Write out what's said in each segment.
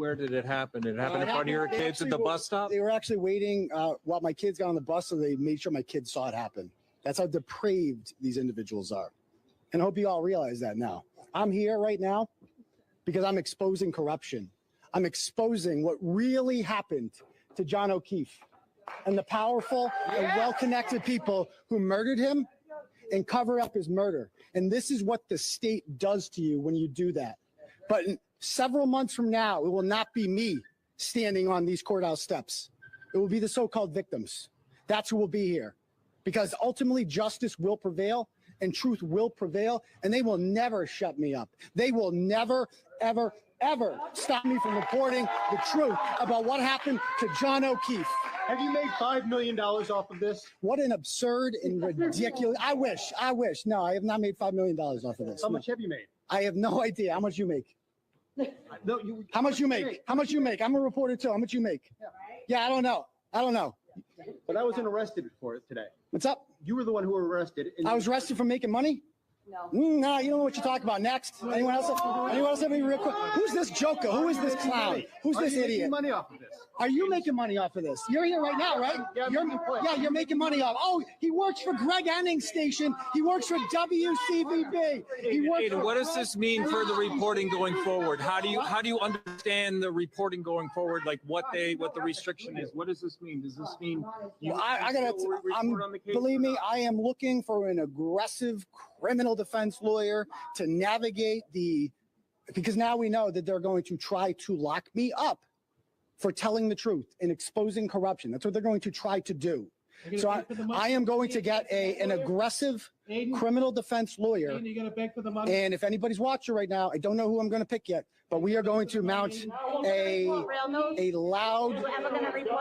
where did it happen? Did it happen in front of your kids at the bus stop? They were actually waiting while my kids got on the bus, so they made sure my kids saw it happen. That's how depraved these individuals are. And I hope you all realize that now. I'm here right now because I'm exposing corruption. I'm exposing what really happened to John O'Keefe and the powerful and well-connected people who murdered him and cover up his murder. And this is what the state does to you when you do that. But several months from now, it will not be me standing on these courthouse steps. It will be the so-called victims. That's who will be here. Because ultimately justice will prevail and truth will prevail, and they will never shut me up. They will never, ever, ever stop me from reporting the truth about what happened to John O'Keefe. Have you made $5 million off of this? What an absurd and ridiculous. I wish. No, I have not made $5 million off of this. How much have you made? I have no idea. How much you make? No, How much you make? How much you make? I'm a reporter too. How much you make? Yeah, I don't know. But I wasn't arrested for it today. What's up? You were the one who were arrested. I was arrested for making money? No. No, you don't know what you're talking about. Next. Anyone else? Anyone else have any real quick? Who's this joker? Who is this clown? Who's this Are you idiot? making money off of this? Are you making money off of this? You're here right now, right? Yeah, You're making money off. Oh, he works for Greg Henning's station. He works for WCVB. He works Aiden, for what does this mean for the reporting going forward? How do you understand the reporting going forward? Like what the restriction is? What does this mean? Does this mean you? Believe me, I am looking for an aggressive criminal defense lawyer to navigate because now we know that they're going to try to lock me up for telling the truth and exposing corruption. That's what they're going to try to do. So I am going to get an aggressive criminal defense lawyer. And if anybody's watching right now, I don't know who I'm going to pick yet, but we are going to mount a loud,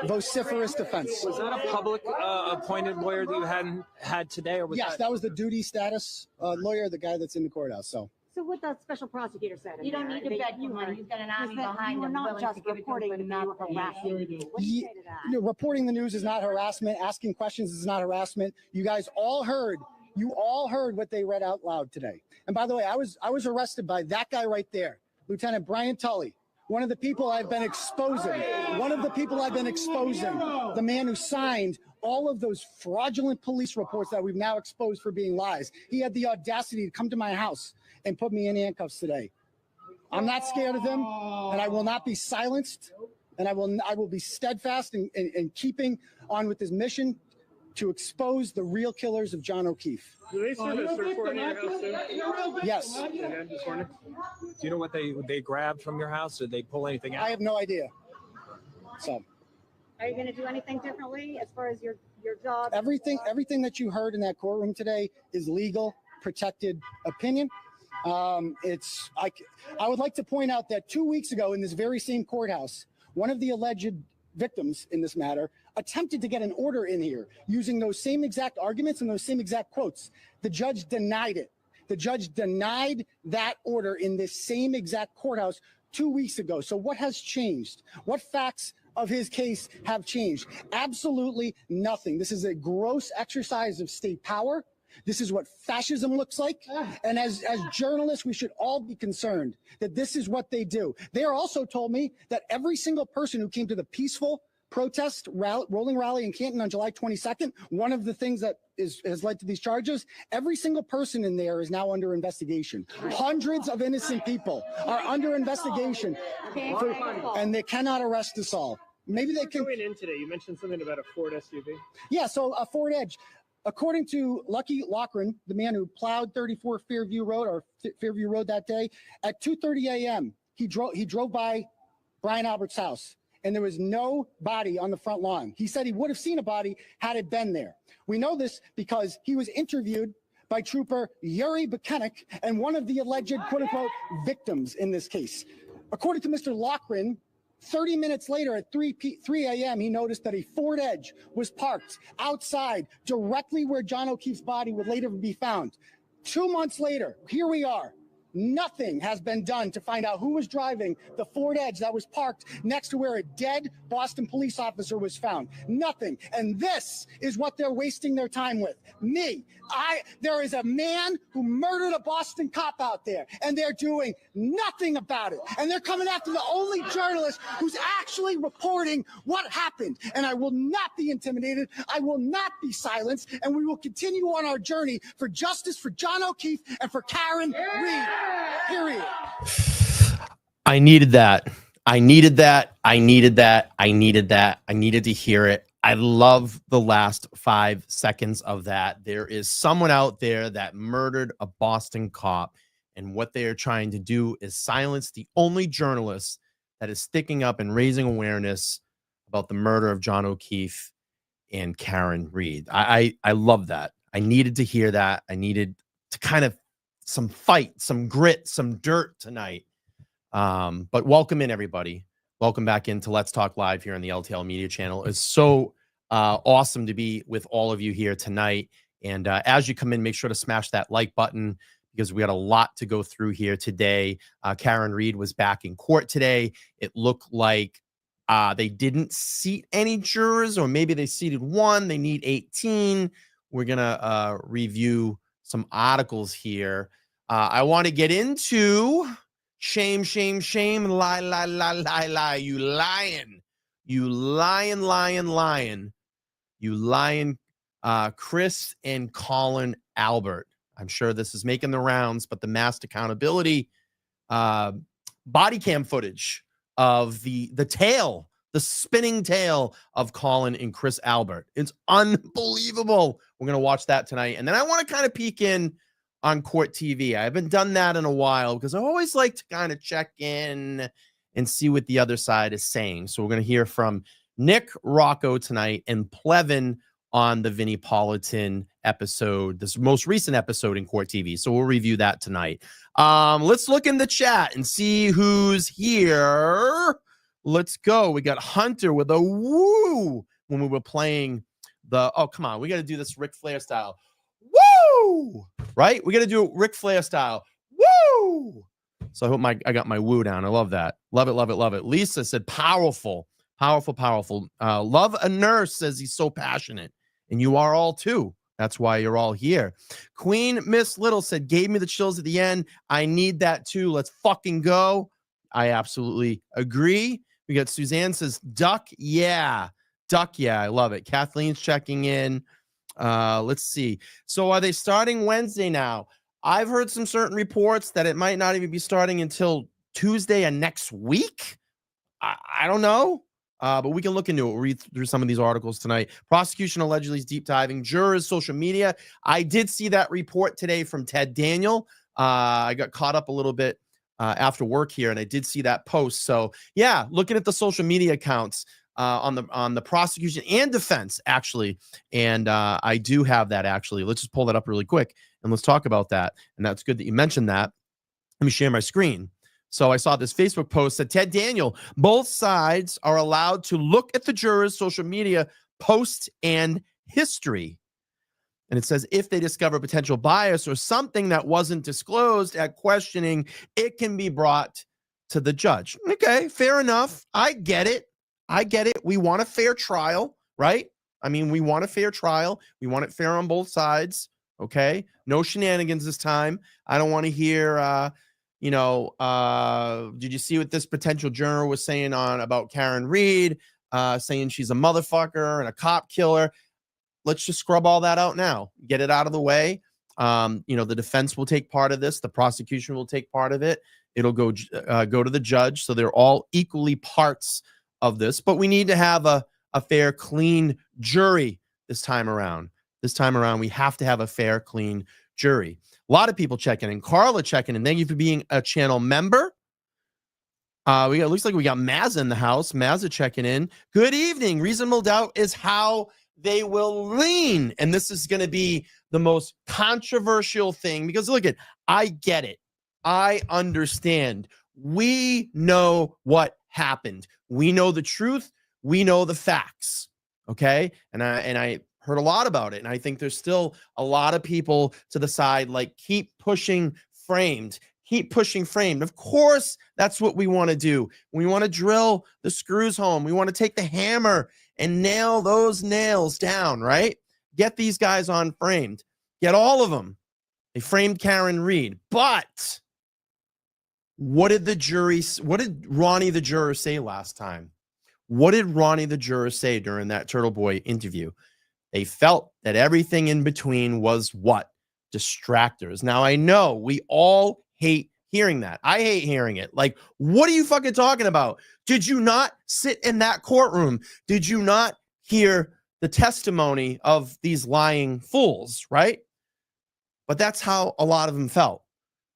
vociferous defense. Was that a public appointed lawyer that you hadn't had today, or was Yes, that was the duty status lawyer, the guy that's in the courthouse. So what the special prosecutor said. You don't need to beg for money. You've got an army behind you them. are not willing just to give it to reporting them the for the news, harassment. What do you say to that? reporting the news is not harassment. Asking questions is not harassment. You guys all heard. You all heard what they read out loud today. And by the way, I was arrested by that guy right there, Lieutenant Brian Tully, one of the people I've been exposing. The man who signed all of those fraudulent police reports that we've now exposed for being lies. He had the audacity to come to my house and put me in handcuffs today. I'm not scared of him, and I will not be silenced, and I will be steadfast in keeping on with this mission to expose the real killers of John O'Keefe. Do they serve a search warrant in your house too? Yes. Do you know what they grabbed from your house? Did they pull anything out? I have no idea. So Are you going to do anything differently as far as your job? everything that you heard in that courtroom today is legal, protected opinion. I would like to point out that 2 weeks ago in this very same courthouse, one of the alleged victims in this matter attempted to get an order in here using those same exact arguments and those same exact quotes. The judge denied it. The judge denied that order in this same exact courthouse 2 weeks ago. So what has changed? What facts of his case have changed? Absolutely nothing. This is a gross exercise of state power. This is what fascism looks like. And as journalists, we should all be concerned that this is what they do. They also told me that every single person who came to the peaceful protest rolling rally in Canton on July 22nd, one of the things that has led to these charges, every single person in there is now under investigation. Hundreds of innocent people are under investigation, and they cannot arrest us all. Maybe they can. Going in today, you mentioned something about a Ford SUV. Yeah, so a Ford Edge. According to Lucky Loughran, the man who plowed 34 Fairview Road that day, at 2:30 a.m., he drove by Brian Albert's house, and there was no body on the front lawn. He said he would have seen a body had it been there. We know this because he was interviewed by Trooper Yuri Buchanek and one of the alleged quote-unquote victims in this case. According to Mr. Loughran, 30 minutes later at 3 a.m., he noticed that a Ford Edge was parked outside directly where John O'Keefe's body would later be found. 2 months later, here we are. Nothing has been done to find out who was driving the Ford Edge that was parked next to where a dead Boston police officer was found. Nothing. And this is what they're wasting their time with. Me. There is a man who murdered a Boston cop out there, and they're doing nothing about it. And they're coming after the only journalist who's actually reporting what happened. And I will not be intimidated. I will not be silenced. And we will continue on our journey for justice for John O'Keefe and for Karen Reed. Period. I needed that. I needed that. I needed that. I needed that. I needed to hear it. I love the last 5 seconds of that. There is someone out there that murdered a Boston cop, and what they are trying to do is silence the only journalist that is sticking up and raising awareness about the murder of John O'Keefe and Karen Reed. I love that. I needed to hear that. I needed to kind of some fight, some grit, some dirt tonight. But welcome in, everybody. Welcome back into Let's Talk Live here on the LTL Media Channel. It's so awesome to be with all of you here tonight. And as you come in, make sure to smash that like button because we got a lot to go through here today. Karen Reed was back in court today. It looked like they didn't seat any jurors, or maybe they seated one. They need 18. We're going to review some articles here. I want to get into... Shame, shame, shame, lie, lie, lie, lie, lie. You lying. You lying, lying, lying. You lying. Chris and Colin Albert. I'm sure this is making the rounds, but the masked accountability body cam footage of the tail, the spinning tail of Colin and Chris Albert. It's unbelievable. We're going to watch that tonight. And then I want to kind of peek in on Court TV. I haven't done that in a while because I always like to kind of check in and see what the other side is saying. So we're going to hear from Nick Rocco tonight and Plevin on the Vinnie Politan episode, this most recent episode in Court TV. So we'll review that tonight. Let's look in the chat and see who's here. Let's go. We got Hunter with a woo when we were playing the, oh, come on. We got to do this Ric Flair style. Woo! Right? We got to do it Ric Flair style. Woo! So I hope I got my woo down. I love that. Love it, love it, love it. Lisa said powerful, powerful, powerful. Love a nurse says he's so passionate. And you are all too. That's why you're all here. Queen Miss Little said, gave me the chills at the end. I need that too. Let's fucking go. I absolutely agree. We got Suzanne says, duck, yeah. Duck, yeah. I love it. Kathleen's checking in. Let's see. So are they starting Wednesday now? I've heard some certain reports that it might not even be starting until Tuesday of next week. I don't know. But we can look into it. We'll read through some of these articles tonight. Prosecution allegedly is deep diving jurors' social media. I did see that report today from Ted Daniel. I got caught up a little bit after work here, and I did see that post. So yeah, looking at the social media accounts on the prosecution and defense, actually. And I do have that, actually. Let's just pull that up really quick, and let's talk about that. And that's good that you mentioned that. Let me share my screen. So I saw this Facebook post that Ted Daniel, both sides are allowed to look at the jurors' social media posts and history. And it says if they discover potential bias or something that wasn't disclosed at questioning, it can be brought to the judge. Okay, fair enough. I get it. I get it. We want a fair trial, right? I mean, we want a fair trial. We want it fair on both sides. Okay, no shenanigans this time. I don't want to hear did you see what this potential juror was saying about Karen Reed, saying she's a motherfucker and a cop killer? Let's just scrub all that out now. Get it out of the way. The defense will take part of this. The prosecution will take part of it. It'll go to the judge. So they're all equally parts of this. But we need to have a fair, clean jury this time around. This time around, we have to have a fair, clean jury. A lot of people checking in. Carla checking in. Thank you for being a channel member. Looks like we got Mazza in the house. Mazza checking in. Good evening. Reasonable doubt is how they will lean. And this is going to be the most controversial thing because look I get it. I understand. We know what happened. We know the truth. We know the facts. Okay. And I heard a lot about it. And I think there's still a lot of people to the side, like keep pushing framed, keep pushing framed. Of course, that's what we want to do. We want to drill the screws home. We want to take the hammer and nail those nails down, right? Get these guys on framed. Get all of them. They framed Karen Read. But what did Ronnie the juror say last time? What did Ronnie the juror say during that Turtle Boy interview? They felt that everything in between was what? Distractors. Now, I know we all hate hearing that. I hate hearing it. Like, what are you fucking talking about? Did you not sit in that courtroom? Did you not hear the testimony of these lying fools, right? But that's how a lot of them felt.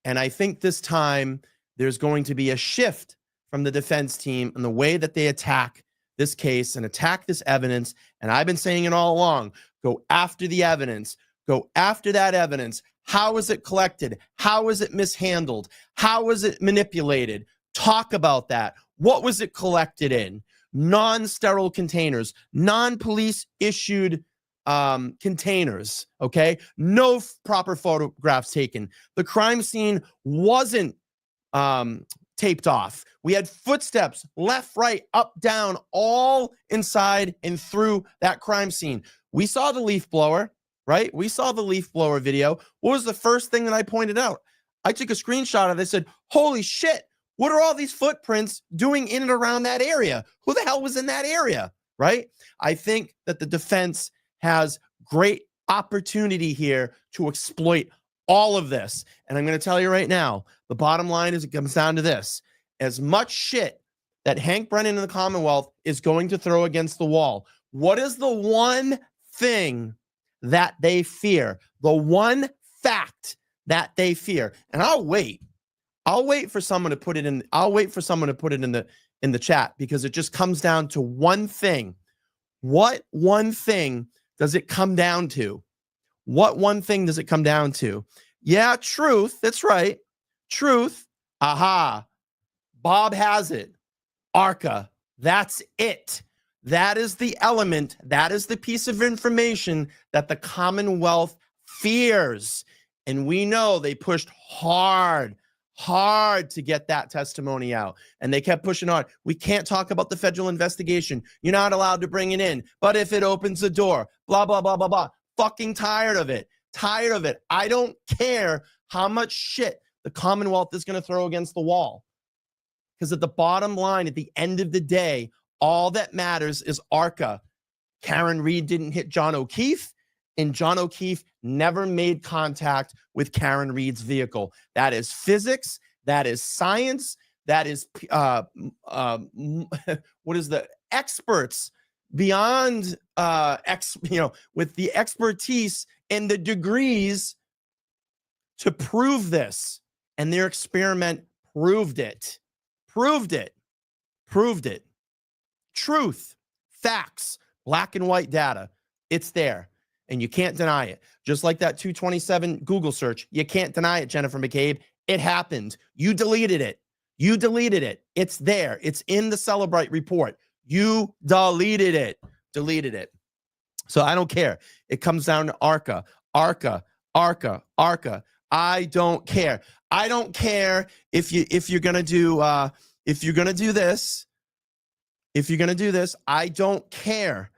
And I think this time there's going to be a shift from the defense team in the way that they attack this case and attack this evidence. And I've been saying it all along. Go after the evidence. Go after that evidence. How is it collected? How is it mishandled? How is it manipulated? Talk about that. What was it collected in? Non-sterile containers, non-police issued containers, okay? No proper photographs taken. The crime scene wasn't taped off. We had footsteps left, right, up, down, all inside and through that crime scene. We saw the leaf blower, right? We saw the leaf blower video. What was the first thing that I pointed out? I took a screenshot of it. I said, holy shit, what are all these footprints doing in and around that area? Who the hell was in that area, right? I think that the defense has great opportunity here to exploit all of this. And I'm going to tell you right now, the bottom line is it comes down to this. As much shit that Hank Brennan and the Commonwealth is going to throw against the wall, what is the one thing that they fear? The one fact that they fear. And I'll wait for someone to put it in. I'll wait for someone to put it in the chat, because it just comes down to one thing. What one thing does it come down to? What one thing does it come down to? Yeah, truth. That's right. Truth. Aha. Bob has it. ARCA. That's it. That is the element. That is the piece of information that the Commonwealth fears. And we know they pushed hard to get that testimony out. And they kept pushing on. We can't talk about the federal investigation. You're not allowed to bring it in. But if it opens the door, blah, blah, blah, blah, blah. Fucking tired of it. Tired of it. I don't care how much shit the Commonwealth is going to throw against the wall. Because at the bottom line, at the end of the day, all that matters is ARCA. Karen Read didn't hit John O'Keefe, and John O'Keefe never made contact with Karen Read's vehicle. That is physics. That is science. That is what is the experts beyond with the expertise and the degrees to prove this. And their experiment proved it. Proved it. Truth, facts, black and white data. It's there. And you can't deny it. Just like that 227 Google search. You can't deny it, Jennifer McCabe. It happened. You deleted it. It's there. It's in the Celebrite report. You deleted it. So I don't care. It comes down to ARCA. I don't care. I don't care if you're gonna do this. If you're gonna do this, I don't care.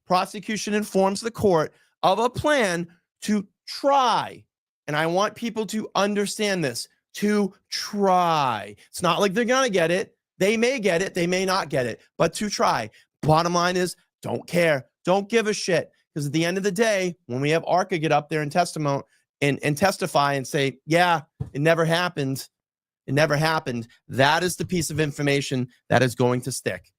Prosecution informs the court of a plan to try, and I want people to understand this, to try. It's not like they're gonna get it. They may get it, they may not get it, but to try. Bottom line is, don't care. Don't give a shit. Because at the end of the day, when we have ARCA get up there and testify and say, yeah, it never happened. That is the piece of information that is going to stick.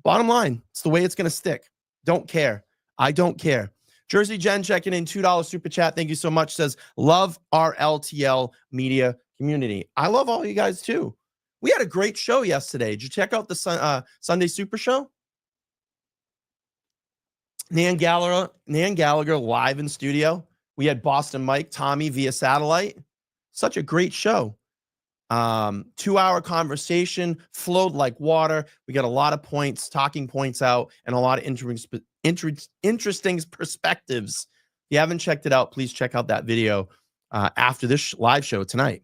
Bottom line, it's the way it's going to stick. Don't care. I don't care. Jersey Jen checking in, $2 super chat. Thank you so much. Says, love our LTL media community. I love all you guys too. We had a great show yesterday. Did you check out the Sunday Super Show? Nan Gallagher live in studio. We had Boston Mike, Tommy via satellite. Such a great show. 2-hour conversation, flowed like water. We got a lot of points, talking points out, and a lot of interesting perspectives. If you haven't checked it out, please check out that video. after this live show tonight.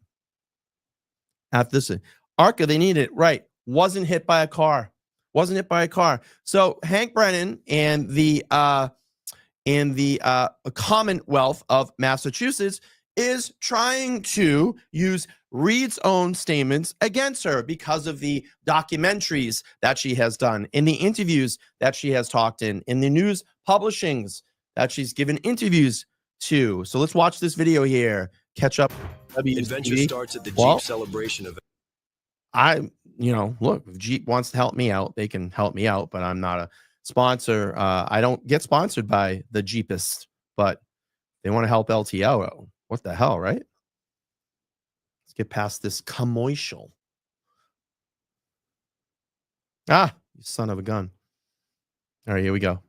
After this, ARCA, they need it right. Wasn't hit by a car. Wasn't hit by a car. So Hank Brennan and the Commonwealth of Massachusetts is trying to use Reed's own statements against her because of the documentaries that she has done, in the interviews that she has talked in the news publishings that she's given interviews to. So let's watch this video here. Catch up. Adventure WTV. starts at the Well, Jeep Celebration event. Look, if Jeep wants to help me out, they can help me out, but I'm not a sponsor. I don't get sponsored by the Jeepist, but they want to help LT out. What the hell, right? Let's get past this commercial. Ah, you son of a gun. All right, here we go.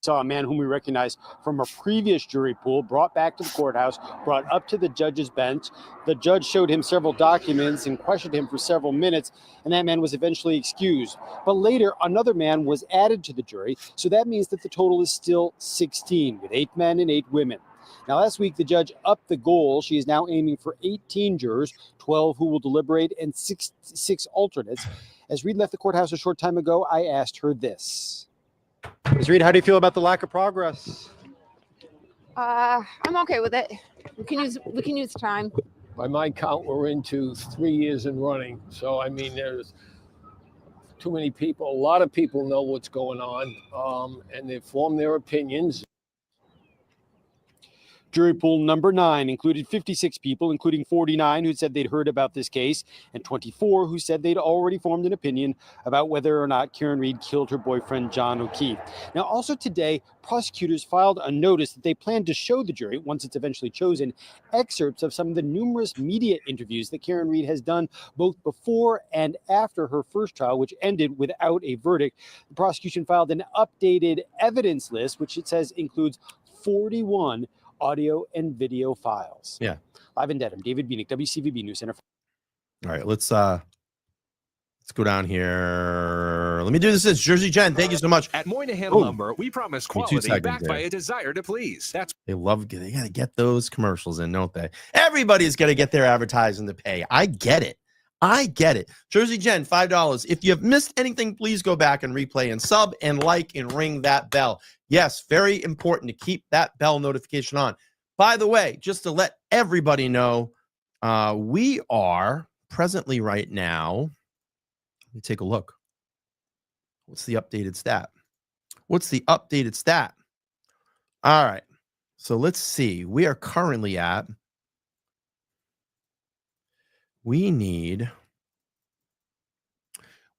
Saw a man whom we recognize from a previous jury pool, brought back to the courthouse, brought up to the judge's bench. The judge showed him several documents and questioned him for several minutes, and that man was eventually excused. But later, another man was added to the jury, so that means that the total is still 16, with 8 men and 8 women. Now, last week, the judge upped the goal. She is now aiming for 18 jurors, 12 who will deliberate, and six alternates. As Reed left the courthouse a short time ago, I asked her this. Ms. Reed, how do you feel about the lack of progress? I'm okay with it. We can use time. By my count, we're into 3 years and running. So, I mean, there's too many people. A lot of people know what's going on, and they form their opinions. Jury pool number 9 included 56 people, including 49 who said they'd heard about this case and 24 who said they'd already formed an opinion about whether or not Karen Reed killed her boyfriend, John O'Keefe. Now, also today, prosecutors filed a notice that they plan to show the jury, once it's eventually chosen, excerpts of some of the numerous media interviews that Karen Reed has done both before and after her first trial, which ended without a verdict. The prosecution filed an updated evidence list, which it says includes 41 audio and video files. Yeah. Live in Dedham, David Bieniek, WCVB News Center. All right, let's go down here. Let me do this. It's Jersey Jen. Thank you so much. At Moynihan Lumber, we promise quality backed by a desire to please. They got to get those commercials in, don't they? Everybody's got to get their advertising to pay. I get it. Jersey Jen, $5. If you have missed anything, please go back and replay and sub and like and ring that bell. Yes, very important to keep that bell notification on. By the way, just to let everybody know, we are presently right now. Let me take a look. What's the updated stat? All right. So let's see. We are currently at. We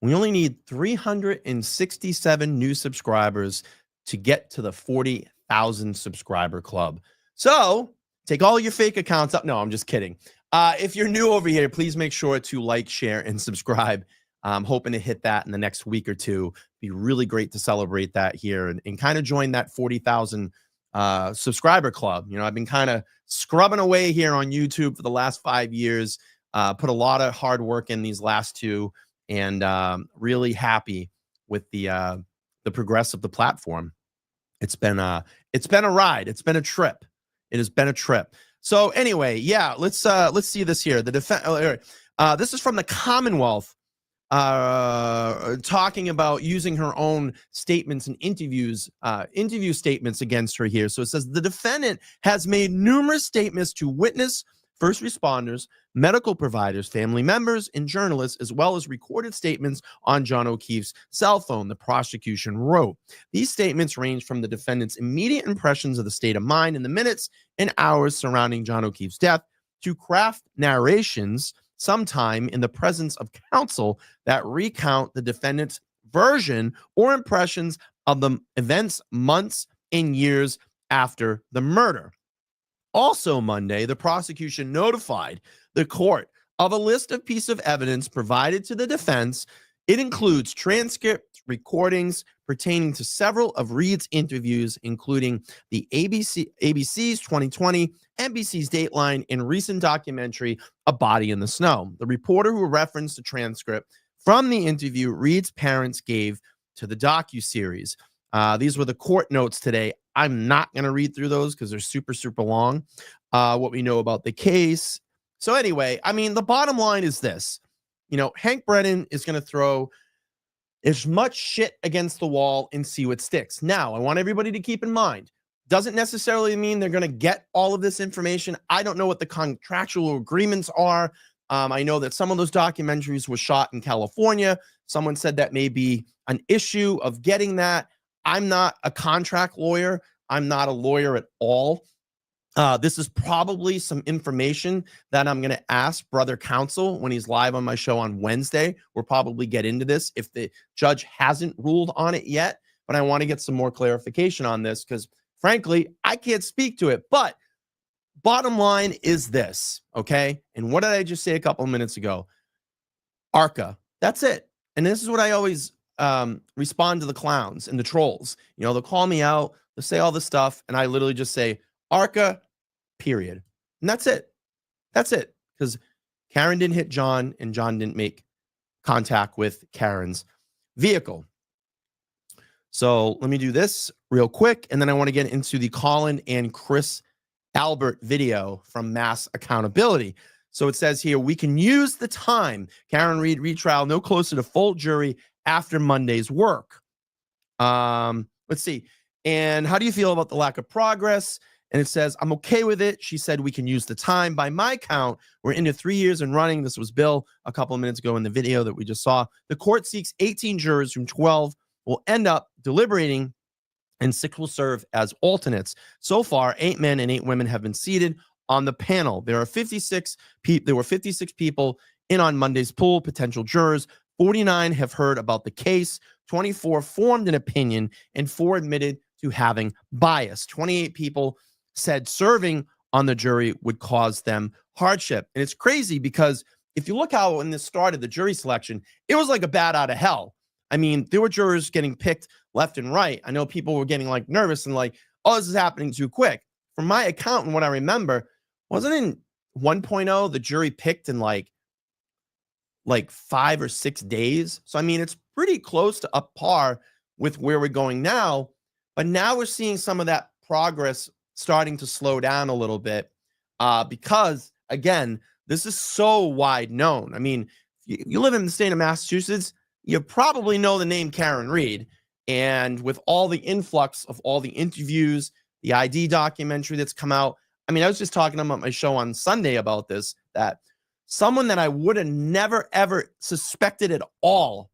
only need 367 new subscribers to get to the 40,000 subscriber club. So take all your fake accounts up. No, I'm just kidding. If you're new over here, please make sure to like, share, and subscribe. I'm hoping to hit that in the next week or two. Be really great to celebrate that here and kind of join that 40,000 subscriber club. You know, I've been kind of scrubbing away here on YouTube for the last 5 years. Put a lot of hard work in these last 2, and really happy with the progress of the platform. It's been a ride. It's been a trip. It has been a trip. So anyway, yeah, let's see this here. This is from the Commonwealth, talking about using her own statements and interview statements against her here. So it says the defendant has made numerous statements to witness, first responders, medical providers, family members, and journalists, as well as recorded statements on John O'Keefe's cell phone, the prosecution wrote. These statements range from the defendant's immediate impressions of the state of mind in the minutes and hours surrounding John O'Keefe's death to craft narrations, sometime in the presence of counsel, that recount the defendant's version or impressions of the events months and years after the murder. Also Monday, the prosecution notified the court of a list of pieces of evidence provided to the defense. It includes transcripts, recordings pertaining to several of Reed's interviews, including the ABC's 2020, NBC's Dateline, and recent documentary, A Body in the Snow. The reporter who referenced the transcript from the interview Reed's parents gave to the docuseries. These were the court notes today I'm not going to read through those because they're super, super long. What we know about the case. So anyway, I mean, the bottom line is this. Hank Brennan is going to throw as much shit against the wall and see what sticks. Now, I want everybody to keep in mind, doesn't necessarily mean they're going to get all of this information. I don't know what the contractual agreements are. I know that some of those documentaries were shot in California. Someone said that may be an issue of getting that. I'm not a contract lawyer. I'm not a lawyer at all. This is probably some information that I'm going to ask Brother Counsel when he's live on my show on Wednesday. We'll probably get into this if the judge hasn't ruled on it yet. But I want to get some more clarification on this because, frankly, I can't speak to it. But bottom line is this, okay? And what did I just say a couple of minutes ago? ARCA. That's it. And this is what I always respond to the clowns and the trolls. They'll call me out. They'll say all this stuff. And I literally just say, ARCA, period. And that's it. That's it. Because Karen didn't hit John and John didn't make contact with Karen's vehicle. So let me do this real quick. And then I want to get into the Colin and Chris Albert video from Mass Accountability. So it says here, we can use the time. Karen Read retrial no closer to full jury after Monday's work. Let's see. And how do you feel about the lack of progress? And it says, I'm okay with it. She said, we can use the time. By my count, we're into 3 years and running. This was Bill a couple of minutes ago in the video that we just saw. The court seeks 18 jurors from 12 will end up deliberating and 6 will serve as alternates. So far, 8 men and 8 women have been seated on the panel. There were 56 people in on Monday's pool, potential jurors. 49 have heard about the case. 24 formed an opinion and 4 admitted to having bias. 28 people said serving on the jury would cause them hardship. And it's crazy because if you look how when this started, the jury selection, it was like a bat out of hell. I mean, there were jurors getting picked left and right. I know people were getting nervous and oh, this is happening too quick. From my account and what I remember, wasn't in 1.0, the jury picked in like 5 or 6 days. So, I mean, it's pretty close to up par with where we're going now. But now we're seeing some of that progress starting to slow down a little bit because, again, this is so wide known. I mean, you live in the state of Massachusetts, you probably know the name Karen Read. And with all the influx of all the interviews, the ID documentary that's come out, I mean, I was just talking about my show on Sunday about this, that someone that I would have never, ever suspected at all,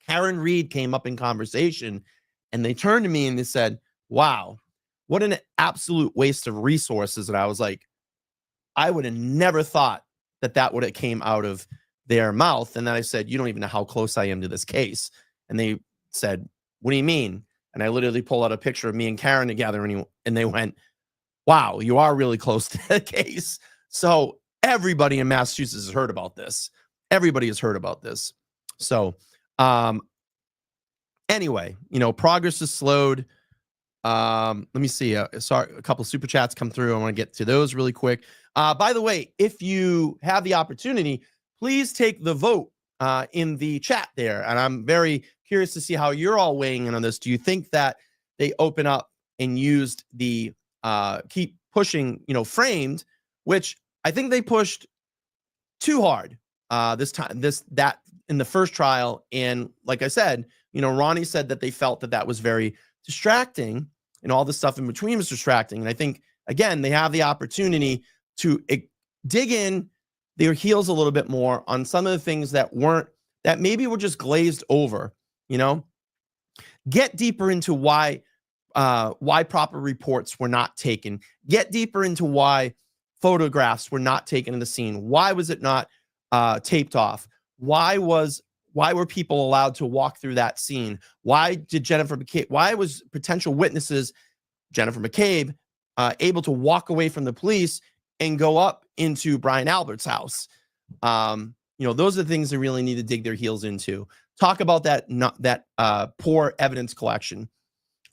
Karen Read, came up in conversation. And they turned to me and they said, wow, what an absolute waste of resources. And I was like, I would have never thought that would have came out of their mouth. And then I said, you don't even know how close I am to this case. And they said, what do you mean? And I literally pulled out a picture of me and Karen together and they went, wow, you are really close to the case. So everybody in Massachusetts has heard about this. Everybody has heard about this. So, anyway, progress is slowed. Let me see. Sorry, a couple of super chats come through. I want to get to those really quick. By the way, if you have the opportunity, please take the vote in the chat there. And I'm very curious to see how you're all weighing in on this. Do you think that they open up and used the keep pushing, framed, which I think they pushed too hard this time, that in the first trial. And like I said, Ronnie said that they felt that was very distracting and all the stuff in between was distracting. And I think, again, they have the opportunity to dig in their heels a little bit more on some of the things that maybe were just glazed over, get deeper into why proper reports were not taken, get deeper into why photographs were not taken in the scene. Why was it not taped off? Why were people allowed to walk through that scene? Why was potential witnesses, Jennifer McCabe, able to walk away from the police and go up into Brian Albert's house? Those are the things they really need to dig their heels into. Talk about that poor evidence collection.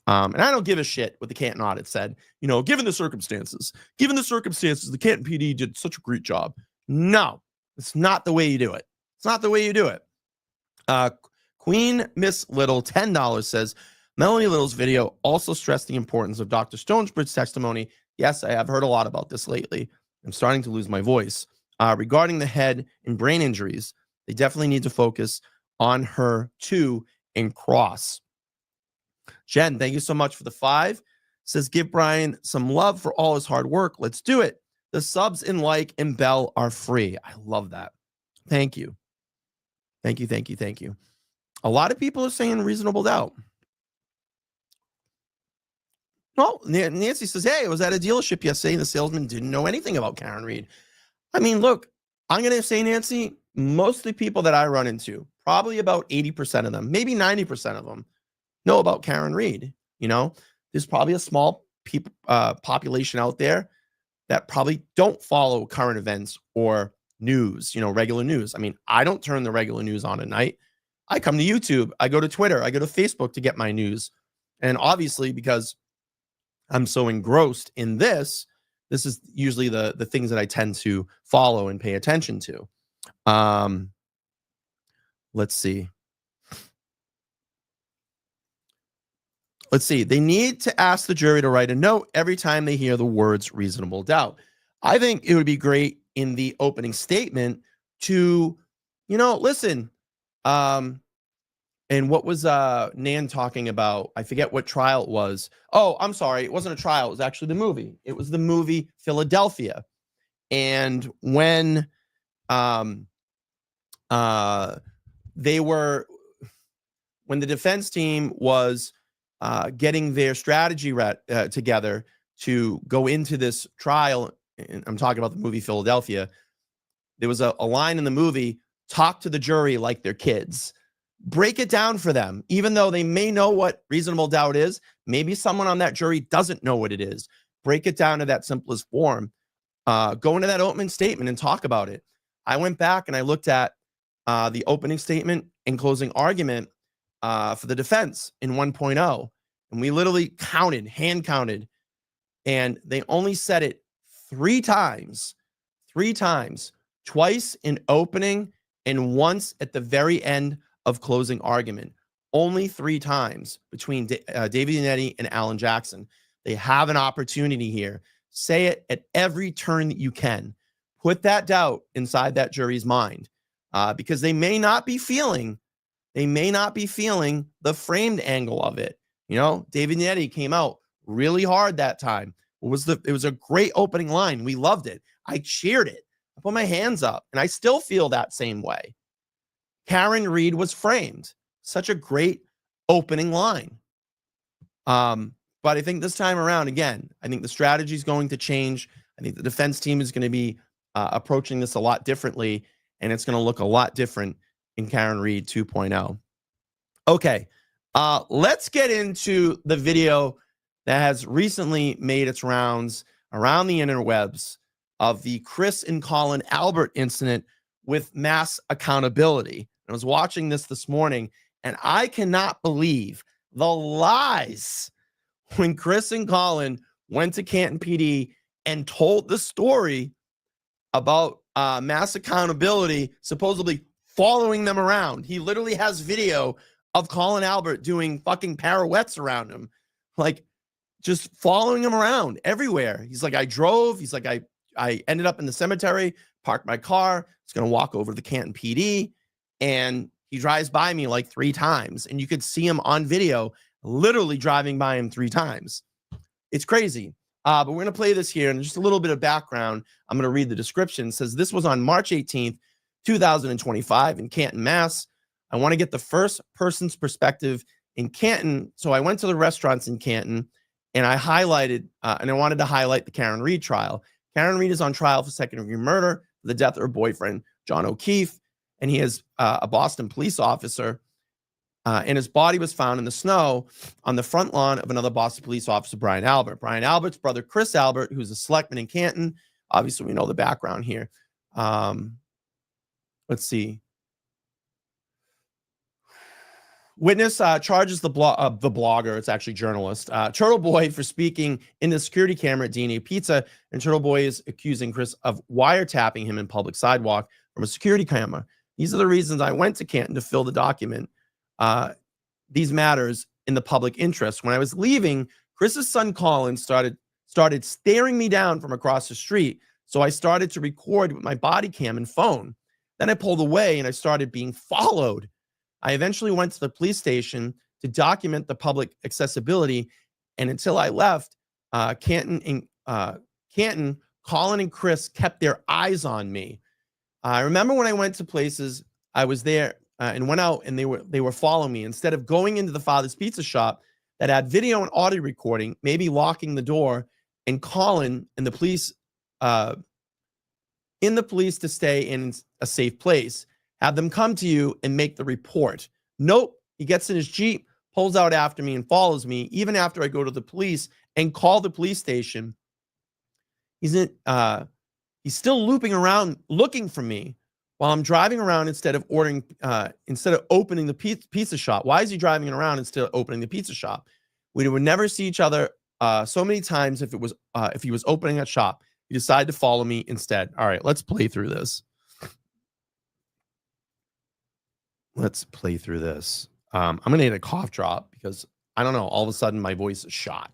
And I don't give a shit what the Canton audit said. Given the circumstances, the Canton PD did such a great job. No, it's not the way you do it. It's not the way you do it. Queen Miss Little, $10 says, Melanie Little's video also stressed the importance of Dr. Stonesbridge's testimony. Yes, I have heard a lot about this lately. I'm starting to lose my voice. Regarding the head and brain injuries, they definitely need to focus on her too and cross. Jen, thank you so much for the 5. Says, give Brian some love for all his hard work. Let's do it. The subs and like and bell are free. I love that. Thank you. Thank you, thank you, thank you. A lot of people are saying reasonable doubt. No, Nancy says, hey, I was at a dealership yesterday and the salesman didn't know anything about Karen Read. I mean, look, I'm going to say, Nancy, most of the people that I run into, probably about 80% of them, maybe 90% of them, know about Karen Read. You know, there's probably a small population out there that probably don't follow current events or news, you know, regular news. I mean, I don't turn the regular news on at night. I come to YouTube, I go to Twitter, I go to Facebook to get my news. And obviously, because I'm so engrossed in this is usually the things that I tend to follow and pay attention to. Let's see. They need to ask the jury to write a note every time they hear the words reasonable doubt. I think it would be great in the opening statement to, you know, listen, and what was Nan talking about? I forget what trial it was. Oh, I'm sorry. It wasn't a trial. It was actually the movie. It was the movie Philadelphia. And when when the defense team was getting their strategy together to go into this trial, and I'm talking about the movie Philadelphia, there was a line in the movie, talk to the jury like they're kids. Break it down for them, even though they may know what reasonable doubt is. Maybe someone on that jury doesn't know what it is. Break it down to that simplest form. Go into that opening statement and talk about it. I went back and I looked at the opening statement and closing argument for the defense in 1.0. And we literally hand counted, and they only said it 3 times, twice in opening and once at the very end of closing argument. Only 3 times between David Yannetti and Alan Jackson. They have an opportunity here. Say it at every turn that you can. Put that doubt inside that jury's mind, because they may not be feeling the framed angle of it. You know, David Yannetti came out really hard that time. It was a great opening line. We loved it. I cheered it. I put my hands up, and I still feel that same way. Karen Read was framed. Such a great opening line. But I think this time around, again, I think the strategy is going to change. I think the defense team is going to be approaching this a lot differently, and it's going to look a lot different in Karen Read 2.0. Okay, let's get into the video that has recently made its rounds around the interwebs of the Chris and Colin Albert incident with mass accountability. I was watching this morning, and I cannot believe the lies when Chris and Colin went to Canton PD and told the story about mass accountability supposedly following them around. He literally has video of Colin Albert doing fucking pirouettes around him, like just following him around everywhere. He's like, I drove. He's like, I ended up in the cemetery, parked my car. It's going to walk over to the Canton PD. And he drives by me like 3 times. And you could see him on video, literally driving by him 3 times. It's crazy. But we're going to play this here. And just a little bit of background. I'm going to read the description. It says, this was on March 18th, 2025 in Canton, Mass. I want to get the first person's perspective in Canton. So I went to the restaurants in Canton, and I highlighted, and I wanted to highlight the Karen Read trial. Karen Read is on trial for second-degree murder for the death of her boyfriend, John O'Keefe. And he is a Boston police officer, and his body was found in the snow on the front lawn of another Boston police officer, Brian Albert. Brian Albert's brother, Chris Albert, who's a selectman in Canton. Obviously, we know the background here. Let's see. Witness charges the blogger, it's actually journalist, Turtle Boy for speaking in the security camera at DNA Pizza, and Turtle Boy is accusing Chris of wiretapping him in public sidewalk from a security camera. These are the reasons I went to Canton to fill the document. These matters in the public interest. When I was leaving, Chris's son Colin started staring me down from across the street. So I started to record with my body cam and phone. Then I pulled away and I started being followed. I eventually went to the police station to document the public accessibility. And until I left, Colin and Chris kept their eyes on me. I remember when I went to places, I was there and went out and they were following me. Instead of going into the father's pizza shop that had video and audio recording, maybe locking the door and Colin and the police to stay in a safe place, have them come to you and make the report. Nope. He gets in his Jeep, pulls out after me and follows me, even after I go to the police and call the police station. He's still looping around looking for me while I'm driving around instead of opening the pizza shop. Why is he driving around instead of opening the pizza shop? We would never see each other so many times if he was opening a shop. He decided to follow me instead. All right, let's play through this. I'm going to need a cough drop because I don't know. All of a sudden, my voice is shot.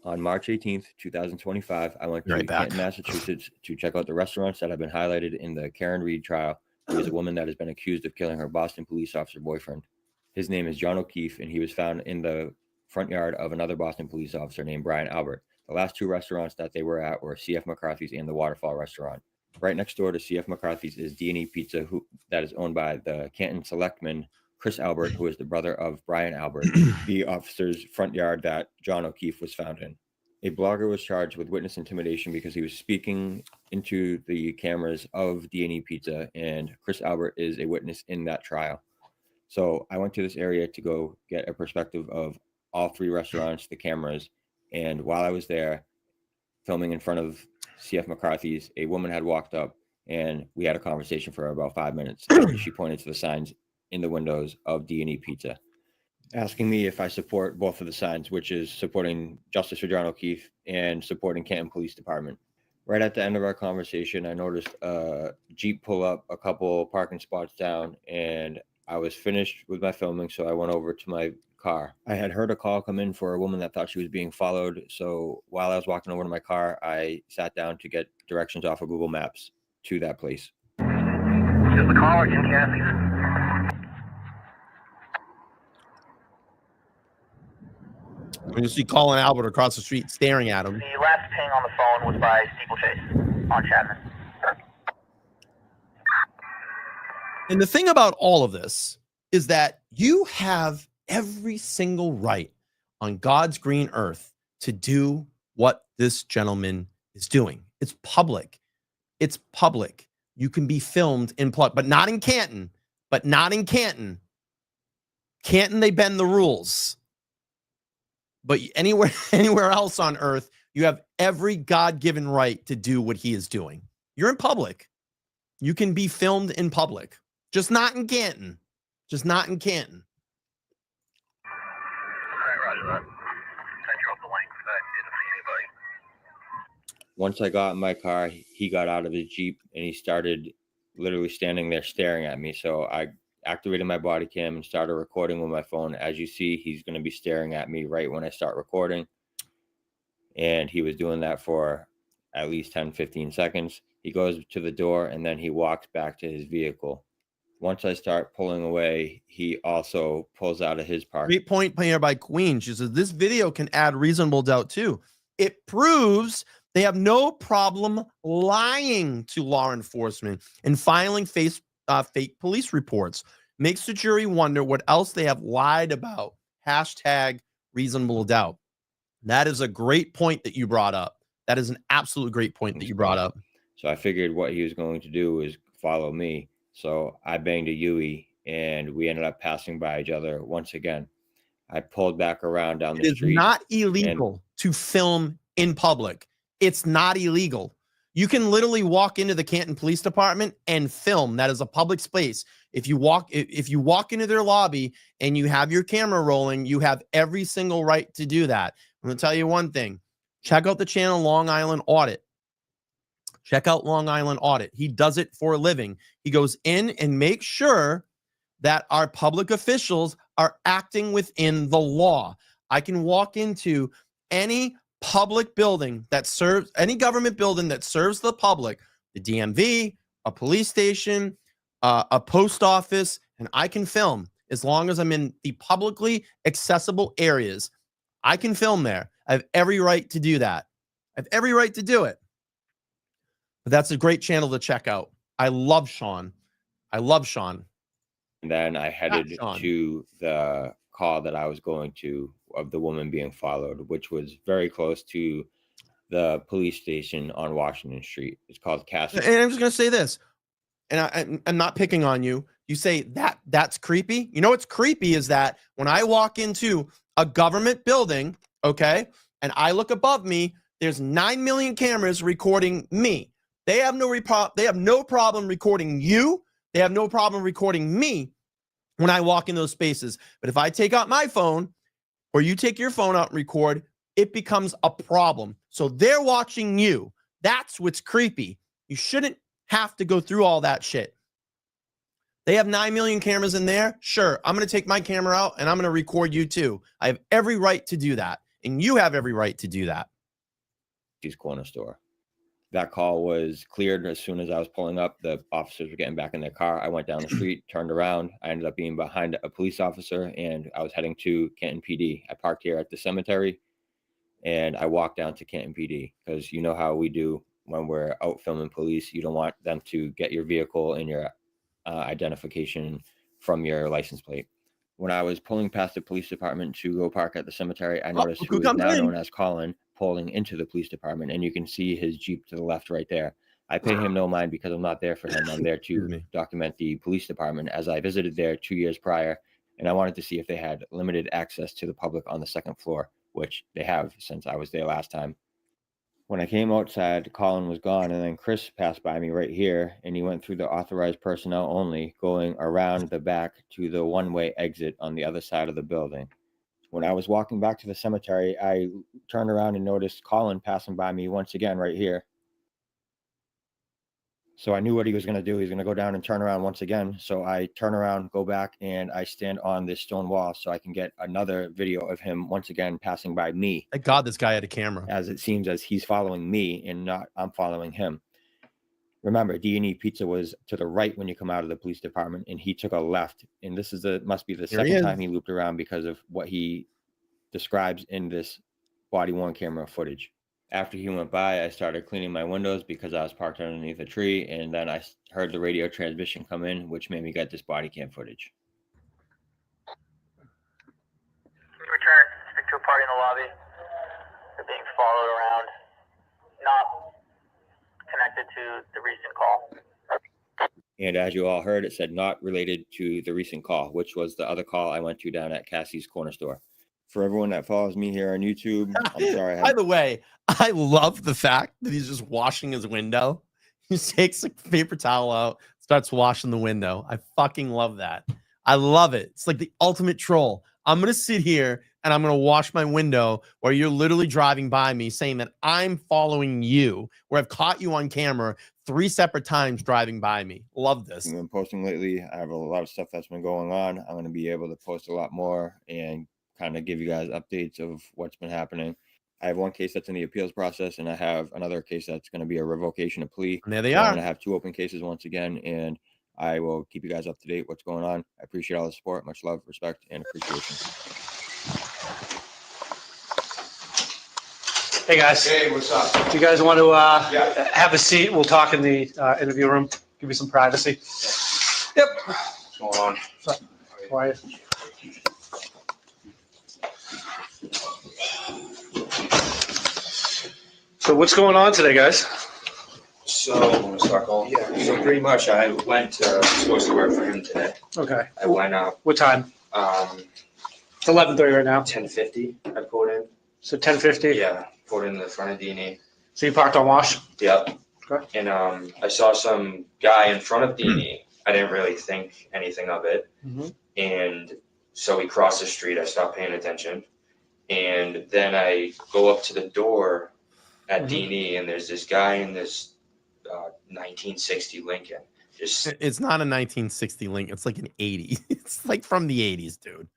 On March 18th, 2025, I went to Canton, Massachusetts to check out the restaurants that have been highlighted in the Karen Reed trial. There is a woman that has been accused of killing her Boston police officer boyfriend. His name is John O'Keefe, and he was found in the front yard of another Boston police officer named Brian Albert. The last two restaurants that they were at were C.F. McCarthy's and the Waterfall restaurant. Right next door to C.F. McCarthy's is D&E Pizza, that is owned by the Canton selectman, Chris Albert, who is the brother of Brian Albert, the officer's front yard that John O'Keefe was found in. A blogger was charged with witness intimidation because he was speaking into the cameras of D&E Pizza, and Chris Albert is a witness in that trial. So I went to this area to go get a perspective of all three restaurants, the cameras, and while I was there filming in front of C.F. McCarthy's, a woman had walked up and we had a conversation for about 5 minutes. She pointed to the signs in the windows of D&E Pizza, asking me if I support both of the signs, which is supporting justice for John O'Keefe and supporting Canton Police Department. Right at the end of our conversation, I noticed a Jeep pull up a couple parking spots down, and I was finished with my filming, so I went over to my car. I had heard a call come in for a woman that thought she was being followed, so while I was walking over to my car, I sat down to get directions off of Google Maps to that place. Is the caller in Kathy's? When you see Colin Albert across the street staring at him. The last ping on the phone was by Steeplechase on Chapman. And the thing about all of this is that you have every single right on God's green earth to do what this gentleman is doing. It's public. It's public. You can be filmed in public, but not in Canton. Canton, they bend the rules. But anywhere else on earth, you have every God-given right to do what he is doing. You're in public. You can be filmed in public. Just not in Canton. Just not in Canton. Roger that. Send you up the link for that. Didn't see anybody. Once I got in my car, he got out of his Jeep and he started literally standing there staring at me. So I activated my body cam and started recording with my phone. As you see, he's going to be staring at me right when I start recording. And he was doing that for at least 10, 15 seconds. He goes to the door and then he walks back to his vehicle. Once I start pulling away, he also pulls out of his park. Great point here by Queen. She says, this video can add reasonable doubt too. It proves they have no problem lying to law enforcement and filing fake police reports. Makes the jury wonder what else they have lied about. Hashtag reasonable doubt. That is a great point that you brought up. That is an absolute great point that you brought up. So I figured what he was going to do is follow me. So I banged a Yui and we ended up passing by each other once again. I pulled back around down the street. It is not illegal to film in public. It's not illegal. You can literally walk into the Canton Police Department and film. That is a public space. If you walk into their lobby and you have your camera rolling, you have every single right to do that. I'm going to tell you one thing. Check out the channel Long Island Audit. Check out Long Island Audit. He does it for a living. He goes in and makes sure that our public officials are acting within the law. I can walk into any public building that serves, any government building that serves the public, the DMV, a police station, a post office, and I can film as long as I'm in the publicly accessible areas. I can film there. I have every right to do that. I have every right to do it. But that's a great channel to check out. I love Sean. I love Sean. And then I headed to the call that I was going to of the woman being followed, which was very close to the police station on Washington Street. It's called Cassie. And I'm just going to say this, and I'm not picking on you. You say that's creepy. You know what's creepy is that when I walk into a government building, okay, and I look above me, there's 9 million cameras recording me. They have no problem recording you. They have no problem recording me when I walk in those spaces. But if I take out my phone or you take your phone out and record, it becomes a problem. So they're watching you. That's what's creepy. You shouldn't have to go through all that shit. They have 9 million cameras in there. Sure, I'm going to take my camera out and I'm going to record you too. I have every right to do that. And you have every right to do that. Corner store. That call was cleared as soon as I was pulling up. The officers were getting back in their car. I went down the street, turned around. I ended up being behind a police officer, and I was heading to Canton PD. I parked here at the cemetery, and I walked down to Canton PD because you know how we do when we're out filming police. You don't want them to get your vehicle and your identification from your license plate. When I was pulling past the police department to go park at the cemetery, I noticed who is now known as Colin pulling into the police department, and you can see his Jeep to the left right there. I pay him no mind because I'm not there for him. I'm there to document the police department, as I visited there 2 years prior, and I wanted to see if they had limited access to the public on the second floor, which they have since I was there last time. When I came outside, Colin was gone, and then Chris passed by me right here, and he went through the authorized personnel only, going around the back to the one-way exit on the other side of the building. When I was walking back to the cemetery, I turned around and noticed Colin passing by me once again right here. So I knew what he was going to do. He's going to go down and turn around once again. So I turn around, go back, and I stand on this stone wall so I can get another video of him once again passing by me. Thank God this guy had a camera. As it seems as he's following me and not I'm following him. Remember, D&E Pizza was to the right when you come out of the police department, and he took a left. And this is must be the second time he looped around because of what he describes in this body-worn camera footage. After he went by, I started cleaning my windows because I was parked underneath a tree, and then I heard the radio transmission come in, which made me get this body cam footage. Return, speak to a party in the lobby. They're being followed around, not connected to the recent call. And as you all heard, it said not related to the recent call, which was the other call I went to down at Cassie's Corner Store. For everyone that follows me here on YouTube, I'm sorry. By the way, I love the fact that he's just washing his window. He takes a paper towel out, starts washing the window. I fucking love that. I love it. It's like the ultimate troll. I'm going to sit here and I'm going to wash my window where you're literally driving by me saying that I'm following you, where I've caught you on camera 3 separate times driving by me. Love this. I've been posting lately. I have a lot of stuff that's been going on. I'm going to be able to post a lot more and kind of give you guys updates of what's been happening. I have one case that's in the appeals process, and I have another case that's going to be a revocation of plea. And there they are. I'm going to have 2 open cases once again, and I will keep you guys up to date what's going on. I appreciate all the support. Much love, respect, and appreciation. Hey guys. Hey, what's up? Do you guys want to have a seat? We'll talk in the interview room. Give you some privacy. Yep. What's going on? How are you? So what's going on today, guys? So, so pretty much I went supposed to work for him today. Okay. I went up. What time? It's 11:30 right now. 10:50 I pulled in. So 10:50? Yeah, pulled in the front of D&E. So you parked on Wash? Yep. Okay. And I saw some guy in front of D&E. I didn't really think anything of it. Mm-hmm. And so we crossed the street. I stopped paying attention. And then I go up to the door at D&E, and there's this guy in this 1960 Lincoln. It's not a 1960 Lincoln. It's like an 80. It's like from the 80s, dude.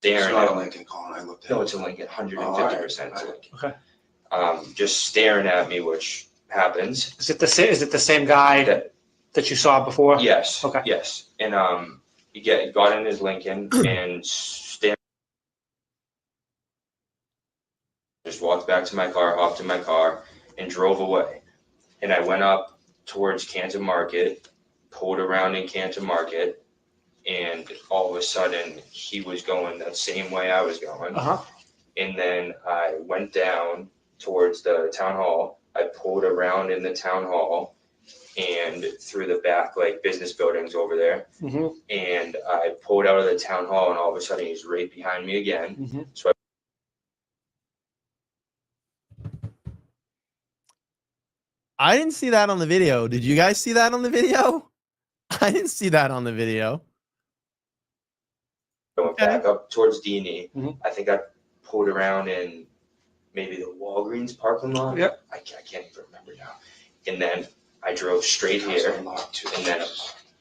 staring not at a Lincoln, Colin. I looked at No, it. it's a Lincoln, 150% it's a Lincoln. Okay. Just staring at me, which happens. Is it the same guy that you saw before? Yes. Okay. Yes. And he got in his Lincoln and just walked back to my car, hopped in my car, and drove away. And I went up towards Canton Market, pulled around in Canton Market, and all of a sudden he was going the same way I was going. And then I went down towards the town hall. I pulled around in the town hall and through the back like business buildings over there. And I pulled out of the town hall, and all of a sudden he's right behind me again. So I didn't see that on the video. Did you guys see that on the video? I didn't see that on the video. I went back up towards D&E. I think I pulled around in maybe the Walgreens parking lot. Yep. I can't even remember now. And then I drove straight here, and then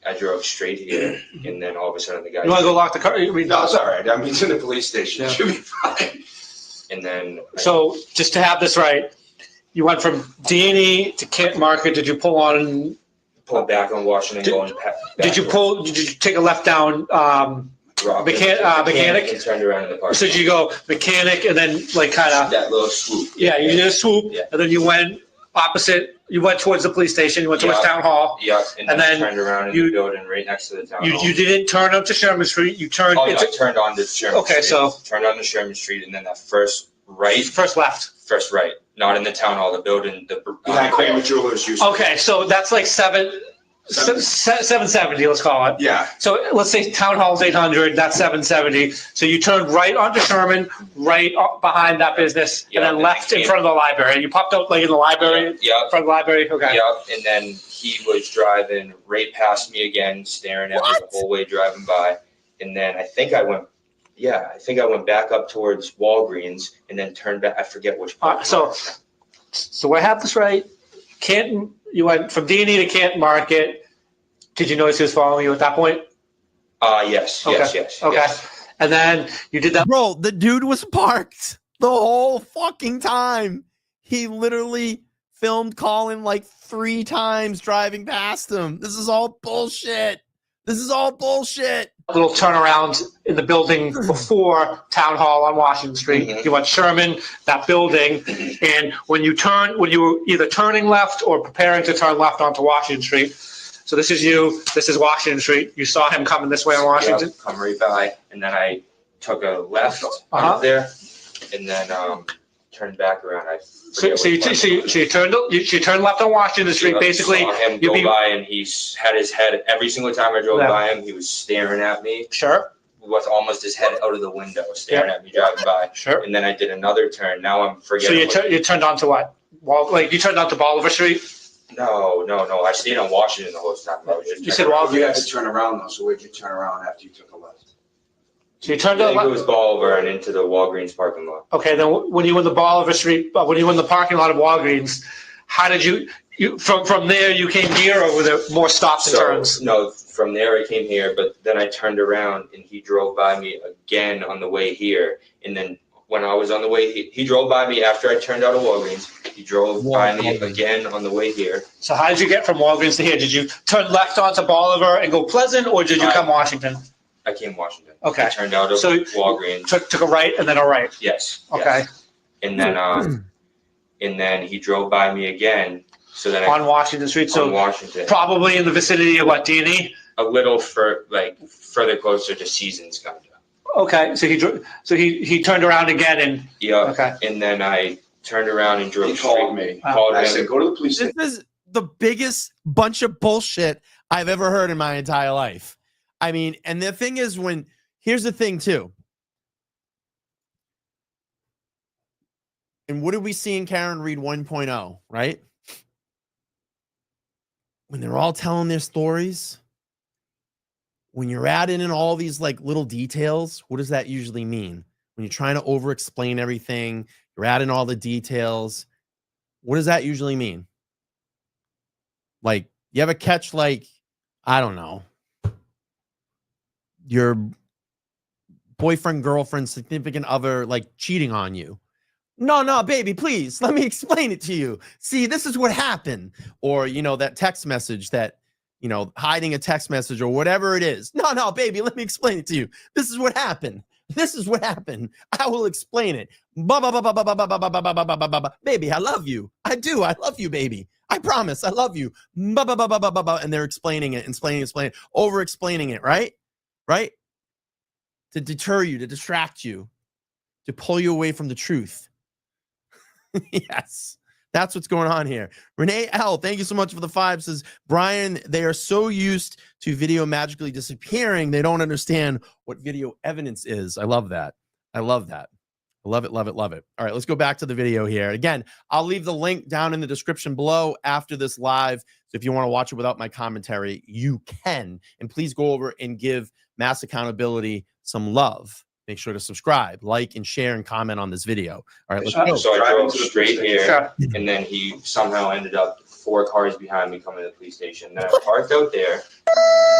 I drove straight here, and then all of a sudden the guy. You want to go lock the car? No, it's all right. I mean, it's in the police station. It should be fine. And then. So just to have this right, you went from D&E to Canton Market. Did you pull on? Pulled back on Washington, going back. Did you take a left down? Mechanic and turned around in the park. So did you go mechanic and then like kind of that little swoop? Yeah, you did a swoop, and then you went opposite. You went towards the police station. You went towards town hall. Yeah, and then then turned around in the building right next to the town hall. You didn't turn up to Sherman Street. You turned. Oh, no, I turned on to Sherman Street. Okay, so turned on to Sherman Street, and then that first right, first left, first right, not in the town hall, the building, the Kramer Jewelers used. Okay, so that's like 770, let's call it. Yeah. So let's say town hall's 800, that's 770. So you turned right onto Sherman, right behind that business, and then left in front of the library. You popped out like in the library? Yeah. In front of the library? Okay. Yeah, and then he was driving right past me again, staring at me the whole way driving by. And then I think I went back up towards Walgreens and then turned back. I forget which part. So I have this right. Canton, you went from D&E to Canton Market. Did you notice he was following you at that point? Yes. Okay. Yes. Okay. Yes. And then you did that. Bro, the dude was parked the whole fucking time. He literally filmed Colin like 3 times driving past him. This is all bullshit. This is all bullshit. Little turnaround in the building before Town Hall on Washington Street. You went Sherman, that building, and when you were either turning left or preparing to turn left onto Washington Street. So this is you. This is Washington Street. You saw him coming this way on Washington. Yep, come right by, and then I took a left out there, and then turned back around. So you turned left on Washington Street. Basically, saw him go by, and he had his head every single time I drove by him. He was staring at me. Sure. With almost his head out of the window, staring at me driving by. Sure. And then I did another turn. Now I'm forgetting. So you turned onto what? You turned onto Bolivar Street. No. I stayed on Washington the whole time. I was just. You said You had to turn around though. So where'd you turn around after you took a left? So you turned I to think the it was Bolivar and into the Walgreens parking lot. Okay, then when you were in the Bolivar Street, when you were in the parking lot of Walgreens, how did you from there you came here, or were there more stops and turns? No, from there I came here, but then I turned around and he drove by me again on the way here. And then when I was on the way, he drove by me after I turned out of Walgreens. He drove by me again on the way here. So how did you get from Walgreens to here? Did you turn left onto Bolivar and go Pleasant, or did you come Washington? I came Washington. Okay. I turned out of Walgreens. Took a right and then a right. Yes. Okay. Yes. And then he drove by me again. So then on Washington Street. So on Washington. Probably in the vicinity of what, D&E? A little further closer to Seasons, kind of. Okay. So he turned around again and. Yeah. Okay. And then I turned around and drove. He called me. I said, "Go to the police This station." is the biggest bunch of bullshit I've ever heard in my entire life. I mean, and the thing is, here's the thing too. And what did we see in Karen Reed 1.0, right? When they're all telling their stories, when you're adding in all these like little details, what does that usually mean? When you're trying to over explain everything, you're adding all the details. What does that usually mean? Like, you ever catch, like, I don't know, your boyfriend, girlfriend, significant other like cheating on you. No, baby, please let me explain it to you. See, this is what happened. Or, you know, that text message that, you know, hiding a text message or whatever it is. No, baby, let me explain it to you. This is what happened. This is what happened. I will explain it. Baby, I love you. I do. I love you, baby. I promise. I love you. And they're explaining it, explaining, over explaining it, right? Right? To deter you, to distract you, to pull you away from the truth. Yes. That's what's going on here. Renee L, thank you so much for the 5. Says, Brian, they are so used to video magically disappearing, they don't understand what video evidence is. I love that. I love that. I love it, love it, love it. All right, let's go back to the video here. Again, I'll leave the link down in the description below after this live. So if you want to watch it without my commentary, you can. And please go over and give Mass Accountability some love. Make sure to subscribe, like, and share, and comment on this video. All right, let's go. So I drove straight here, and then he somehow ended up 4 cars behind me coming to the police station. Then I parked out there.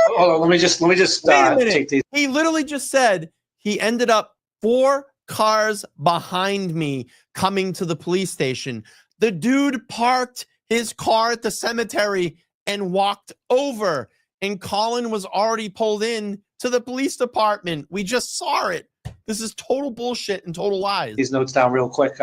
Hold on, let me just Wait a minute. take these. He literally just said he ended up 4 cars behind me coming to the police station. The dude parked his car at the cemetery and walked over, and Colin was already pulled in to the police department. We just saw it. This is total bullshit and total lies. These notes down real quick.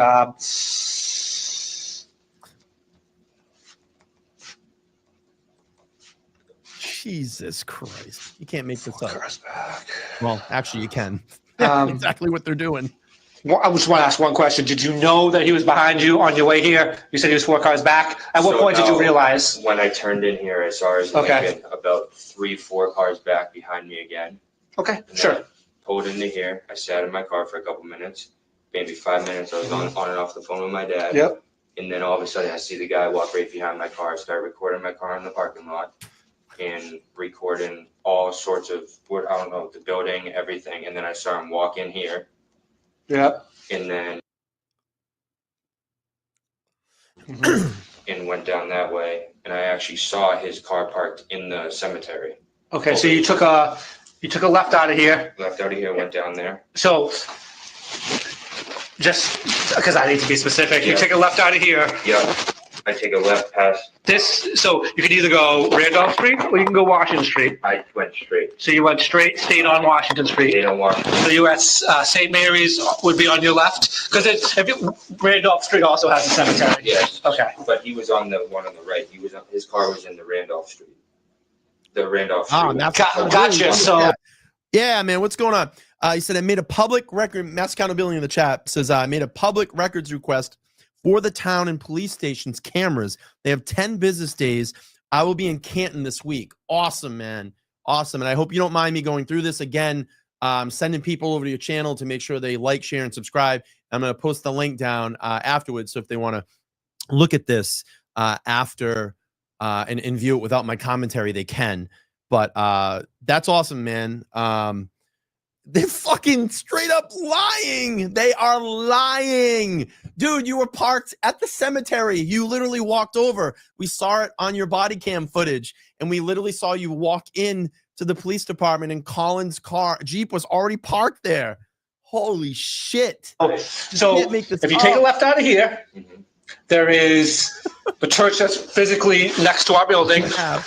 Jesus Christ. You can't make this up. Well, actually, you can. That's exactly what they're doing. I just want to ask one question. Did you know that he was behind you on your way here? You said he was 4 cars back. At what point did you realize? When I turned in here, I saw his Lincoln about 3-4 cars back behind me again. Okay, And sure. then I pulled into here. I sat in my car for a couple minutes, maybe 5 minutes. I was on and off the phone with my dad. Yep. And then all of a sudden, I see the guy walk right behind my car. I start recording my car in the parking lot and recording all sorts of, I don't know, the building, everything. And then I saw him walk in here. Yeah. And then and went down that way. And I actually saw his car parked in the cemetery. Okay, so you took a left out of here. Left out of here, went down there. So just because I need to be specific, you take a left out of here. Yeah. I take a left past. This, so you could either go Randolph Street or you can go Washington Street. I went straight. So you went straight, stayed on Washington Street. Stayed on Washington. So you were at St. Mary's would be on your left? Because Randolph Street also has a cemetery. Yes. Okay. But he was on the one on the right. He was on, his car was in the Randolph Street. The Randolph Street. Oh, that's gotcha. So yeah, man, what's going on? He said, I made a public record, Mass Accountability in the chat says, I made a public records request for the town and police stations cameras. They have 10 business days. I will be in Canton this week. Awesome, man. Awesome. And I hope you don't mind me going through this again. Sending people over to your channel to make sure they like, share, and subscribe. I'm going to post the link down afterwards. So if they want to look at this after and view it without my commentary, they can. But that's awesome, man. They're fucking straight up lying. They are lying. Dude, you were parked at the cemetery. You literally walked over. We saw it on your body cam footage, and we literally saw you walk in to the police department, and Colin's car, Jeep, was already parked there. Holy shit. So if you take a left out of here, there is the church that's physically next to our building.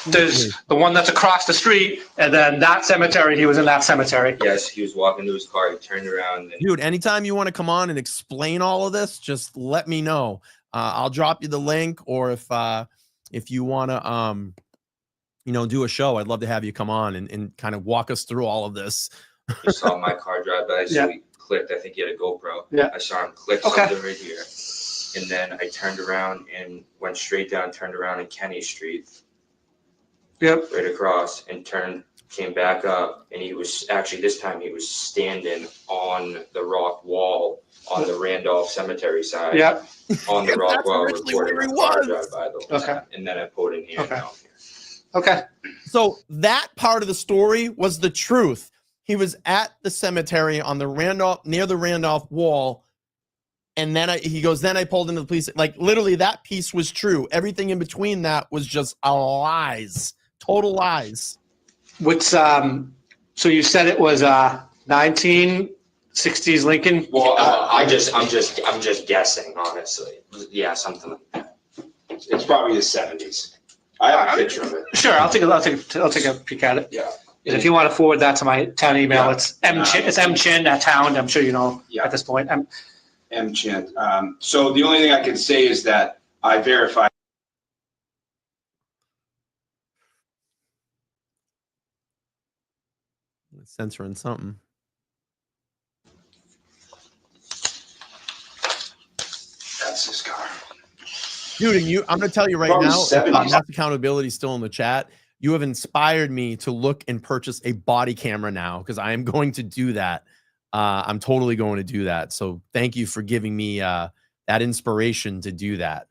There's the one that's across the street, and then that cemetery, he was in that cemetery. Yes, he was walking to his car. He turned around. And dude, anytime you want to come on and explain all of this, just let me know. I'll drop you the link, or if you want to, do a show, I'd love to have you come on and kind of walk us through all of this. He saw my car drive by, so he clicked. I think he had a GoPro. Yeah. I saw him click something right here. And then I turned around and went straight down, turned around in Kenny Street. Yep. Right across, and came back up. And he was actually, this time he was standing on the rock wall on the Randolph Cemetery side. Yep. On the rock wall, recording where he my car was. drive by the whole time. And then I pulled in here. Okay. Now. Okay. So that part of the story was the truth. He was at the cemetery on the near the Randolph wall. And then he goes, then I pulled into the police. Like, literally, that piece was true. Everything in between that was just lies. Total lies. What's so you said it was 19 60s Lincoln? Well, I'm just guessing, honestly. Yeah, something like that. it's probably the 70s. I have a picture of it. Sure, I'll take a peek at it. Yeah. And if you want to forward that to my town email, Yeah. it's mchin@town. I'm sure you know at this point. M. Chin. So the only thing I can say is that I verified. Censoring something. That's his car. Dude, and I'm going to tell you right Probably now, 70s. Mass Accountability still in the chat. You have inspired me to look and purchase a body camera now because I am going to do that. I'm totally going to do that. So thank you for giving me that inspiration to do that.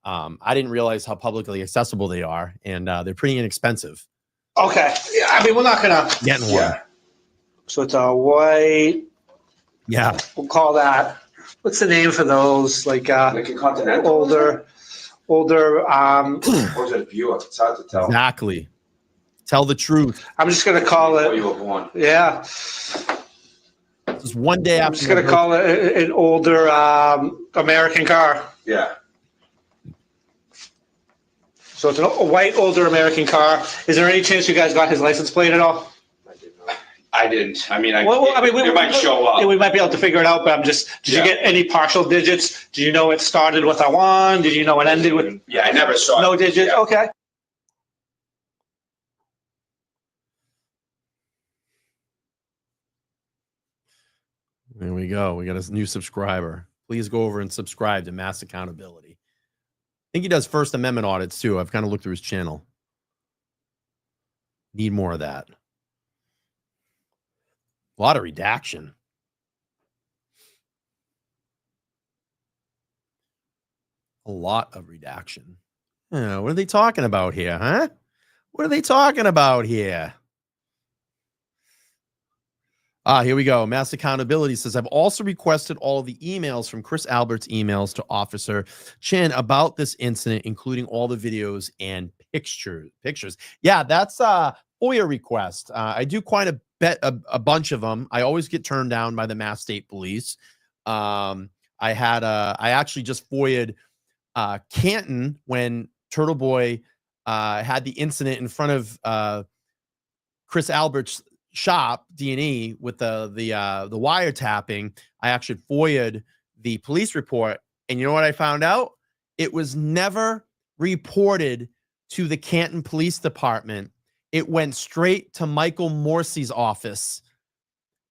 I didn't realize how publicly accessible they are, and they're pretty inexpensive. Okay. Yeah, I mean, we're not gonna Getting one. So it's a white. Yeah. We'll call that. What's the name for those? Like a Continental. older. Or is it a Buick? It's hard to tell. Exactly. Tell the truth. I'm just gonna call Before it. you were born. Yeah. Just one day I'm after. just gonna call it an older American car. Yeah. So it's a white older American car. Is there any chance you guys got his license plate at all? I didn't. I mean, it might show up. We might be able to figure it out, but I'm just. Did you get any partial digits? Did you know it started with a 1? Did you know it ended with? Yeah, I never saw No it. digits. Yeah. Okay. There we go. We got a new subscriber. Please go over and subscribe to Mass Accountability. I think he does First Amendment audits too. I've kind of looked through his channel. Need more of that. A lot of redaction. A lot of redaction. Yeah, what are they talking about here, huh? What are they talking about here? Here we go. Mass Accountability says, I've also requested all of the emails from Chris Albert's emails to Officer Chin about this incident, including all the videos and pictures. Yeah, that's a FOIA request. I do quite a bunch of them. I always get turned down by the Mass State Police. I actually just FOIA'd Canton when Turtle Boy had the incident in front of Chris Albert's shop, D&E, with the wiretapping. I actually FOIA'd the police report, and you know what I found out? It was never reported to the Canton Police Department. It went straight to Michael Morsy's office.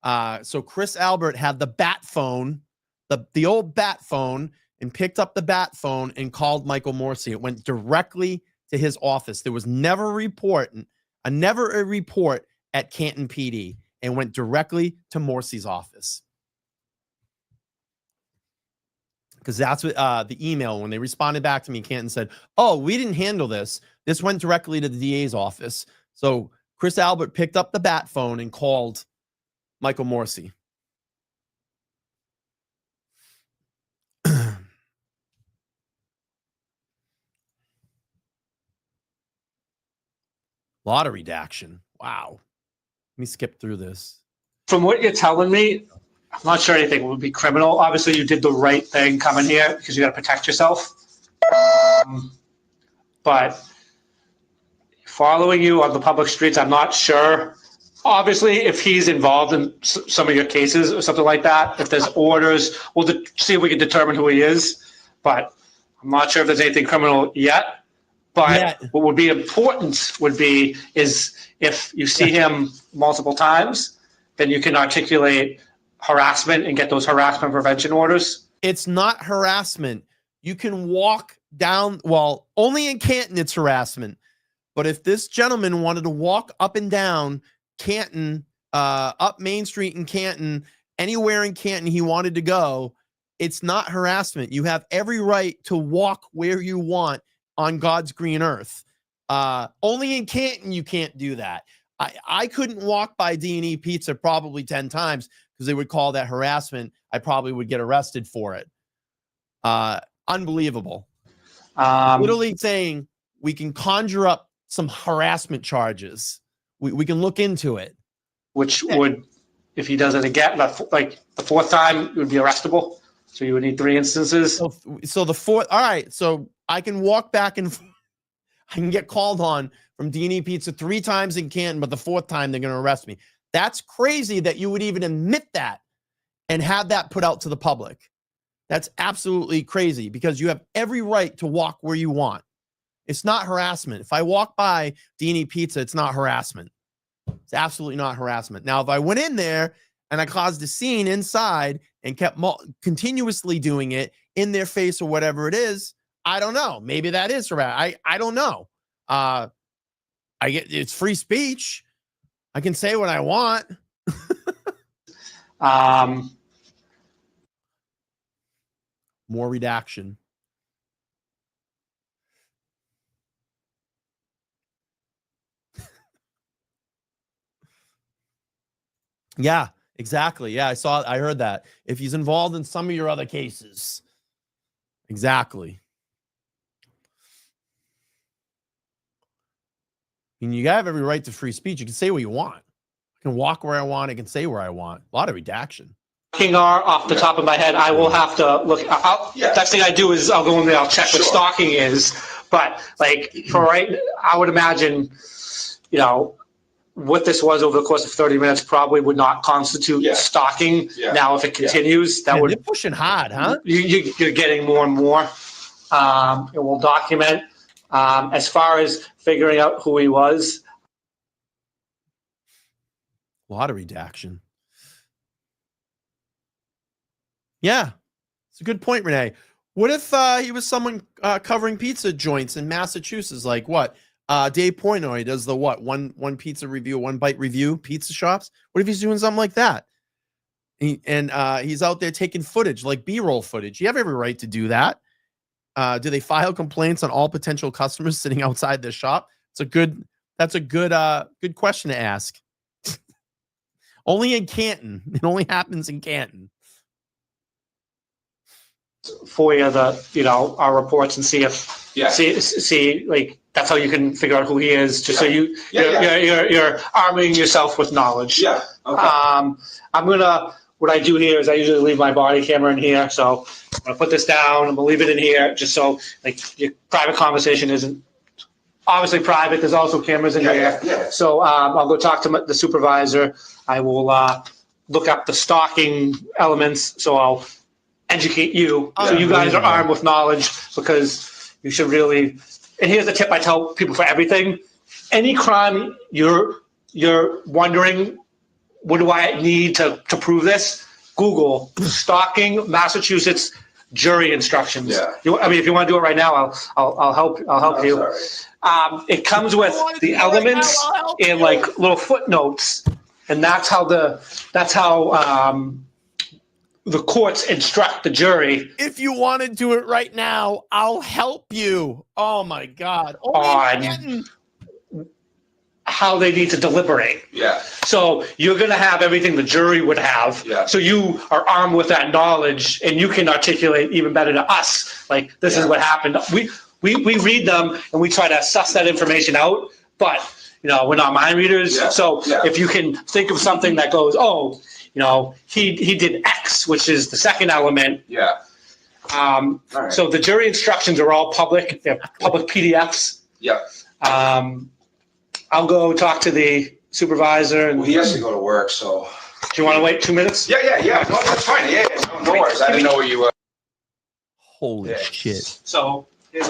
So Chris Albert had the bat phone, the old bat phone, and picked up the bat phone and called Michael Morsy. It went directly to his office. There was never a report at Canton PD, and went directly to Morsy's office. Because that's what the email, when they responded back to me, Canton said, oh, we didn't handle this. This went directly to the DA's office. So Chris Albert picked up the bat phone and called Michael Morsy. A lot of redaction. Wow. Let me skip through this. From what you're telling me, I'm not sure anything would be criminal. Obviously, you did the right thing coming here because you got to protect yourself. But following you on the public streets, I'm not sure. Obviously, if he's involved in some of your cases or something like that, if there's orders, we'll see if we can determine who he is. But I'm not sure if there's anything criminal yet. But what would be important is if you see him multiple times, then you can articulate harassment and get those harassment prevention orders. It's not harassment. You can walk down, well, only in Canton it's harassment. But if this gentleman wanted to walk up and down Canton, up Main Street in Canton, anywhere in Canton he wanted to go, it's not harassment. You have every right to walk where you want on God's green earth. Only in Canton you can't do that. I couldn't walk by D&E Pizza probably 10 times because they would call that harassment. I probably would get arrested for it. Unbelievable. Literally saying we can conjure up some harassment charges. We can look into it. Which would if he does it again, like the fourth time, it would be arrestable. So you would need 3 instances. So the fourth, all right. So I can walk back and I can get called on from D&E Pizza 3 times in Canton, but the 4th time they're going to arrest me. That's crazy that you would even admit that and have that put out to the public. That's absolutely crazy because you have every right to walk where you want. It's not harassment. If I walk by D&E Pizza, it's not harassment. It's absolutely not harassment. Now, if I went in there and I caused a scene inside and kept continuously doing it in their face or whatever it is, I don't know. Maybe that is harassment. I don't know. It's free speech. I can say what I want. More redaction. Yeah, exactly. Yeah, I heard that. If he's involved in some of your other cases. Exactly. I mean, you gotta have every right to free speech. You can say what you want. I can walk where I want. I can say where I want. A lot of redaction. Are off the top of my head, I will have to look. Next thing I do is I'll go in there, I'll check what stalking is. But like for right, I would imagine, you know, what this was over the course of 30 minutes probably would not constitute stalking. Now, if it continues, that would. They're pushing hard, huh? You're getting more and more. And we'll document. As far as figuring out who he was. A lot of redaction. Yeah, it's a good point, Renee. What if he was someone covering pizza joints in Massachusetts? Like what? Dave Portnoy does the what? One pizza review, one bite review, pizza shops. What if he's doing something like that? He's out there taking footage, like B-roll footage. You have every right to do that. Do they file complaints on all potential customers sitting outside their shop? That's a good question to ask. Only in Canton. It only happens in Canton. For you, our reports and see if see like that's how you can figure out who he is. Just so you're arming yourself with knowledge. Yeah. Okay. What I do here is I usually leave my body camera in here. So I'm gonna put this down. I'm gonna leave it in here just so like your private conversation isn't obviously private. There's also cameras in here. Yeah. So I'll go talk to the supervisor. I will look up the stalking elements. So I'll educate you. So you guys are armed with knowledge because you should really. And here's the tip I tell people for everything: any crime you're wondering, what do I need to prove this? Google stalking Massachusetts jury instructions. Yeah. If you want to do it right now, I'll help you. Right. It comes with the elements and like little footnotes, and that's how the courts instruct the jury. If you want to do it right now, I'll help you. Oh my God. On how they need to deliberate. Yeah. So you're going to have everything the jury would have. Yeah. So you are armed with that knowledge and you can articulate even better to us. Like, this is what happened. We read them and we try to suss that information out, but we're not mind readers. Yeah. So if you can think of something that goes, he did X, which is the second element. Yeah. Right. So the jury instructions are all public. They're public PDFs. Yeah. I'll go talk to the supervisor. And he has to go to work, so. Do you want to wait 2 minutes? Yeah. No, that's fine. Yeah. No worries. I didn't know where you were. Holy shit. So they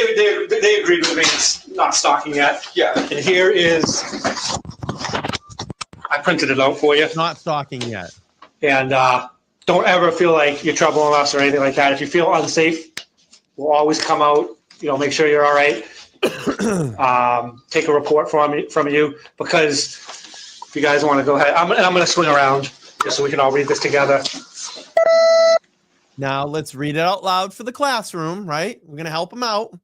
agreed with me. It's not stalking yet. Yeah. And here is. I printed it out for you. Not stalking yet. And don't ever feel like you're troubling us or anything like that. If you feel unsafe, we'll always come out. Make sure you're all right. Take a report from you, because if you guys want to go ahead, I'm going to swing around just so we can all read this together. Now let's read it out loud for the classroom, right? We're going to help them out.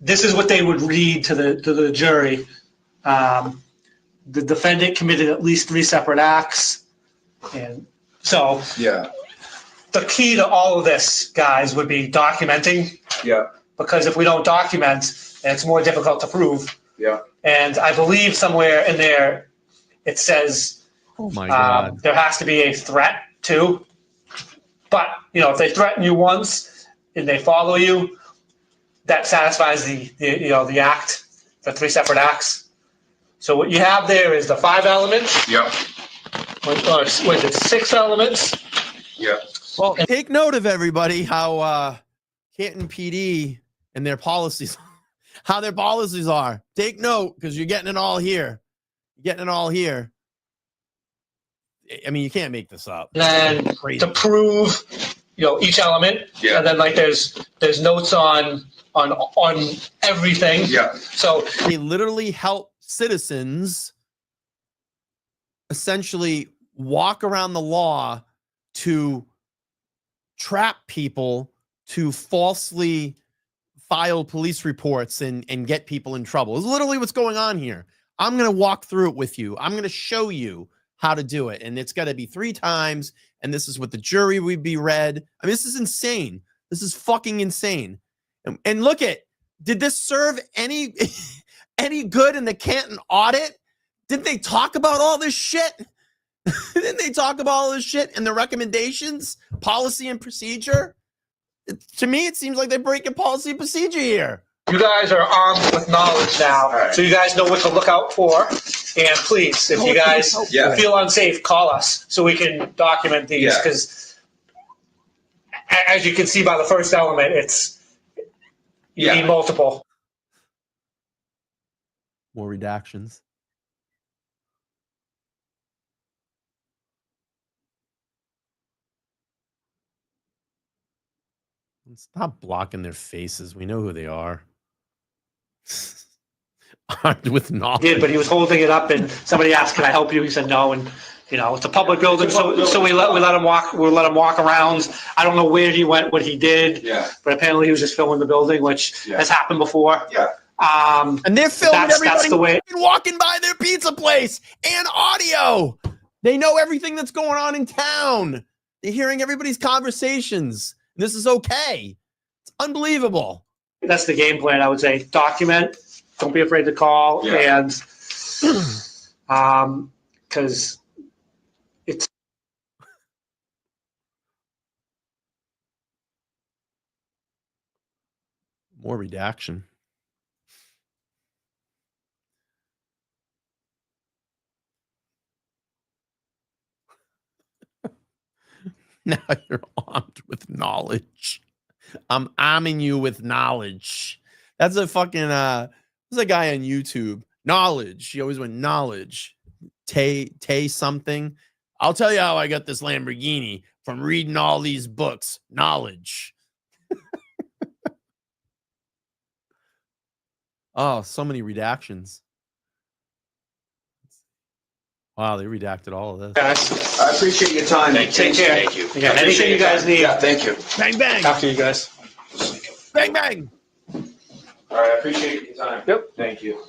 This is what they would read to the jury. The defendant committed at least 3 separate acts. And so the key to all of this, guys, would be documenting. Yeah. Because if we don't document, it's more difficult to prove. Yeah. And I believe somewhere in there it says Oh my God. There has to be a threat too. But, if they threaten you once and they follow you, that satisfies the act, the 3 separate acts. So what you have there is the 5 elements. Yep. Or is it 6 elements? Yep. Well, take note of everybody how Canton PD and their policies, how their policies are. Take note because you're getting it all here. You're getting it all here. I mean, you can't make this up. And then to prove, each element. Yeah. And then there's notes on everything. Yeah. So they literally help citizens essentially walk around the law to trap people to falsely file police reports and get people in trouble. It's literally what's going on here. I'm going to walk through it with you. I'm going to show you how to do it. And it's got to be 3 times. And this is what the jury would be read. I mean, this is insane. This is fucking insane. And look did this serve any good in the Canton audit? Didn't they talk about all this shit? Didn't they talk about all this shit and the recommendations, policy and procedure? To me, it seems like they're breaking policy and procedure here. you guys are armed with knowledge now, so you guys know what to look out for. And please, if you guys feel unsafe, call us so we can document these. Because as you can see by the first element, you need multiple. More redactions. Stop blocking their faces. We know who they are. Armed with knowledge. He did, but he was holding it up, and somebody asked, "Can I help you?" He said no, and it's a public building, so we let him walk. We let him walk around. I don't know where he went, what he did. But apparently he was just filming the building, which has happened before. And they're filming everybody that's the way. walking by their pizza place and audio. They know everything that's going on in town. They're hearing everybody's conversations. This is okay. It's unbelievable. That's the game plan, I would say. Document. Don't be afraid to call. And because it's more redaction. Now you're armed with knowledge. I'm arming you with knowledge. That's a fucking there's a guy on YouTube. Knowledge. He always went knowledge. Tay something. I'll tell you how I got this Lamborghini from reading all these books. Knowledge. Oh, so many redactions. Wow, they redacted all of this. Guys, I appreciate your time. Take care. Thank you. Yeah, anything you guys need. Yeah, thank you. Bang, bang. After you guys. Bang, bang. All right, I appreciate your time. Yep. Thank you.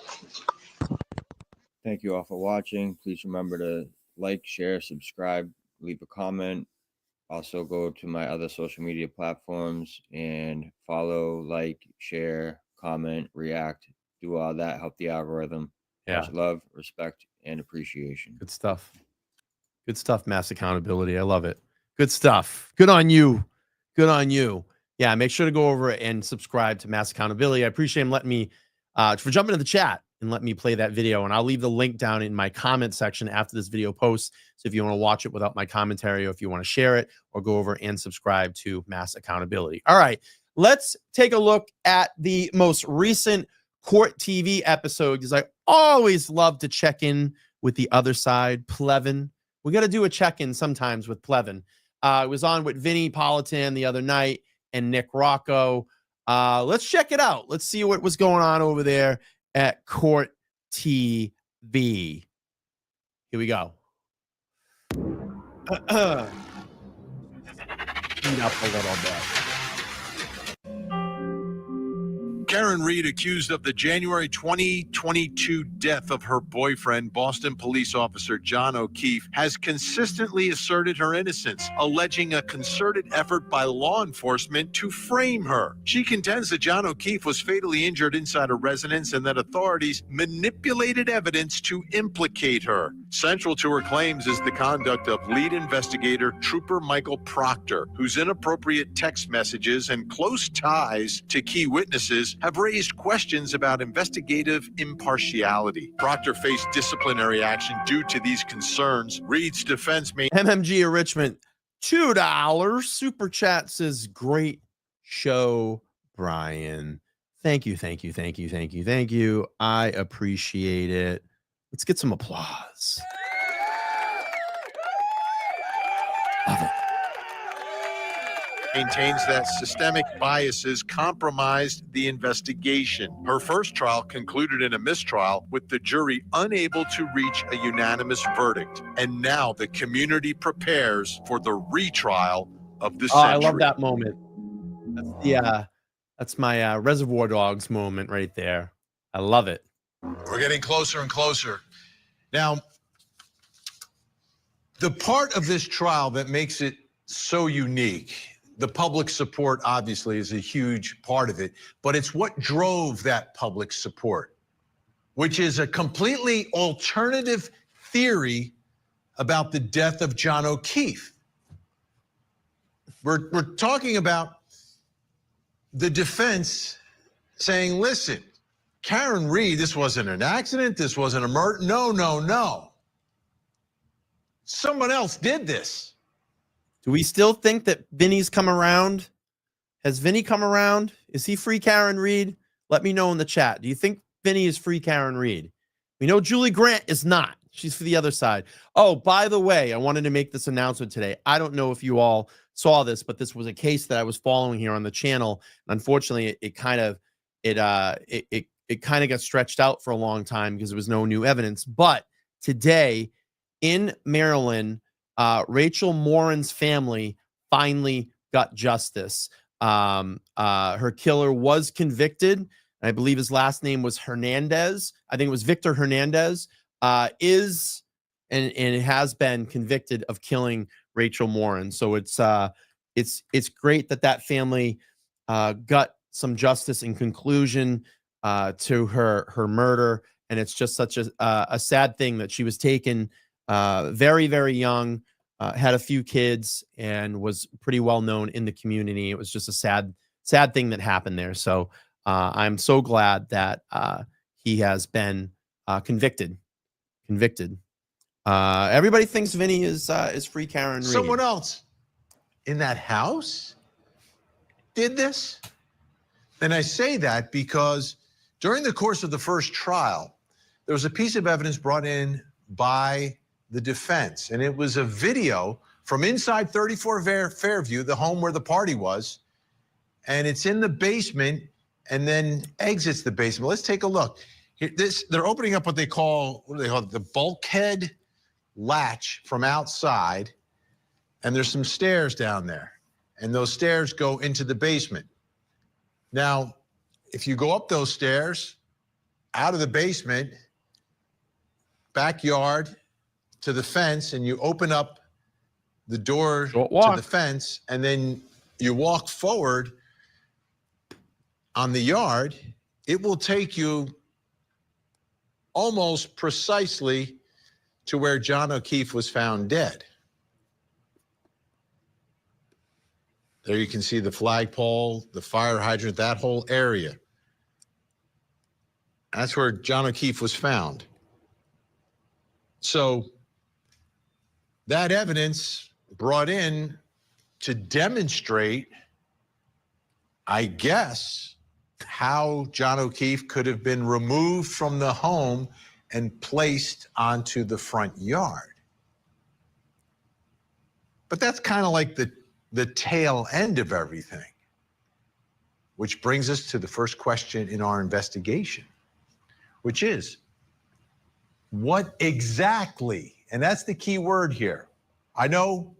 Thank you all for watching. Please remember to like, share, subscribe, leave a comment. Also go to my other social media platforms and follow, like, share, comment, react, do all that, help the algorithm. Much love, respect, and appreciation. Good stuff. Good stuff, Mass Accountability. I love it. Good stuff. Good on you. Good on you. Yeah, make sure to go over and subscribe to Mass Accountability. I appreciate him letting me, for jumping in the chat and let me play that video. And I'll leave the link down in my comment section after this video posts. So if you want to watch it without my commentary, or if you want to share it, or go over and subscribe to Mass Accountability. All right, let's take a look at the most recent Court TV episode, because I always love to check in with the other side. Plevin. We got to do a check-in sometimes with Plevin. It was on with Vinny Politan the other night and Nick Rocco. Let's check it out. Let's see what was going on over there at Court TV. Here we go. Speed up a little bit. Karen Reed, accused of the January 2022 death of her boyfriend, Boston police officer John O'Keefe, has consistently asserted her innocence, alleging a concerted effort by law enforcement to frame her. She contends that John O'Keefe was fatally injured inside a residence and that authorities manipulated evidence to implicate her. Central to her claims is the conduct of lead investigator Trooper Michael Proctor, whose inappropriate text messages and close ties to key witnesses have raised questions about investigative impartiality. Proctor faced disciplinary action due to these concerns. Reed's defense made MMG of Richmond, $2. Super chat says, great show, Brian. Thank you, thank you, thank you, thank you, thank you. I appreciate it. Let's get some applause. Love it. maintains that systemic biases compromised the investigation. Her first trial concluded in a mistrial, with the jury unable to reach a unanimous verdict. And now the community prepares for the retrial of the century. I love that moment. That's my Reservoir Dogs moment right there. I love it. We're getting closer and closer. Now, the part of this trial that makes it so unique, the public support obviously is a huge part of it, but it's what drove that public support, which is a completely alternative theory about the death of John O'Keefe. We're talking about the defense saying, listen, Karen Reed, this wasn't an accident, this wasn't a murder. No. Someone else did this. Do we still think that Vinny's come around? Has Vinny come around? Is he free Karen Reed? Let me know in the chat. Do you think Vinny is free Karen Reed? We know Julie Grant is not. She's for the other side. Oh, by the way, I wanted to make this announcement today. I don't know if you all saw this, but this was a case that I was following here on the channel. Unfortunately, it kind of got stretched out for a long time because there was no new evidence. But today in Maryland, Rachel Morin's family finally got justice. Her killer was convicted. I believe his last name was Hernandez. I think it was Victor Hernandez. And it has been convicted of killing Rachel Morin. So it's great that family got some justice in conclusion to her murder. And it's just such a sad thing that she was taken very, very young, had a few kids, and was pretty well known in the community. It was just a sad thing that happened there. So I'm so glad that he has been convicted. Everybody thinks Vinny is free Karen Reed. Someone else in that house did this? And I say that because during the course of the first trial, there was a piece of evidence brought in by the defense, and it was a video from inside 34 Fairview, the home where the party was, and it's in the basement and then exits the basement. Let's take a look. They're opening up what do they call it? The bulkhead latch from outside, and there's some stairs down there, and those stairs go into the basement. Now, if you go up those stairs, out of the basement, backyard to the fence, and you open up the door to the fence, and then you walk forward on the yard, it will take you almost precisely to where John O'Keefe was found dead. There you can see the flagpole, the fire hydrant, that whole area. That's where John O'Keefe was found. So that evidence brought in to demonstrate, I guess, how John O'Keefe could have been removed from the home and placed onto the front yard. But that's kind of like the tail end of everything, which brings us to the first question in our investigation, which is, what exactly, and that's the key word here. I know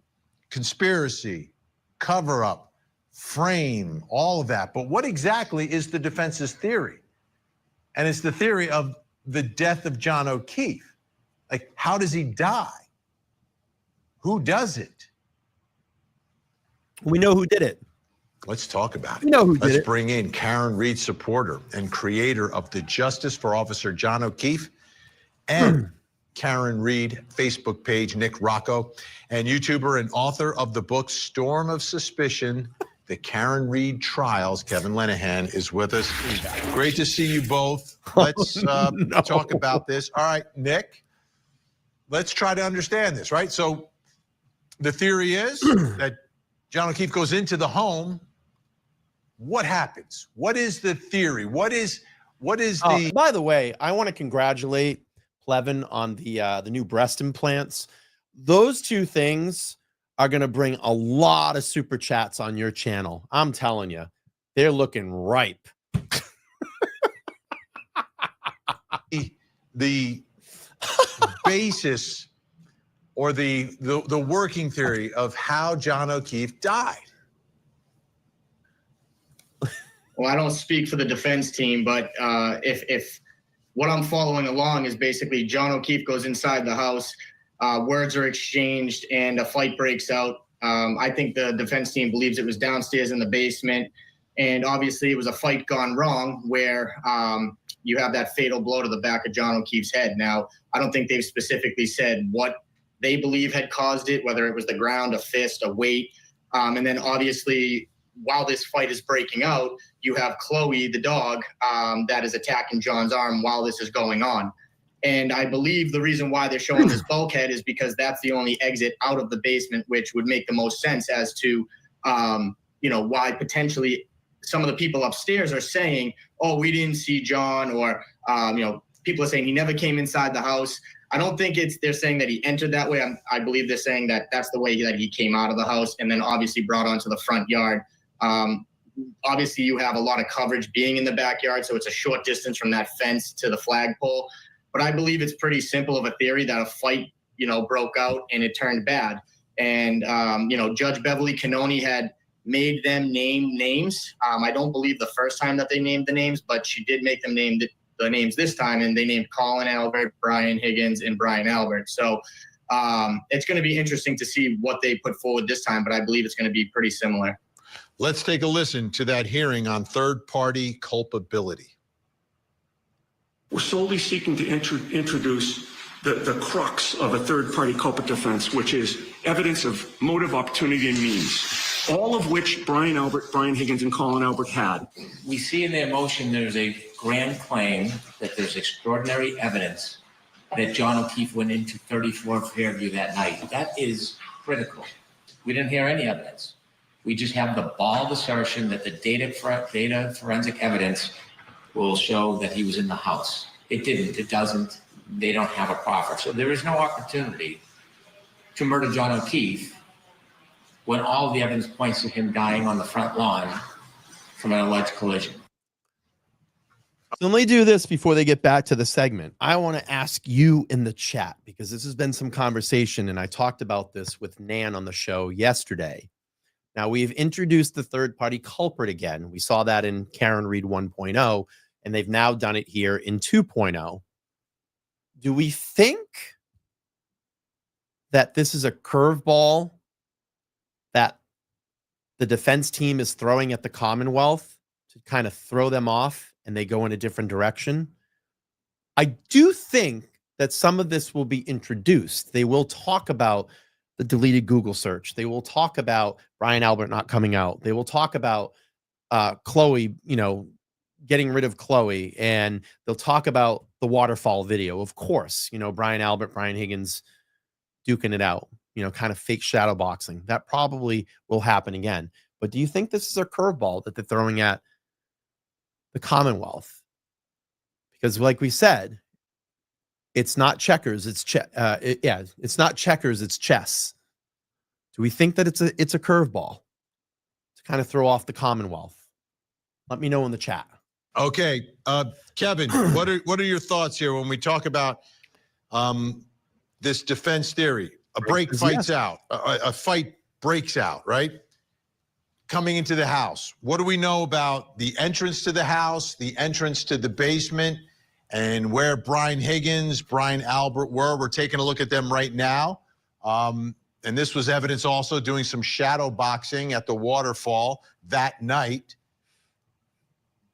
conspiracy, cover up, frame, all of that. But what exactly is the defense's theory? And it's the theory of the death of John O'Keefe. Like, how does he die? Who does it? We know who did it. Let's talk about it. We know who did Let's it. bring in Karen Reed, supporter and creator of the Justice for Officer John O'Keefe, and Karen Reed Facebook page, Nick Rocco, and YouTuber and author of the book Storm of Suspicion, The Karen Reed Trials. Kevin Lenahan is with us. Great to see you both. Let's talk about this. All right, Nick, let's try to understand this, right? So the theory is that John O'Keefe goes into the home. What happens? What is the theory? What is the... By the way, I want to congratulate Plevin on the new breast implants. Those two things are going to bring a lot of super chats on your channel. I'm telling you, they're looking ripe. The basis or the working theory of how John O'Keefe died. Well, I don't speak for the defense team, but if what I'm following along is basically John O'Keefe goes inside the house, words are exchanged, and a fight breaks out. I think the defense team believes it was downstairs in the basement, and obviously it was a fight gone wrong where you have that fatal blow to the back of John O'Keefe's head. Now, I don't think they've specifically said what they believe had caused it, whether it was the ground, a fist, a weight, and then obviously while this fight is breaking out, you have Chloe, the dog, that is attacking John's arm while this is going on. And I believe the reason why they're showing this bulkhead is because that's the only exit out of the basement, which would make the most sense as to, why potentially some of the people upstairs are saying, oh, we didn't see John, or, people are saying he never came inside the house. I don't think they're saying that he entered that way. I believe they're saying that that's the way that he came out of the house and then obviously brought onto the front yard. Obviously, you have a lot of coverage being in the backyard, so it's a short distance from that fence to the flagpole. But I believe it's pretty simple of a theory that a fight, broke out and it turned bad. And, Judge Beverly Cannoni had made them name names. I don't believe the first time that they named the names, but she did make them name the names this time, and they named Colin Albert, Brian Higgins, and Brian Albert. So it's going to be interesting to see what they put forward this time, but I believe it's going to be pretty similar. Let's take a listen to that hearing on third-party culpability. We're solely seeking to introduce the crux of a third-party culprit defense, which is evidence of motive, opportunity, and means, all of which Brian Albert, Brian Higgins, and Colin Albert had. We see in their motion there's a grand claim that there's extraordinary evidence that John O'Keefe went into 34 Fairview that night. That is critical. We didn't hear any evidence. We just have the bald assertion that the data forensic evidence will show that he was in the house. It didn't. It doesn't. They don't have a proffer. So there is no opportunity to murder John O'Keefe when all the evidence points to him dying on the front lawn from an alleged collision. So let me do this before they get back to the segment. I want to ask you in the chat, because this has been some conversation, and I talked about this with Nan on the show yesterday. Now, we've introduced the third-party culprit again. We saw that in Karen Reed 1.0, and they've now done it here in 2.0. Do we think that this is a curveball that the defense team is throwing at the Commonwealth to kind of throw them off and they go in a different direction? I do think that some of this will be introduced. They will talk about the deleted Google search. They will talk about Brian Albert not coming out. They will talk about Chloe, getting rid of Chloe, and they'll talk about the waterfall video. Of course, Brian Albert, Brian Higgins duking it out, kind of fake shadow boxing. That probably will happen again. But do you think this is a curveball that they're throwing at the Commonwealth? Because like we said, it's not checkers, it's it's not checkers, it's chess. Do we think that it's a curveball to kind of throw off the Commonwealth? Let me know in the chat. Okay, Kevin, what are your thoughts here when we talk about this defense theory? A fight breaks out, right? coming into the house? What do we know about the entrance to the house, the entrance to the basement, and where Brian Higgins, Brian Albert were? We're taking a look at them right now. And this was evidence also doing some shadow boxing at the waterfall that night.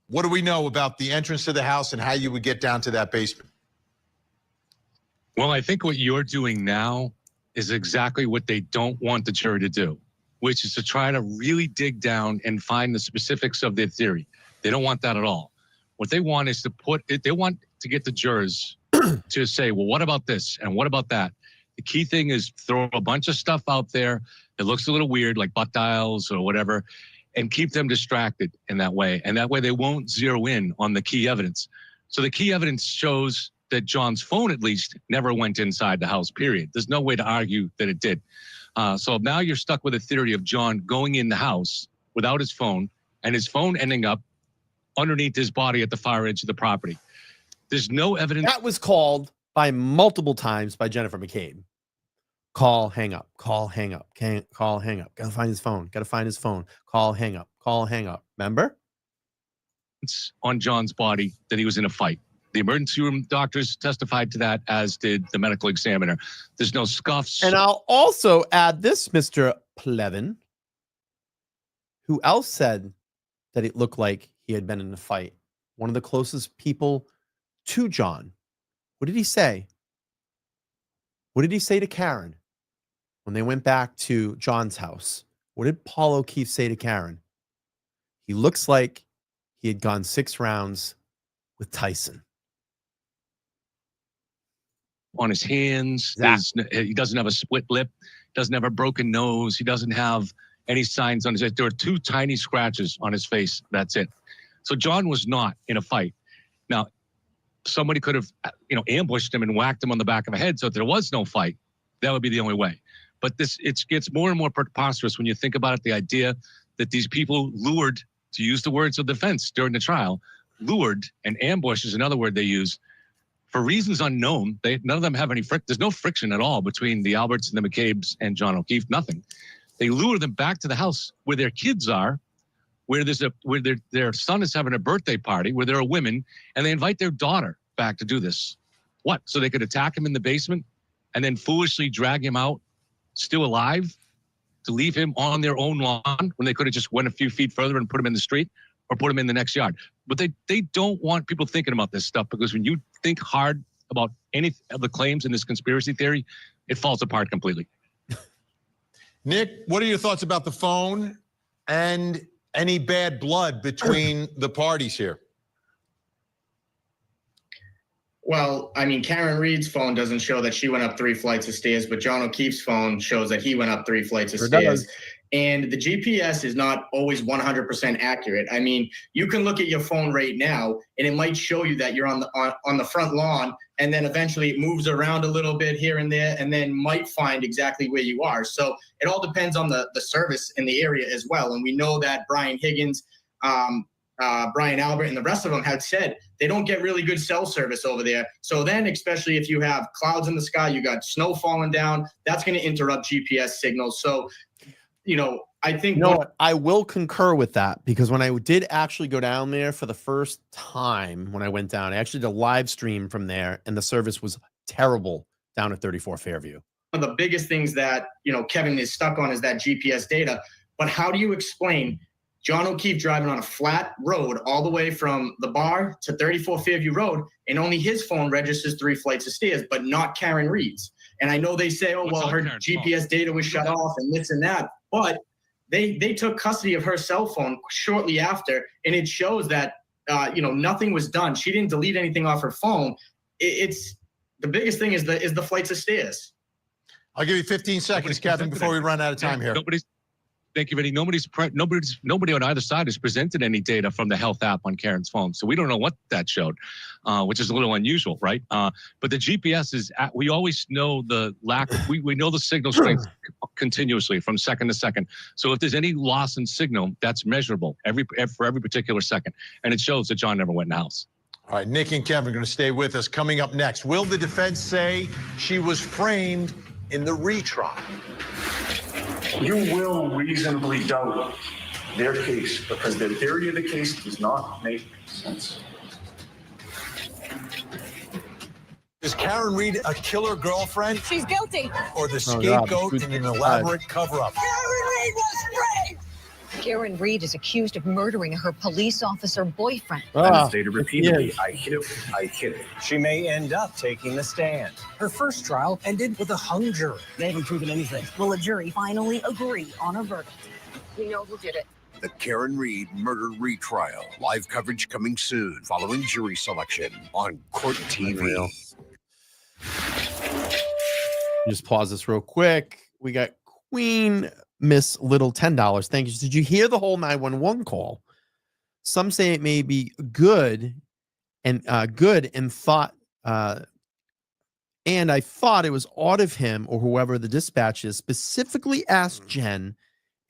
What do we know about the entrance to the house and how you would get down to that basement? Well, I think what you're doing now is exactly what they don't want the jury to do, which is to try to really dig down and find the specifics of their theory. They don't want that at all. What they want is they want to get the jurors to say, well, what about this? And what about that? The key thing is throw a bunch of stuff out there that looks a little weird, like butt dials or whatever, and keep them distracted in that way. And that way they won't zero in on the key evidence. So the key evidence shows that John's phone, at least, never went inside the house, period. There's no way to argue that it did. So now you're stuck with a theory of John going in the house without his phone and his phone ending up underneath his body at the far edge of the property. There's no evidence. That was called by multiple times by Jennifer McCabe. Call, hang up, call, hang up, call, hang up. Gotta find his phone. Gotta find his phone. Call, hang up, call, hang up. Remember? It's on John's body that he was in a fight. The emergency room doctors testified to that, as did the medical examiner. There's no scuffs. And I'll also add this, Mr. Plevin. Who else said that it looked like he had been in a fight? One of the closest people to John. What did he say? What did he say to Karen when they went back to John's house? What did Paul O'Keefe say to Karen? He looks like he had gone 6 rounds with Tyson. On his hands, he doesn't have a split lip, doesn't have a broken nose, he doesn't have any signs on his head. There are 2 tiny scratches on his face. That's it. So John was not in a fight. Now, somebody could have, ambushed him and whacked him on the back of the head. So if there was no fight, that would be the only way. But it gets more and more preposterous when you think about it. The idea that these people lured, to use the words of defense during the trial, lured, and ambush is another word they use, for reasons unknown. None of them have any there's no friction at all between the Alberts and the McCabes and John O'Keefe, nothing. They lure them back to the house where their kids are, where their son is having a birthday party, where there are women, and they invite their daughter back to do this. What? So they could attack him in the basement and then foolishly drag him out, still alive, to leave him on their own lawn when they could have just went a few feet further and put him in the street or put him in the next yard. But they don't want people thinking about this stuff, because when you think hard about any of the claims in this conspiracy theory, it falls apart completely. Nick, what are your thoughts about the phone and any bad blood between the parties here? Well, I mean, Karen Reed's phone doesn't show that she went up 3 flights of stairs, but John O'Keefe's phone shows that he went up 3 flights of stairs. And the GPS is not always 100% accurate. I mean, you can look at your phone right now, and it might show you that you're on the front lawn, and then eventually it moves around a little bit here and there, and then might find exactly where you are. So it all depends on the service in the area as well. And we know that Brian Higgins, Brian Albert, and the rest of them had said they don't get really good cell service over there. So then, especially if you have clouds in the sky, you got snow falling down, that's going to interrupt GPS signals. So, I think I will concur with that, because when I did actually go down there for the first time, when I went down, I actually did a live stream from there, and the service was terrible down at 34 Fairview. One of the biggest things that, Kevin is stuck on is that GPS data. But how do you explain John O'Keefe driving on a flat road all the way from the bar to 34 Fairview Road, and only his phone registers 3 flights of stairs, but not Karen Reed's? And I know they say, oh, well, her GPS data was shut off and this and that, but they took custody of her cell phone shortly after, and it shows that, nothing was done. She didn't delete anything off her phone. It's the biggest thing is the flights of stairs. I'll give you 15 seconds, Kevin, before we run out of time here. Thank you, Vinny. Nobody on either side has presented any data from the health app on Karen's phone, so we don't know what that showed, which is a little unusual, right? But the GPS is. We always know the lack. We know the signal strength continuously from second to second. So if there's any loss in signal, that's measurable for every particular second, and it shows that John never went in the house. All right, Nick and Kevin are going to stay with us. Coming up next, will the defense say she was framed in the retrial? You will reasonably doubt their case because their theory of the case does not make sense. Is Karen Reed a killer girlfriend She's guilty. or the Oh, God. scapegoat in an elaborate cover-up? Karen Reed was framed. Karen Reed is accused of murdering her police officer boyfriend. Stated repeatedly, I hit him, I hit him. She may end up taking the stand. Her first trial ended with a hung jury. They haven't proven anything. Will a jury finally agree on a verdict? We know who did it. The Karen Reed murder retrial. Live coverage coming soon following jury selection on Court TV. Just pause this real quick. We got Queen Miss Little, $10. Thank you. Did you hear the whole 911 call? Some say it may be good and thought and I thought it was odd of him or whoever the dispatch is specifically asked Jen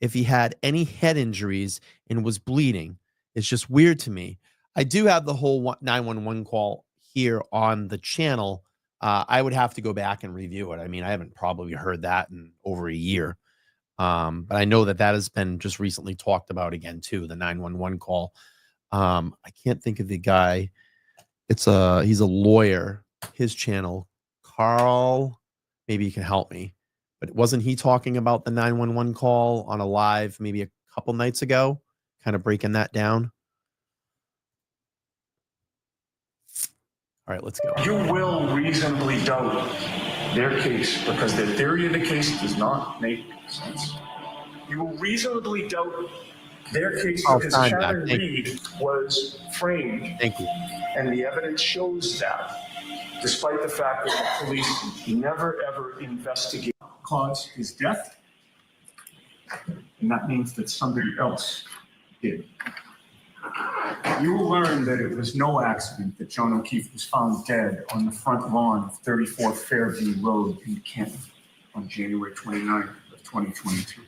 if he had any head injuries and was bleeding. It's just weird to me. I do have the whole 911 call here on the channel. I would have to go back and review it. I mean, I haven't probably heard that in over a year. But I know that has been just recently talked about again too, the 911 call. I can't think of the guy. He's a lawyer, his channel, Carl, maybe you can help me, but wasn't he talking about the 911 call on a live, maybe a couple nights ago, kind of breaking that down? All right, let's go. You will reasonably doubt their case because their theory of the case does not make sense. You will reasonably doubt their case because Karen Reed was framed. Thank you. And the evidence shows that, despite the fact that the police never ever investigate caused his death, and that means that somebody else did. You will learn that it was no accident that John O'Keefe was found dead on the front lawn of 34 Fairview Road in Kent on January 29th of 2022.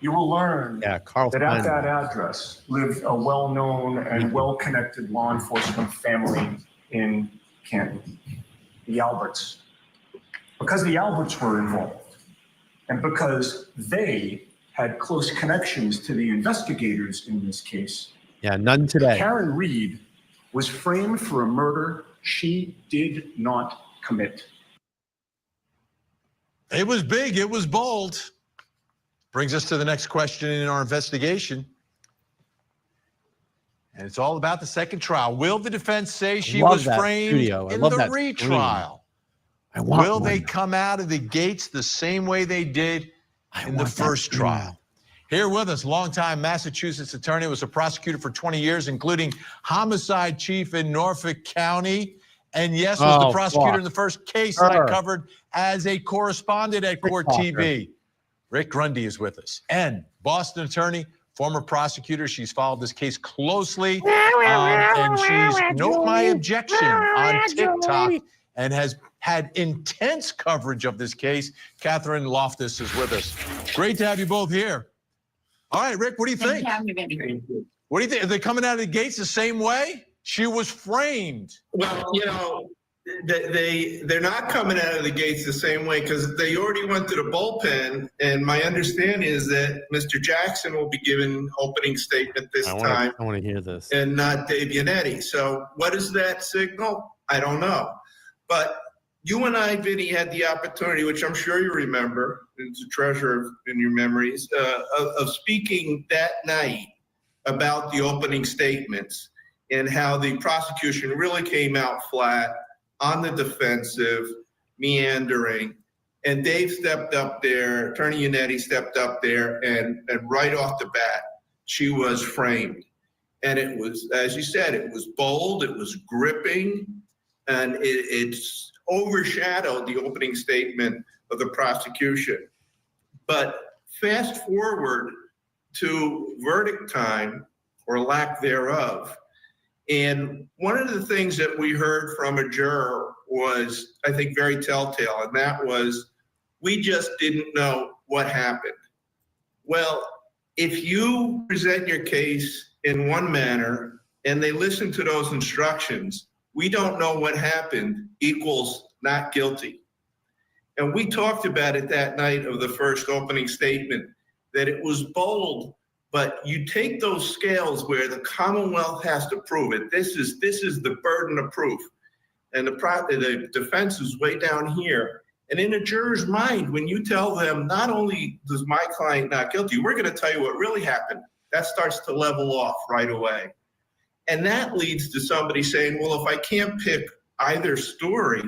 You will learn that at that address lived a well-known and well-connected law enforcement family in Kent, the Alberts. Because the Alberts were involved, and because they had close connections to the investigators in this case. Yeah, none today. Karen Reed was framed for a murder she did not commit. It was big. It was bold. Brings us to the next question in our investigation. And it's all about the second trial. Will the defense say she was framed in the retrial? Will they come out of the gates the same way they did in the first trial? Here with us, longtime Massachusetts attorney, was a prosecutor for 20 years, including homicide chief in Norfolk County. And yes, was the prosecutor in the first case that I covered as a correspondent at Court TV. Rick Grundy is with us. And Boston attorney, former prosecutor. She's followed this case closely. And she's, note my objection, on TikTok and has had intense coverage of this case. Catherine Loftus is with us. Great to have you both here. All right, Rick, what do you think? What do you think? Are they coming out of the gates the same way? She was framed. Well, you know, they're not coming out of the gates the same way because they already went to the bullpen. And my understanding is that Mr. Jackson will be giving opening statement this time. I want to hear this. And not Dave Yannetti. So what is that signal? I don't know. But you and I, Vinny, had the opportunity, which I'm sure you remember, it's a treasure in your memories, of speaking that night about the opening statements and how the prosecution really came out flat, on the defensive, meandering. And Dave stepped up there, Attorney Yannetti stepped up there, and right off the bat, she was framed. And it was, as you said, it was bold, it was gripping, and it's overshadowed the opening statement of the prosecution. But fast forward to verdict time, or lack thereof, and one of the things that we heard from a juror was, I think, very telltale, and that was, we just didn't know what happened. Well, if you present your case in one manner and they listen to those instructions, we don't know what happened equals not guilty. And we talked about it that night of the first opening statement, that it was bold But you take those scales where the Commonwealth has to prove it. This is the burden of proof. And the defense is way down here. And in a juror's mind, when you tell them, not only does my client not guilty, we're going to tell you what really happened, that starts to level off right away. And that leads to somebody saying, well, if I can't pick either story,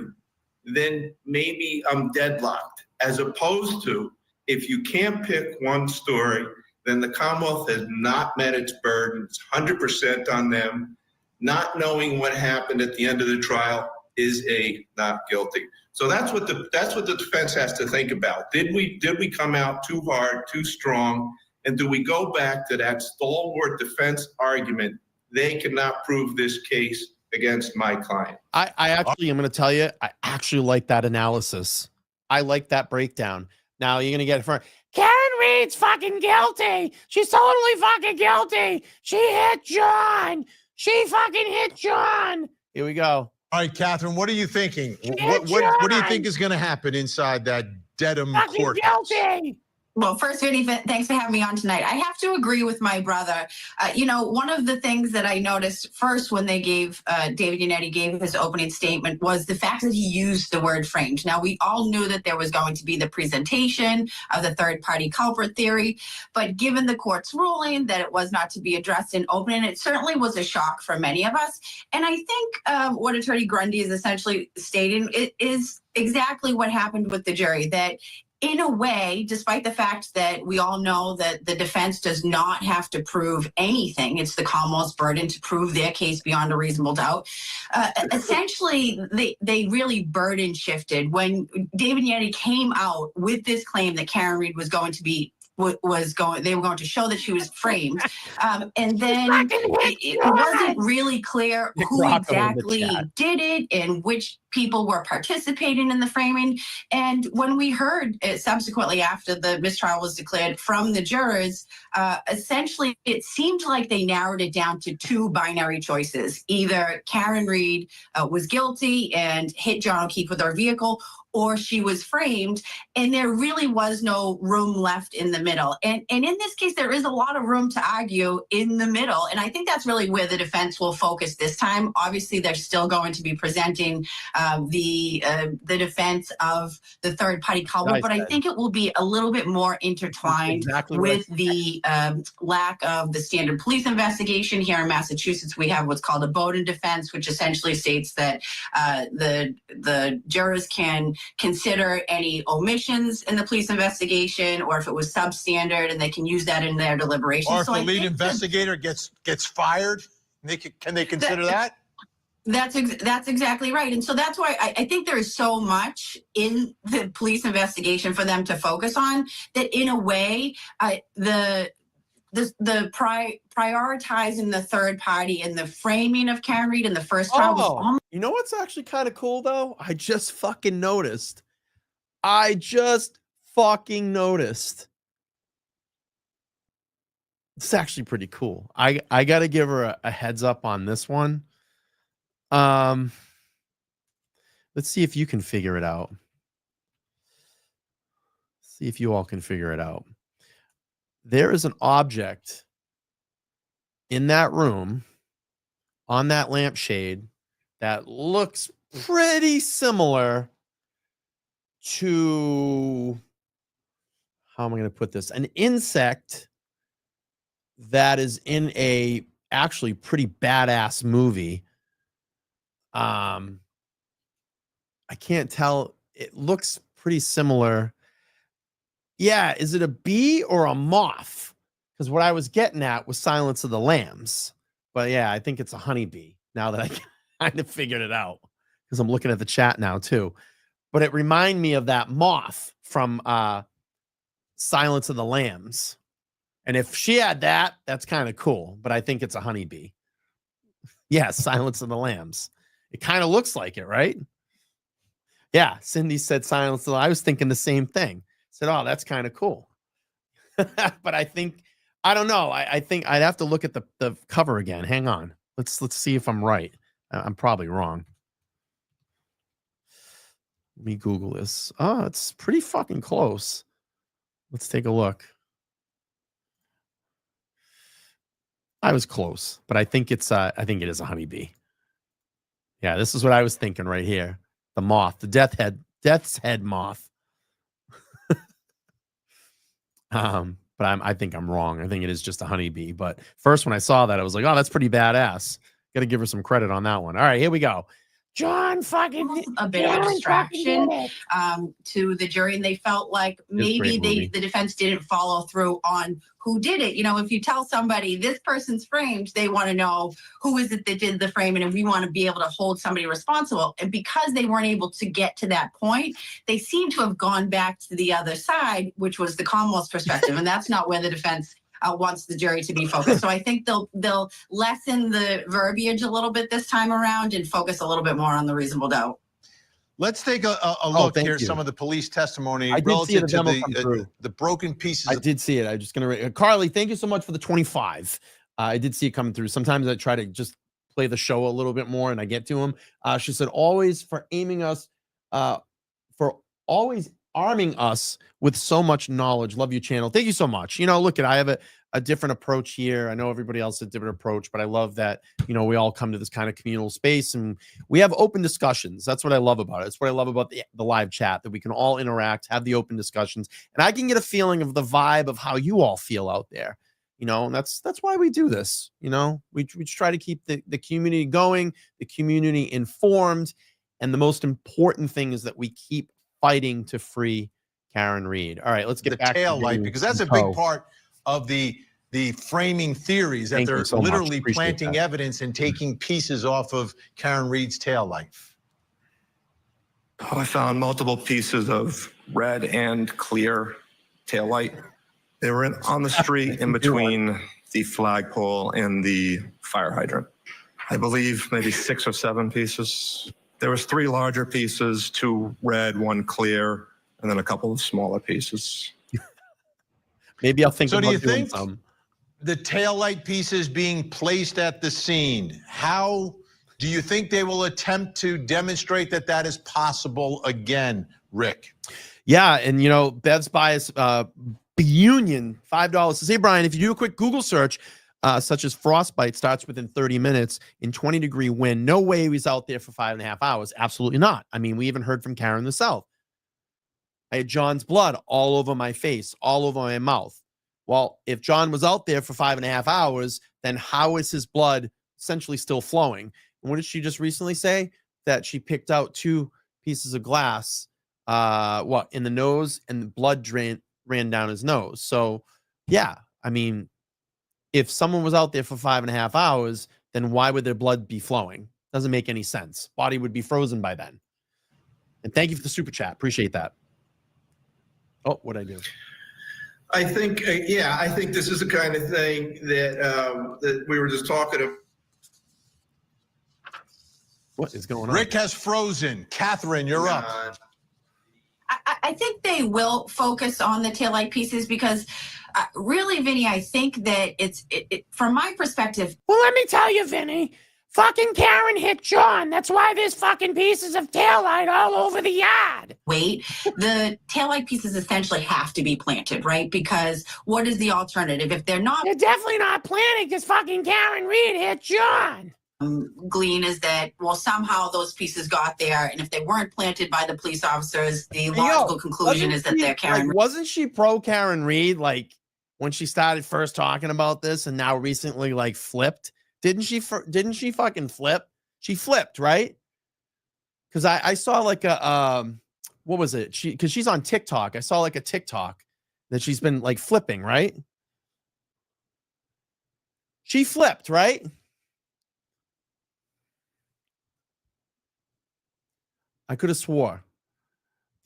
then maybe I'm deadlocked. As opposed to, if you can't pick one story, then the Commonwealth has not met its burden. It's 100% on them. Not knowing what happened at the end of the trial is a not guilty. So that's what the defense has to think about. Did we come out too hard, too strong? And do we go back to that stalwart defense argument? They cannot prove this case against my client. I actually am going to tell you, I actually like that analysis. I like that breakdown. Now you're going to get it from Karen Reed's fucking guilty. She's totally fucking guilty. She hit John. She fucking hit John. Here we go. All right, Catherine, what are you thinking? What do you think is going to happen inside that Dedham court? Guilty. Well, first, Vinny, thanks for having me on tonight. I have to agree with my brother. One of the things that I noticed first when they gave David Yannetti gave his opening statement was the fact that he used the word framed. Now, we all knew that there was going to be the presentation of the third-party culprit theory, but given the court's ruling that it was not to be addressed in opening, it certainly was a shock for many of us. And I think what Attorney Grundy is essentially stating is exactly what happened with the jury, that in a way, despite the fact that we all know that the defense does not have to prove anything, it's the Commonwealth's burden to prove their case beyond a reasonable doubt. Essentially, they really burden shifted when David Yannetti came out with this claim that Karen Reed was going to be they were going to show that she was framed, and then it wasn't really clear who exactly did it and which people were participating in the framing. And when we heard subsequently after the mistrial was declared from the jurors, essentially it seemed like they narrowed it down to two binary choices. Either Karen Reed was guilty and hit John O'Keefe with her vehicle, or she was framed, and there really was no room left in the middle. And in this case, there is a lot of room to argue in the middle, and I think that's really where the defense will focus this time. Obviously, they're still going to be presenting the defense of the third-party culprit, but I think it will be a little bit more intertwined with the lack of the standard police investigation. Here in Massachusetts, we have what's called a Bowden defense, which essentially states that the jurors can consider any omissions in the police investigation, or if it was substandard, and they can use that in their deliberation. Or if the lead investigator gets fired, can they consider that? That's exactly right. And so that's why I think there is so much in the police investigation for them to focus on that, in a way, prioritizing the third party and the framing of Karen Reed in the first trial was almost. You know what's actually kind of cool, though? I just fucking noticed. It's actually pretty cool. I got to give her a heads up on this one. Let's see if you can figure it out. See if you all can figure it out. There is an object in that room on that lampshade that looks pretty similar to, how am I going to put this? An insect that is in a actually pretty badass movie. I can't tell. It looks pretty similar. Yeah, is it a bee or a moth? Because what I was getting at was Silence of the Lambs. But yeah, I think it's a honeybee now that I kind of figured it out, because I'm looking at the chat now too. But it reminded me of that moth from Silence of the Lambs. And if she had that, that's kind of cool. But I think it's a honeybee. Yeah, Silence of the Lambs. It kind of looks like it, right? Yeah, Cindy said Silence of the Lambs. I was thinking the same thing. Said, oh, that's kind of cool. But I think, I don't know. I think I'd have to look at the cover again. Hang on. Let's see if I'm right. I'm probably wrong. Let me Google this. Oh, it's pretty fucking close. Let's take a look. I was close, but I think it is a honeybee. Yeah, this is what I was thinking right here. The moth, the death's head moth. But I think I'm wrong. I think it is just a honeybee. But first, when I saw that, I was like, oh, that's pretty badass. Got to give her some credit on that one. All right, here we go. John fucking a bit of a distraction to the jury, and they felt like maybe the defense didn't follow through on who did it. You know, if you tell somebody this person's framed, they want to know who is it that did the framing, and we want to be able to hold somebody responsible. And because they weren't able to get to that point, they seem to have gone back to the other side, which was the Commonwealth's perspective, and that's not where the defense wants the jury to be focused. So I think they'll lessen the verbiage a little bit this time around and focus a little bit more on the reasonable doubt. Let's take a look here. Some of the police testimony I did see the demo come through. The broken pieces. I did see it. I'm just gonna Carly, thank you so much for the 25. I did see it coming through. Sometimes I try to just play the show a little bit more, and I get to them. She said, always for aiming us, for always arming us with so much knowledge. Love you, channel. Thank you so much. You know, look, I have a different approach here. I know everybody else has a different approach, but I love that, you know, we all come to this kind of communal space and we have open discussions. That's what I love about it. It's what I love about the live chat, that we can all interact, have the open discussions, and I can get a feeling of the vibe of how you all feel out there. You know, and that's why we do this. You know, we try to keep the community going, the community informed, and the most important thing is that we keep fighting to free Karen Read. All right, let's get the tail light, because that's a big part of the framing theories, that they're literally planting evidence and taking pieces off of Karen Read's tail light. I found multiple pieces of red and clear tail light. They were on the street in between the flagpole and the fire hydrant. I believe maybe 6 or 7 pieces. There was 3 larger pieces, 2 red, 1 clear, and then a couple of smaller pieces. Maybe I'll think so. about Do you doing think some. The taillight pieces being placed at the scene, how do you think they will attempt to demonstrate that that is possible again, Rick? Yeah, and you know, Bev's Bias Union, $5 says, hey Brian, if you do a quick Google search, such as frostbite starts within 30 minutes in 20-degree wind, no way he was out there for 5.5 hours. Absolutely not. I mean, we even heard from Karen the South. I had John's blood all over my face, all over my mouth. Well, if John was out there for 5.5 hours, then how is his blood essentially still flowing? And what did she just recently say? That she picked out 2 pieces of glass, in the nose, and the blood ran down his nose. So, yeah, I mean, if someone was out there for 5.5 hours, then why would their blood be flowing? Doesn't make any sense. Body would be frozen by then. And thank you for the super chat. Appreciate that. Oh, what'd I do? I think, I think this is the kind of thing that that we were just talking about. What is going on? Rick has frozen. Catherine, you're up. I think they will focus on the taillight pieces because really, Vinny, I think that it's from my perspective. Well, let me tell you, Vinny, fucking Karen hit John. That's why there's fucking pieces of taillight all over the yard. Wait, the taillight pieces essentially have to be planted, right? Because what is the alternative? If they're not, they're definitely not planted because fucking Karen Read hit John. Glean is that, well, somehow those pieces got there, and if they weren't planted by the police officers, the logical conclusion is that they're Karen. Like, wasn't she pro Karen Read like when she started first talking about this, and now recently like flipped? Didn't she fucking flip? She flipped, right? Because I saw like a what was it? Because she's on TikTok. I saw like a TikTok that she's been like flipping, right? She flipped, right? I could have swore.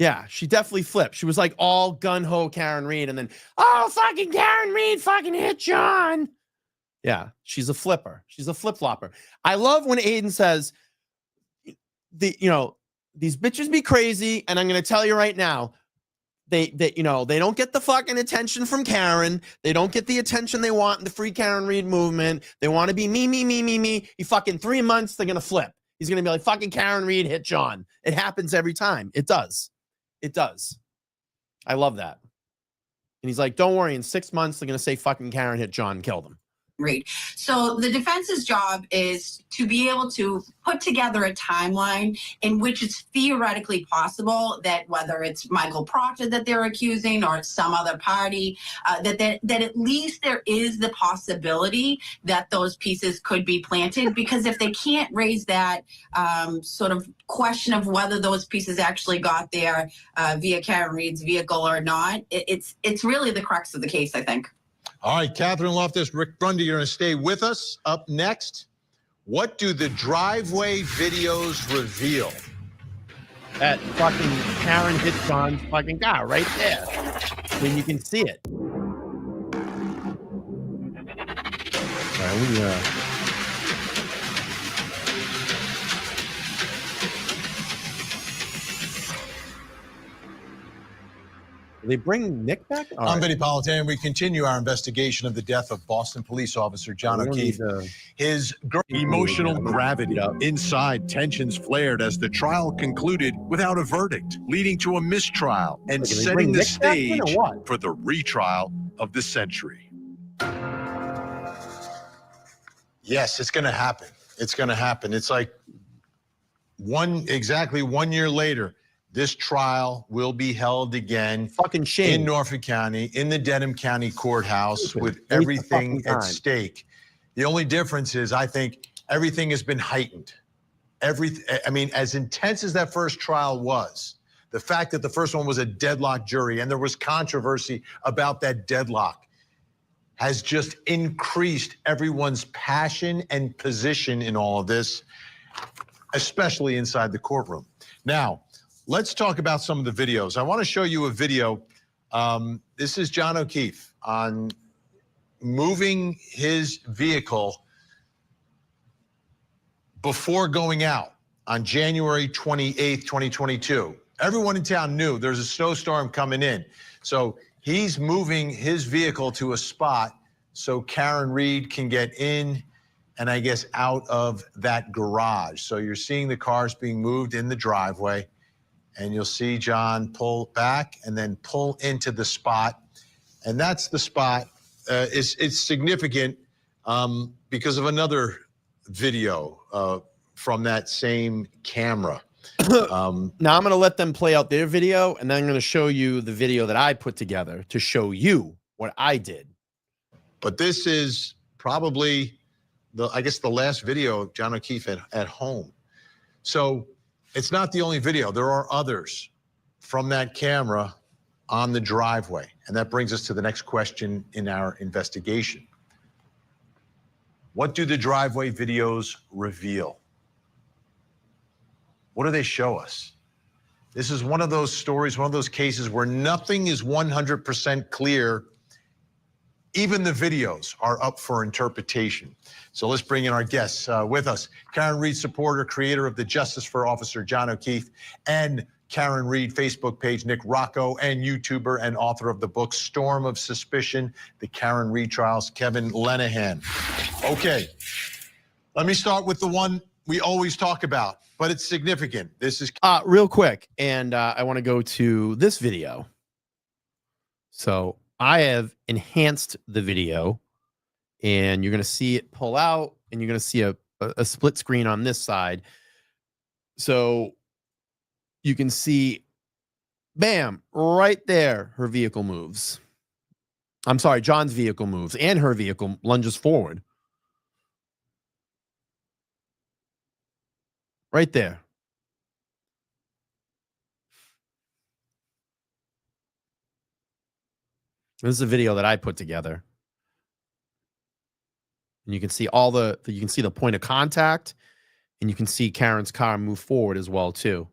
Yeah, she definitely flipped. She was like all gun-ho Karen Read, and then, oh, fucking Karen Read fucking hit John. Yeah, she's a flipper. She's a flip-flopper. I love when Aiden says, these bitches be crazy, and I'm going to tell you right now, they don't get the fucking attention from Karen. They don't get the attention they want in the Free Karen Read movement. They want to be me. You fucking 3 months, they're going to flip. He's going to be like, fucking Karen Read hit John. It happens every time. It does. It does. I love that. And he's like, don't worry. In 6 months, they're going to say fucking Karen hit John and killed him. Reed. So the defense's job is to be able to put together a timeline in which it's theoretically possible that whether it's Michael Proctor that they're accusing or some other party, that at least there is the possibility that those pieces could be planted. Because if they can't raise that sort of question of whether those pieces actually got there via Karen Reed's vehicle or not, it's really the crux of the case, I think. All right, Catherine Loftus, Rick Brundy, you're going to stay with us. Up next, what do the driveway videos reveal? That fucking Karen hit John's fucking car right there. I mean, you can see it. All right, they bring Nick back? All I'm right. Vinny Politan. We continue our investigation of the death of Boston police officer John O'Keefe. His Emotional gravity. Inside, tensions flared as the trial concluded without a verdict, leading to a mistrial and Look, they setting bring the Nick back in or stage what? for the retrial of the century. Yes, it's going to happen. It's going to happen. It's like exactly 1 year later, this trial will be held again. Fucking shame. In Norfolk County, in the Dedham County Courthouse, with Waste of everything fucking at time. stake. The only difference is, I think, everything has been heightened. I mean, as intense as that first trial was, the fact that the first one was a deadlock jury and there was controversy about that deadlock has just increased everyone's passion and position in all of this, especially inside the courtroom. Now, let's talk about some of the videos. I want to show you a video. This is John O'Keefe on moving his vehicle before going out on January 28th, 2022. Everyone in town knew there's a snowstorm coming in. So he's moving his vehicle to a spot so Karen Reed can get in and I guess out of that garage. So you're seeing the cars being moved in the driveway. And you'll see John pull back and then pull into the spot. And that's the spot. It's significant because of another video from that same camera. Now I'm going to let them play out their video, and then I'm going to show you the video that I put together to show you what I did. But this is probably, I guess, the last video of John O'Keefe at home. So it's not the only video. There are others from that camera on the driveway. And that brings us to the next question in our investigation. What do the driveway videos reveal? What do they show us? This is one of those stories, one of those cases where nothing is 100% clear. Even the videos are up for interpretation. So let's bring in our guests with us. Karen Reed supporter, creator of the Justice for Officer John O'Keefe, and Karen Reed Facebook page, Nick Rocco, and YouTuber and author of the book Storm of Suspicion, The Karen Reed Trials, Kevin Lenahan. Okay, let me start with the one we always talk about, but it's significant. This is real quick, and I want to go to this video. So I have enhanced the video, and you're going to see it pull out, and you're going to see a split screen on this side. So you can see, bam, right there, her vehicle moves. I'm sorry, John's vehicle moves, and her vehicle lunges forward. Right there. This is a video that I put together. And you can see you can see the point of contact, and you can see Karen's car move forward as well too.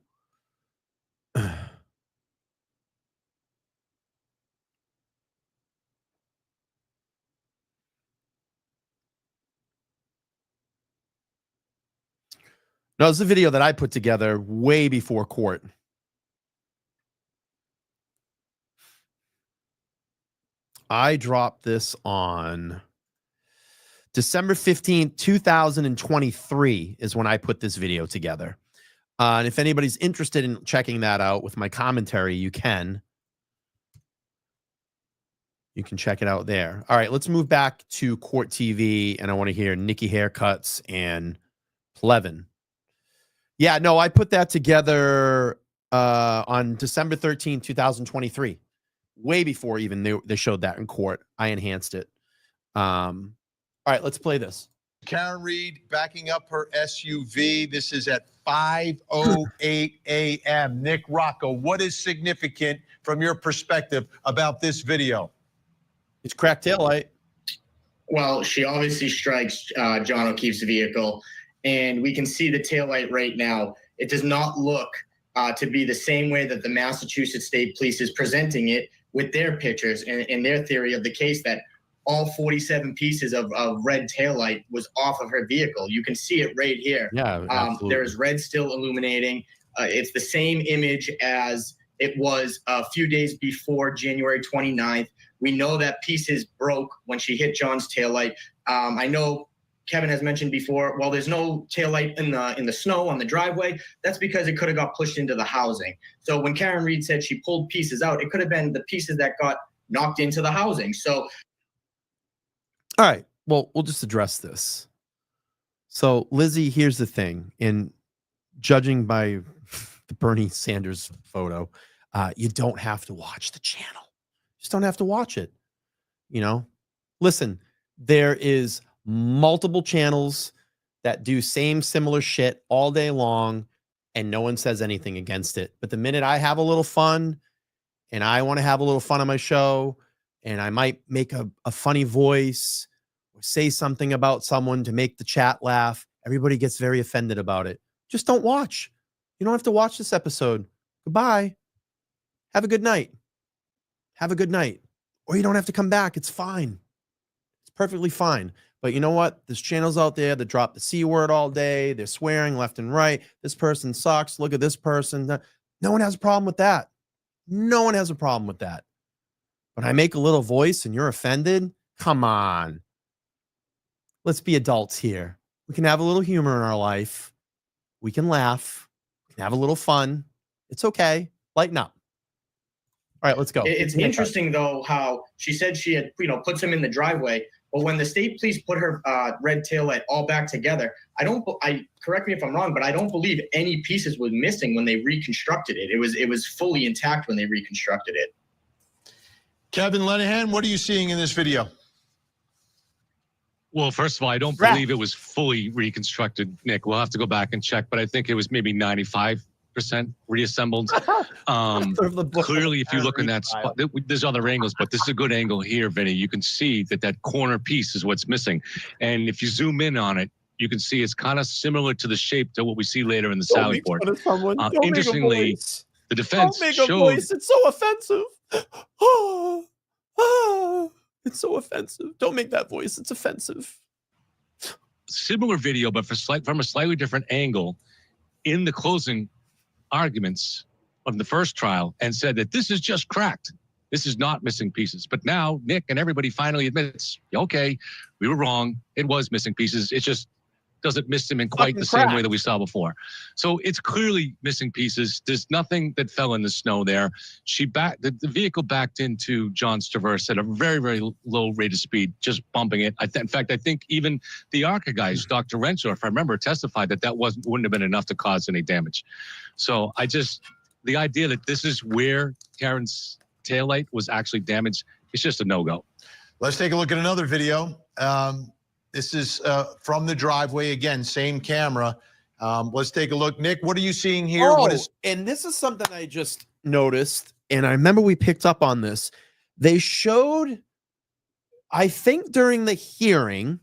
No, this is a video that I put together way before court. I dropped this on December 15th, 2023 is when I put this video together. And if anybody's interested in checking that out with my commentary, you can. You can check it out there. All right, let's move back to Court TV, and I want to hear Nikki Haircuts and Plevin. Yeah, no, I put that together on December 13, 2023, way before even they showed that in court. I enhanced it. All right, let's play this. Karen Reed backing up her SUV. This is at 5:08 a.m. Nick Rocco, what is significant from your perspective about this video? It's cracked taillight. Well, she obviously strikes John O'Keefe's vehicle, and we can see the taillight right now. It does not look to be the same way that the Massachusetts State Police is presenting it with their pictures and their theory of the case, that all 47 pieces of red taillight was off of her vehicle. You can see it right here. Yeah, absolutely. There's red still illuminating. It's the same image as it was a few days before January 29th. We know that pieces broke when she hit John's taillight. I know Kevin has mentioned before, well, there's no taillight in the snow on the driveway. That's because it could have got pushed into the housing. So when Karen Reed said she pulled pieces out, it could have been the pieces that got knocked into the housing. So, all right, well, we'll just address this. So, Lizzie, here's the thing. In judging by the Bernie Sanders photo, you don't have to watch the channel. Just don't have to watch it. You know, listen, there is multiple channels that do similar shit all day long, and no one says anything against it. But the minute I have a little fun and I want to have a little fun on my show, and I might make a funny voice or say something about someone to make the chat laugh, everybody gets very offended about it. Just don't watch. You don't have to watch this episode. Goodbye. Have a good night. Have a good night. Or you don't have to come back. It's fine. It's perfectly fine. But you know what? There's channels out there that drop the C word all day. They're swearing left and right. This person sucks. Look at this person. No one has a problem with that. No one has a problem with that. When I make a little voice and you're offended, come on. Let's be adults here. We can have a little humor in our life. We can laugh. We can have a little fun. It's okay. Lighten up. All right, let's go. It's interesting, though, how she said she had, put some in the driveway. But when the state police put her red taillight all back together, correct me if I'm wrong, but I don't believe any pieces were missing when they reconstructed it. It was fully intact when they reconstructed it. Kevin Lenahan, what are you seeing in this video? Well, first of all, I don't believe it was fully reconstructed, Nick. We'll have to go back and check, but I think it was maybe 95% reassembled. Clearly, if you look in that spot, there's other angles, but this is a good angle here, Vinny. You can see that corner piece is what's missing. And if you zoom in on it, you can see it's kind of similar to the shape to what we see later in the Sally Port. Interestingly, the defense showed... It's so offensive. It's so offensive. Don't make that voice. It's offensive. Similar video, but from a slightly different angle in the closing arguments of the first trial, and said that this is just cracked. This is not missing pieces. But now Nick and everybody finally admits, okay, we were wrong. It was missing pieces. It just doesn't miss them in quite the same way that we saw before. So it's clearly missing pieces. There's nothing that fell in the snow there. The vehicle backed into John's Traverse at a very, very low rate of speed, just bumping it. In fact, I think even the ARCA guys, Dr. Renshaw, if I remember, testified that wouldn't have been enough to cause any damage. So the idea that this is where Karen's taillight was actually damaged, it's just a no-go. Let's take a look at another video. This is from the driveway. Again, same camera. Let's take a look. Nick, what are you seeing here? And this is something I just noticed, and I remember we picked up on this. They showed, I think during the hearing,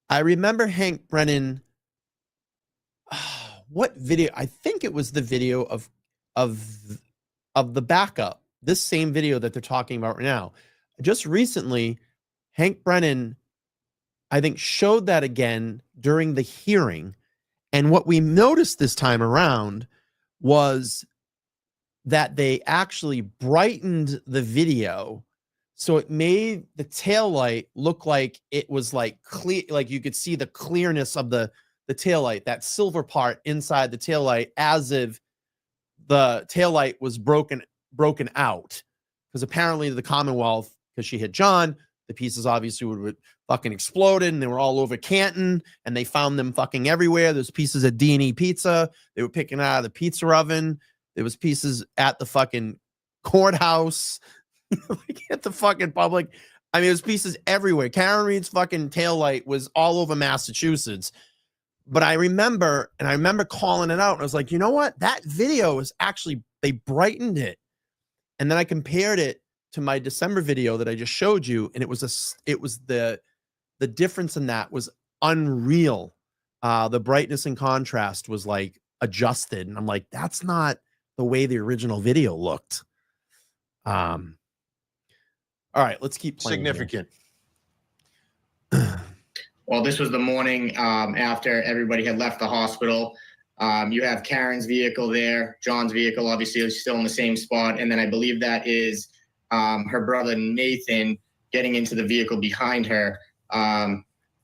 I remember Hank Brennan, what video? I think it was the video of the backup, this same video that they're talking about right now. Just recently, Hank Brennan, I think, showed that again during the hearing. And what we noticed this time around was that they actually brightened the video. So it made the taillight look like it was like clear, like you could see the clearness of the taillight, that silver part inside the taillight, as if the taillight was broken out. because apparently the Commonwealth, because she hit John, the pieces obviously would have fucking exploded, and they were all over Canton, and they found them fucking everywhere. There's pieces of D&E pizza. They were picking out of the pizza oven. There was pieces at the fucking courthouse, like at the fucking public. I mean, there's pieces everywhere. Karen Reed's fucking taillight was all over Massachusetts. But I remember calling it out. And I was like, you know what? That video is actually, they brightened it. And then I compared it to my December video that I just showed you. And it was the difference in that was unreal. The brightness and contrast was like adjusted. And I'm like, that's not the way the original video looked. All right, let's keep playing. Significant. Well, this was the morning after everybody had left the hospital. You have Karen's vehicle there. John's vehicle, obviously, is still in the same spot. And then I believe that is her brother, Nathan, getting into the vehicle behind her. I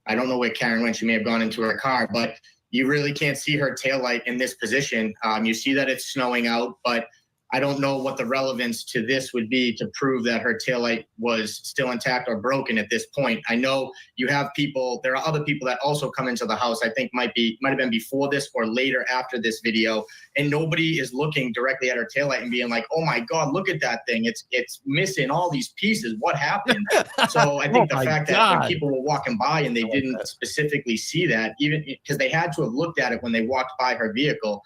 don't know where Karen went. She may have gone into her car, but you really can't see her taillight in this position. You see that it's snowing out, but I don't know what the relevance to this would be to prove that her taillight was still intact or broken at this point. I know you have people, there are other people that also come into the house, I think might have been before this or later after this video, and nobody is looking directly at her taillight and being like, oh my God, look at that thing. It's missing all these pieces. What happened? So I think the fact that when people were walking by and they didn't specifically see that, even because they had to have looked at it when they walked by her vehicle,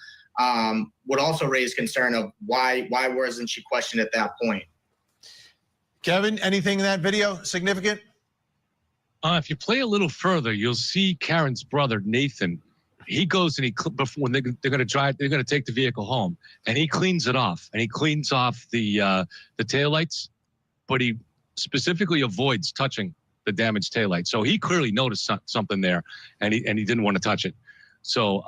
would also raise concern of why wasn't she questioned at that point? Kevin, anything in that video significant? If you play a little further, you'll see Karen's brother, Nathan. He goes and before when they're going to take the vehicle home, and he cleans it off, and he cleans off the taillights, but he specifically avoids touching the damaged taillight. So he clearly noticed something there, and he didn't want to touch it. So,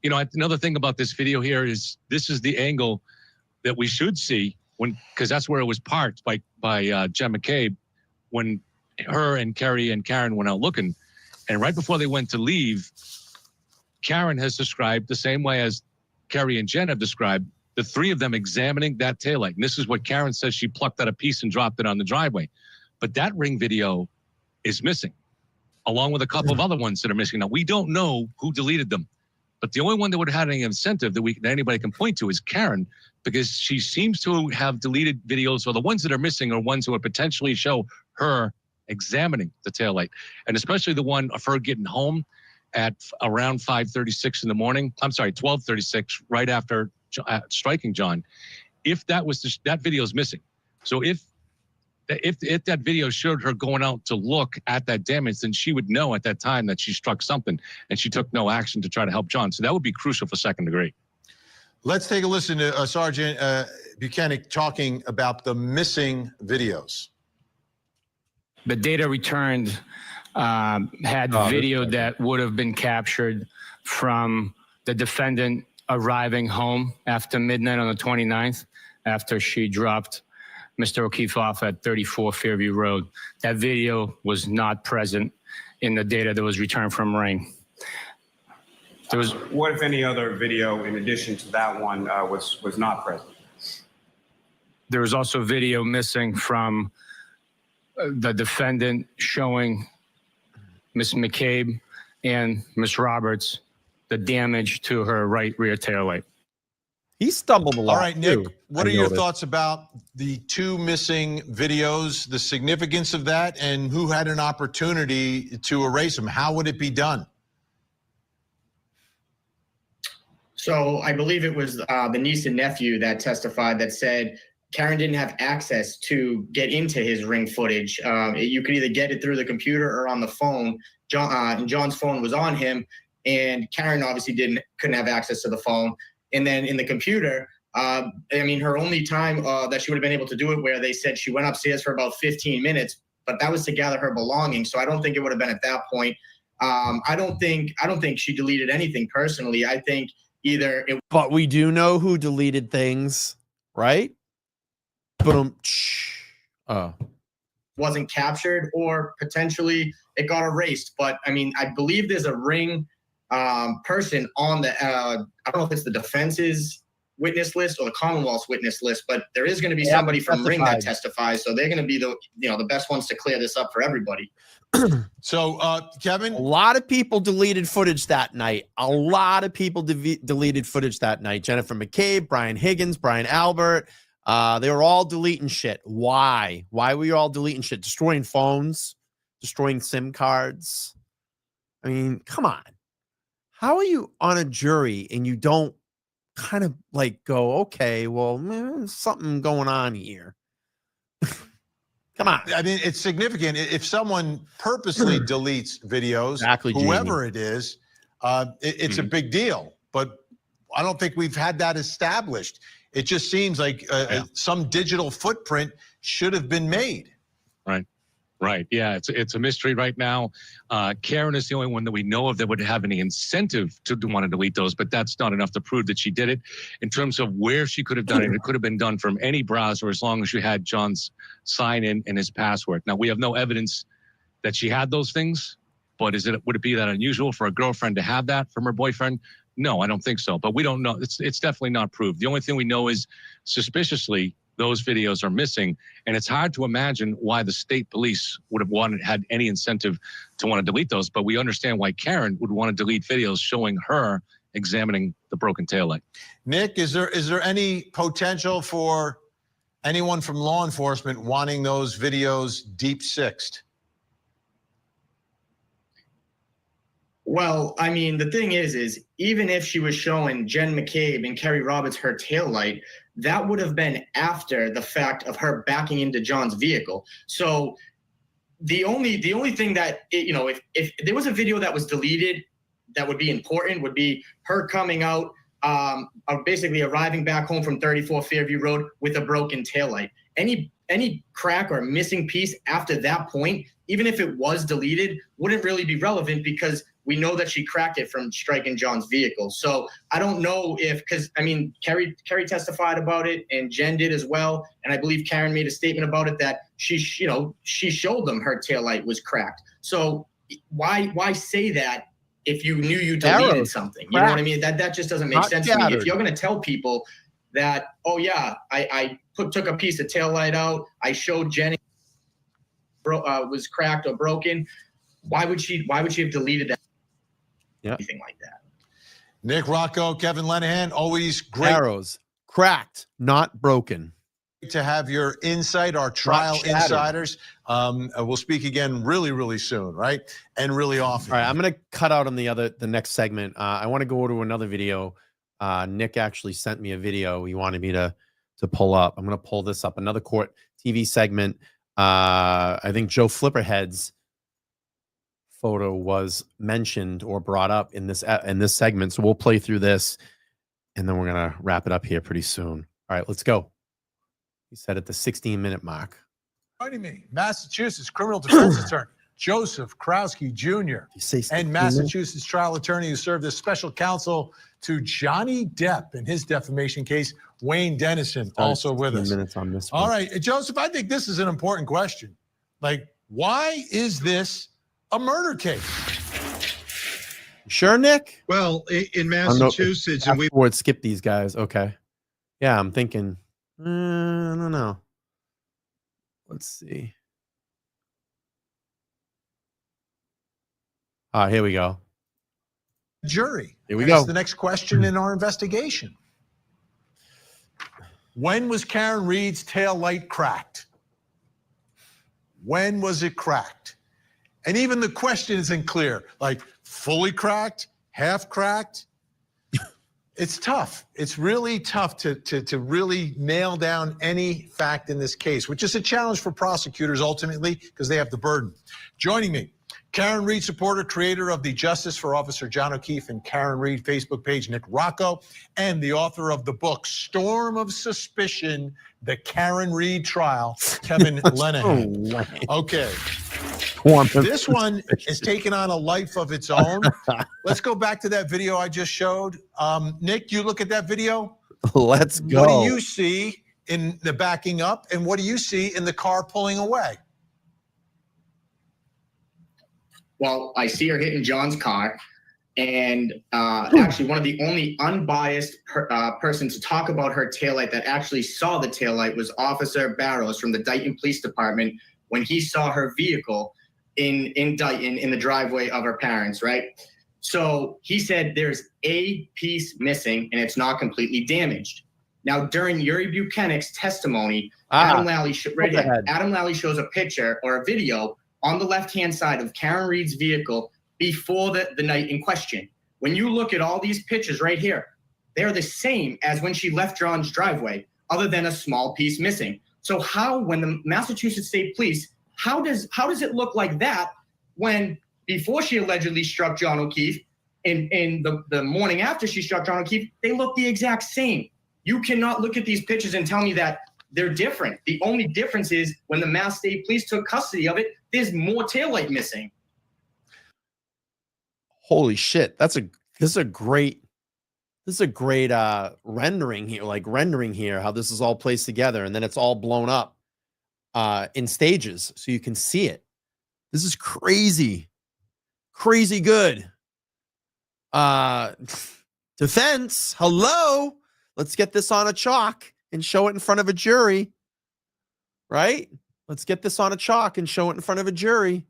you know, another thing about this video here is this is the angle that we should see because that's where it was parked by Jen McCabe when her and Kerry and Karen went out looking. And right before they went to leave, Karen has described the same way as Kerry and Jen have described the three of them examining that taillight. And this is what Karen says she plucked out a piece and dropped it on the driveway. But that ring video is missing, along with a couple of other ones that are missing. Now, we don't know who deleted them. But the only one that would have had any incentive that anybody can point to is Karen, because she seems to have deleted videos, or the ones that are missing are ones that would potentially show her examining the taillight. And especially the one of her getting home at around 5:36 in the morning. I'm sorry, 12:36, right after striking John. If that was that video is missing. So if that video showed her going out to look at that damage, then she would know at that time that she struck something and she took no action to try to help John. So that would be crucial for second degree. Let's take a listen to Sergeant Buchanan talking about the missing videos. The data returned had video that would have been captured from the defendant arriving home after midnight on the 29th, after she dropped Mr. O'Keefe off at 34 Fairview Road. That video was not present in the data that was returned from Ring. There was what, if any, other video in addition to that one was not present? There was also video missing from the defendant showing Ms. McCabe and Ms. Roberts the damage to her right rear taillight. He stumbled a lot. All right, Nick, too, what are your thoughts about the two missing videos, the significance of that, and who had an opportunity to erase them? How would it be done? So I believe it was the niece and nephew that testified that said Karen didn't have access to get into his Ring footage. You could either get it through the computer or on the phone. John's phone was on him, and Karen obviously couldn't have access to the phone. And then in the computer, I mean, her only time that she would have been able to do it, where they said she went upstairs for about 15 minutes, but that was to gather her belongings. So I don't think it would have been at that point. I don't think she deleted anything personally. I think either it. But we do know who deleted things, right? Boom. Wasn't captured, or potentially it got erased. But I mean, I believe there's a Ring person on the, I don't know if it's the defense's witness list or the Commonwealth's witness list, but there is going to be They somebody haven't from Ring that testified. testifies. So they're going to be the best ones to clear this up for everybody. So, Kevin, A lot of people deleted footage that night. A lot of people deleted footage that night. Jennifer McCabe, Brian Higgins, Brian Albert. They were all deleting shit. Why? Why were you all deleting shit? Destroying phones, destroying SIM cards. I mean, come on. How are you on a jury and you don't kind of like go, okay, well, there's something going on here. Come on. I mean, it's significant. If someone purposely deletes videos, Exactly, whoever it is, it's a big deal. But I don't think we've had that established. It just seems like some digital footprint should have been made. Right. Yeah, it's a mystery right now. Karen is the only one that we know of that would have any incentive to want to delete those, but that's not enough to prove that she did it. In terms of where she could have done it, it could have been done from any browser as long as you had John's sign in and his password. Now, we have no evidence that she had those things, but would it be that unusual for a girlfriend to have that from her boyfriend? No, I don't think so, but we don't know. It's definitely not proved. The only thing we know is suspiciously those videos are missing, and it's hard to imagine why the state police would have had any incentive to want to delete those, but we understand why Karen would want to delete videos showing her examining the broken taillight. Nick, is there any potential for anyone from law enforcement wanting those videos deep sixed? Well, I mean, the thing is even if she was showing Jen McCabe and Kerry Roberts her taillight, that would have been after the fact of her backing into John's vehicle. So the only thing that, if there was a video that was deleted that would be important would be her coming out, basically arriving back home from 34 Fairview Road with a broken taillight. Any crack or missing piece after that point, even if it was deleted, wouldn't really be relevant because we know that she cracked it from striking John's vehicle. So I don't know because I mean, Kerry testified about it and Jen did as well. And I believe Karen made a statement about it that she showed them her taillight was cracked. So why say that if you knew you deleted something? You know what I mean? That just doesn't make sense to me. If you're going to tell people that, oh yeah, I took a piece of taillight out, I showed Jenny was cracked or broken, why would she have deleted that? Anything like that. Nick Rocco, Kevin Lenahan, always great. Arrows cracked, not broken. To have your insight, our trial insiders. We'll speak again really, really soon, right? And really often. All right, I'm gonna cut out on the next segment. I want to go to another video. Nick actually sent me a video he wanted me to pull up. I'm gonna pull this up. Another court TV segment. I think Joe Flipperhead's photo was mentioned or brought up in this segment. So we'll play through this and then we're going to wrap it up here pretty soon. All right, let's go. He said at the 16-minute mark. Joining me, Massachusetts criminal defense attorney Joseph Krowski Jr. and Massachusetts trial attorney who served as special counsel to Johnny Depp in his defamation case, Wayne Dennison, also with us. Minutes on this one. All right, Joseph, I think this is an important question. Like, why is this a murder case? Sure, Nick? Well, in Massachusetts, and we would skip these guys. Okay. Yeah, I'm thinking, I don't know. Let's see. Here we go. Jury. Here we And go. It's the next question in our investigation. When was Karen Reed's tail light cracked? When was it cracked? And even the question isn't clear, like fully cracked, half cracked. It's tough. It's really tough to really nail down any fact in this case, which is a challenge for prosecutors ultimately because they have the burden. Joining me, Karen Reed supporter, creator of the Justice for Officer John O'Keefe and Karen Reed Facebook page, Nick Rocco, and the author of the book Storm of Suspicion, The Karen Reed Trial, Kevin Lenahan. Okay. This one is taking on a life of its own. Let's go back to that video I just showed. Nick, you look at that video. Let's go. What do you see in the backing up, and what do you see in the car pulling away? Well, I see her hitting John's car, And actually, one of the only unbiased person to talk about her taillight that actually saw the taillight was Officer Barrows from the Dayton Police Department when he saw her vehicle in Dayton in the driveway of her parents, right? So he said there's a piece missing and it's not completely damaged. Now, during Yuri Buchanan's testimony, Adam Lally shows a picture or a video on the left-hand side of Karen Reed's vehicle before the night in question. When you look at all these pictures right here, they're the same as when she left John's driveway, other than a small piece missing. So how, when the Massachusetts State Police, how does it look like that when before she allegedly struck John O'Keefe and the morning after she struck John O'Keefe, they look the exact same. You cannot look at these pictures and tell me that they're different. The only difference is when the Mass State Police took custody of it, there's more taillight missing. Holy shit. This is a great rendering here, how this is all placed together, and then it's all blown up in stages so you can see it. This is crazy good. Defense, hello. Let's get this on a chalk and show it in front of a jury, right? Let's get this on a chalk and show it in front of a jury.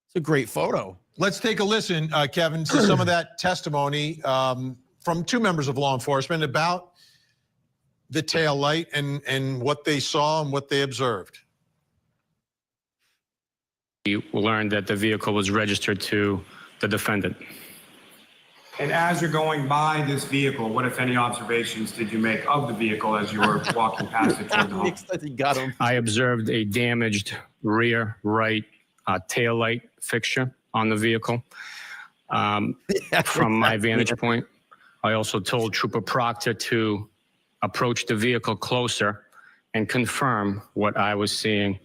It's a great photo. Let's take a listen, Kevin, to some of that testimony from two members of law enforcement about the tail light and what they saw and what they observed. We learned that the vehicle was registered to the defendant. And as you're going by this vehicle, what, if any, observations did you make of the vehicle as you were walking past it toward the home? Got him. I observed a damaged rear right tail light fixture on the vehicle from my vantage point. I also told Trooper Proctor to approach the vehicle closer and confirm what I was seeing,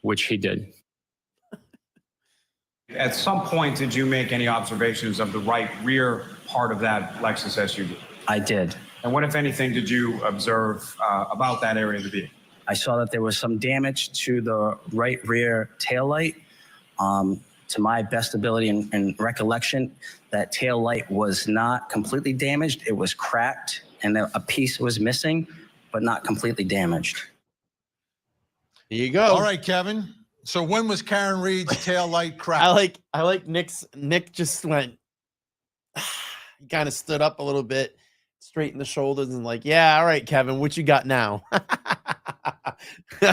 which he did. At some point, did you make any observations of the right rear part of that Lexus SUV? I did. And what, if anything, did you observe about that area of the vehicle? I saw that there was some damage to the right rear taillight. To my best ability and recollection, that taillight was not completely damaged. It was cracked and a piece was missing, but not completely damaged. Here you go. All right, Kevin. So when was Karen Reed's tail light cracked? I like Nick just went, he kind of stood up a little bit, straightened the shoulders and like, yeah, all right, Kevin, what you got now?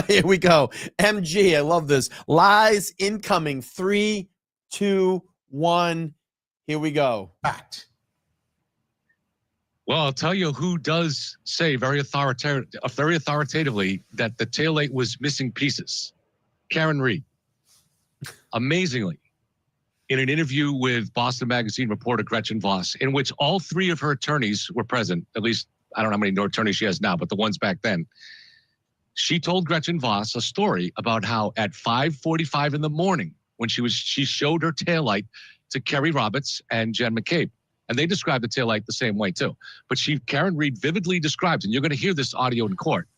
Here we go. MG, I love this. Lies incoming. 3, 2, 1. Here we go. Fact. Well, I'll tell you who does say very authoritatively that the taillight was missing pieces. Karen Reed. Amazingly, in an interview with Boston Magazine reporter Gretchen Voss, in which all three of her attorneys were present, at least I don't know how many attorneys she has now, but the ones back then, she told Gretchen Voss a story about how at 5:45 in the morning, when she showed her taillight to Kerry Roberts and Jen McCabe. And they described the taillight the same way too. But Karen Reed vividly describes, and you're going to hear this audio in court,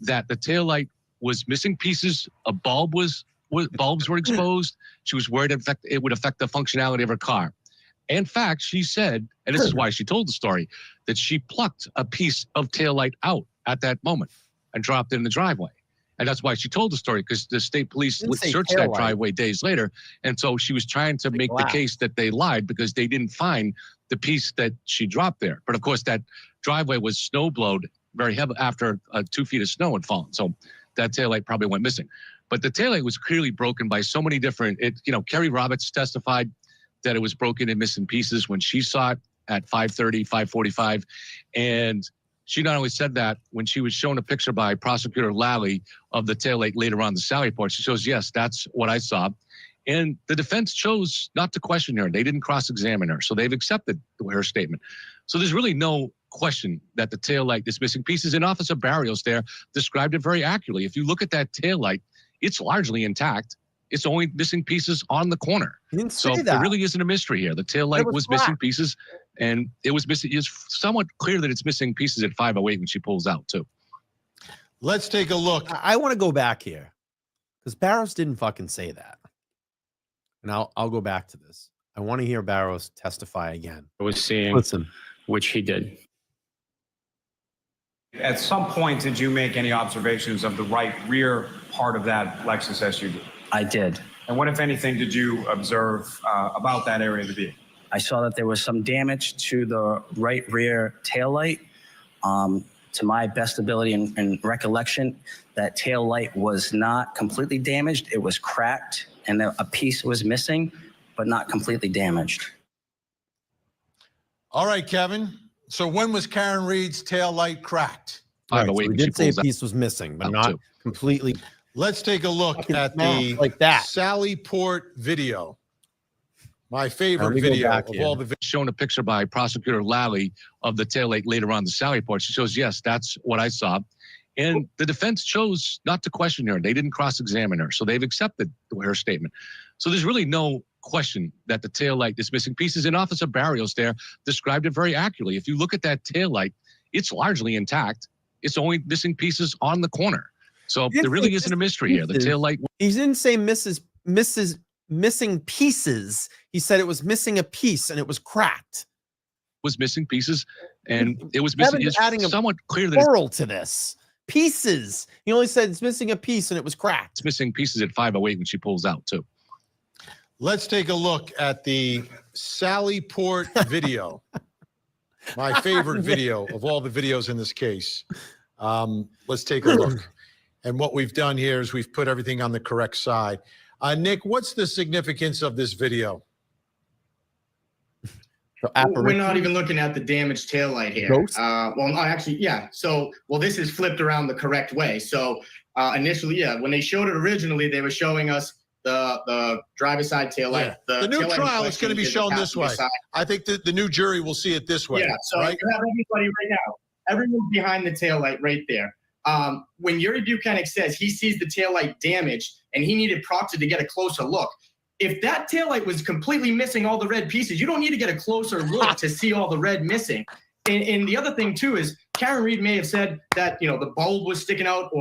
that the taillight was missing pieces. Bulbs were exposed. She was worried it would affect the functionality of her car. In fact, she said, and this is why she told the story, that she plucked a piece of taillight out at that moment and dropped it in the driveway. And that's why she told the story, because the state police searched that driveway days later. And so she was trying to make the case that they lied because they didn't find the piece that she dropped there. But of course, that driveway was snowblowed very heavy after 2 feet of snow had fallen. So that taillight probably went missing. But the taillight was clearly broken by so many different, Kerry Roberts testified that it was broken in missing pieces when she saw it at 5:30, 5:45. And she not only said that when she was shown a picture by Prosecutor Lally of the taillight later on the Sally report, she shows, yes, that's what I saw. And the defense chose not to question her. They didn't cross-examine her. So they've accepted her statement. So there's really no question that the taillight is missing pieces. And Officer Barrios there described it very accurately. If you look at that taillight, it's largely intact. It's only missing pieces on the corner. So there really isn't a mystery here. The taillight was missing pieces, and it was missing. It's somewhat clear that it's missing pieces at 5:08 when she pulls out too. Let's take a look. I want to go back here because Barrows didn't fucking say that. And I'll go back to this. I want to hear Barrows testify again. I was seeing, Listen. which he did. At some point, did you make any observations of the right rear part of that Lexus SUV? I did. And what, if anything, did you observe about that area of the vehicle? I saw that there was some damage to the right rear taillight. To my best ability and recollection, that taillight was not completely damaged. It was cracked and a piece was missing, but not completely damaged. All right, Kevin. So when was Karen Reed's tail light cracked? Right, so we did say a piece was missing, but not completely. Let's take a look at the like that Sally Port video. My favorite video of all the shown a picture by Prosecutor Lally of the taillight later on the Sally Port. She shows, yes, that's what I saw. And the defense chose not to question her. They didn't cross-examine her. So they've accepted her statement. So there's really no question that the taillight is missing pieces. And Officer Barrios there described it very accurately. If you look at that taillight, it's largely intact. It's only missing pieces on the corner. So there really isn't a mystery here. The taillight. He didn't say missing pieces. He said it was missing a piece and it was cracked. Was missing pieces and it was missing. It's adding somewhat clear that plural to this. Pieces. He only said it's missing a piece and it was cracked. It's missing pieces at 5:08 when she pulls out too. Let's take a look at the Sally Port video. My favorite video of all the videos in this case. Let's take a look. And what we've done here is we've put everything on the correct side. Nick, what's the significance of this video? We're not even looking at the damaged taillight here. Well, no, actually, yeah. So, this is flipped around the correct way. So, initially, yeah, when they showed it originally, they were showing us the driver's side taillight. Yeah. The new trial is going to be shown this way. I think the new jury will see it this way. Yeah. So right? you have everybody right now. Everyone's behind the taillight right there. When Yuri Buchanan says he sees the taillight damaged and he needed Proctor to get a closer look, if that taillight was completely missing all the red pieces, you don't need to get a closer look to see all the red missing. And the other thing too is Karen Reed may have said that the bulb was sticking out,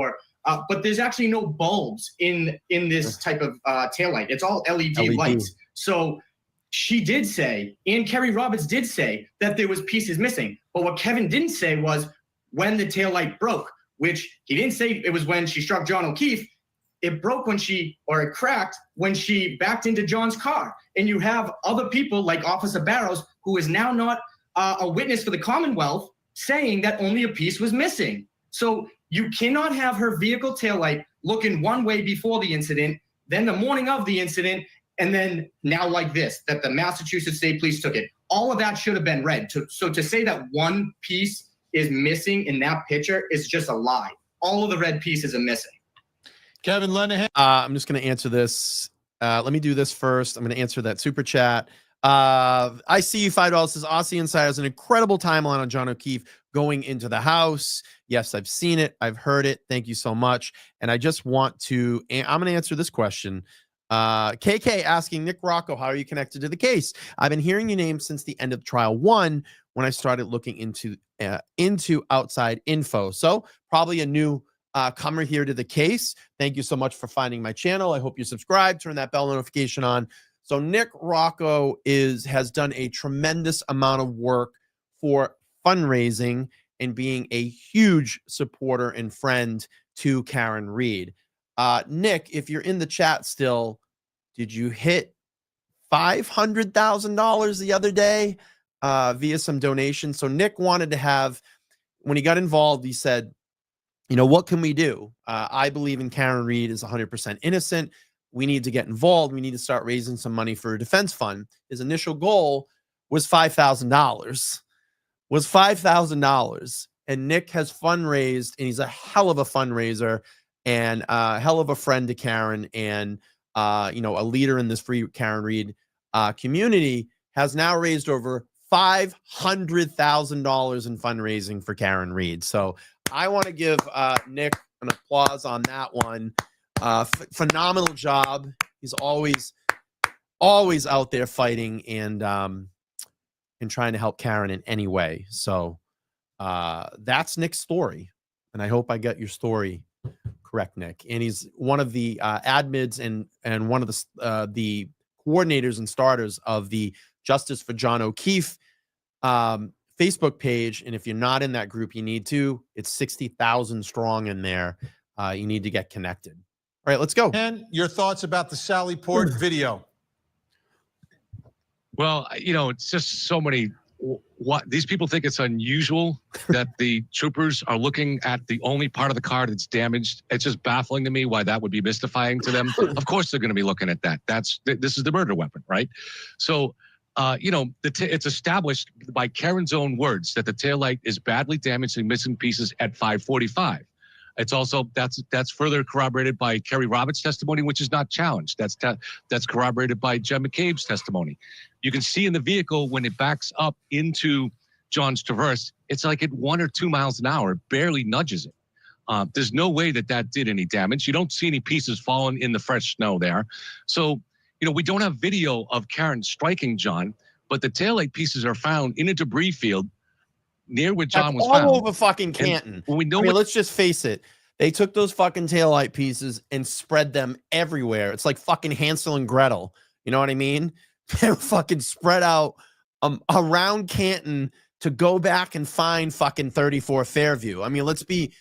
but there's actually no bulbs in this type of taillight. It's all LED lights. So she did say, and Kerry Roberts did say that there was pieces missing. But what Kevin didn't say was when the taillight broke, which he didn't say it was when she struck John O'Keefe. It broke it cracked when she backed into John's car. And you have other people like Officer Barrows, who is now not a witness for the Commonwealth, saying that only a piece was missing. So you cannot have her vehicle taillight looking one way before the incident, then the morning of the incident, and then now like this, that the Massachusetts State Police took it. All of that should have been read. So to say that one piece is missing in that picture is just a lie. All of the red pieces are missing. Kevin Lenahan. I'm just going to answer this. Let me do this first. I'm going to answer that super chat. I see you $5 says Aussie Insider has an incredible timeline on John O'Keefe going into the house. Yes, I've seen it. I've heard it. Thank you so much. And I just want to, I'm going to answer this question. KK asking Nick Rocco, how are you connected to the case? I've been hearing your name since the end of trial 1 when I started looking into outside info. So probably a new comer here to the case. Thank you so much for finding my channel. I hope you subscribe, turn that bell notification on. So Nick Rocco has done a tremendous amount of work for fundraising and being a huge supporter and friend to Karen Reed. Nick, if you're in the chat still, did you hit $500,000 the other day via some donation? So Nick wanted to have, when he got involved, he said, what can we do? I believe in Karen Reed is 100% innocent. We need to get involved. We need to start raising some money for a defense fund. His initial goal was $5,000. And Nick has fundraised, and he's a hell of a fundraiser and a hell of a friend to Karen, and a leader in this Free Karen Reed community. Has now raised over $500,000 in fundraising for Karen Reed. So I want to give Nick an applause on that one. Phenomenal job. He's always out there fighting and trying to help Karen in any way. So that's Nick's story, and I hope I got your story correct, Nick. And he's one of the admins and one of the coordinators and starters of the Justice for John O'Keefe Facebook page. And if you're not in that group, you need to. It's 60,000 strong in there. You need to get connected. All right, let's go. And your thoughts about the Sally Port video? Well, you know, it's just so many. What these people think it's unusual that the troopers are looking at the only part of the car that's damaged. It's just baffling to me why that would be mystifying to them. Of course, they're going to be looking at that. This is the murder weapon, right? So, you know, it's established by Karen's own words that the taillight is badly damaged and missing pieces at 5:45. It's also that's further corroborated by Kerry Roberts' testimony, which is not challenged. That's corroborated by Jen McCabe's testimony. You can see in the vehicle when it backs up into John's Traverse, it's like at 1 or 2 miles an hour, it barely nudges it. There's no way that did any damage. You don't see any pieces falling in the fresh snow there. So, you know, we don't have video of Karen striking John, but the taillight pieces are found in a debris field near where John was found. All over fucking Canton. We know let's just face it. They took those fucking taillight pieces and spread them everywhere. It's like fucking Hansel and Gretel. You know what I mean? They were fucking spread out around Canton to go back and find fucking 34 Fairview. I mean, let's be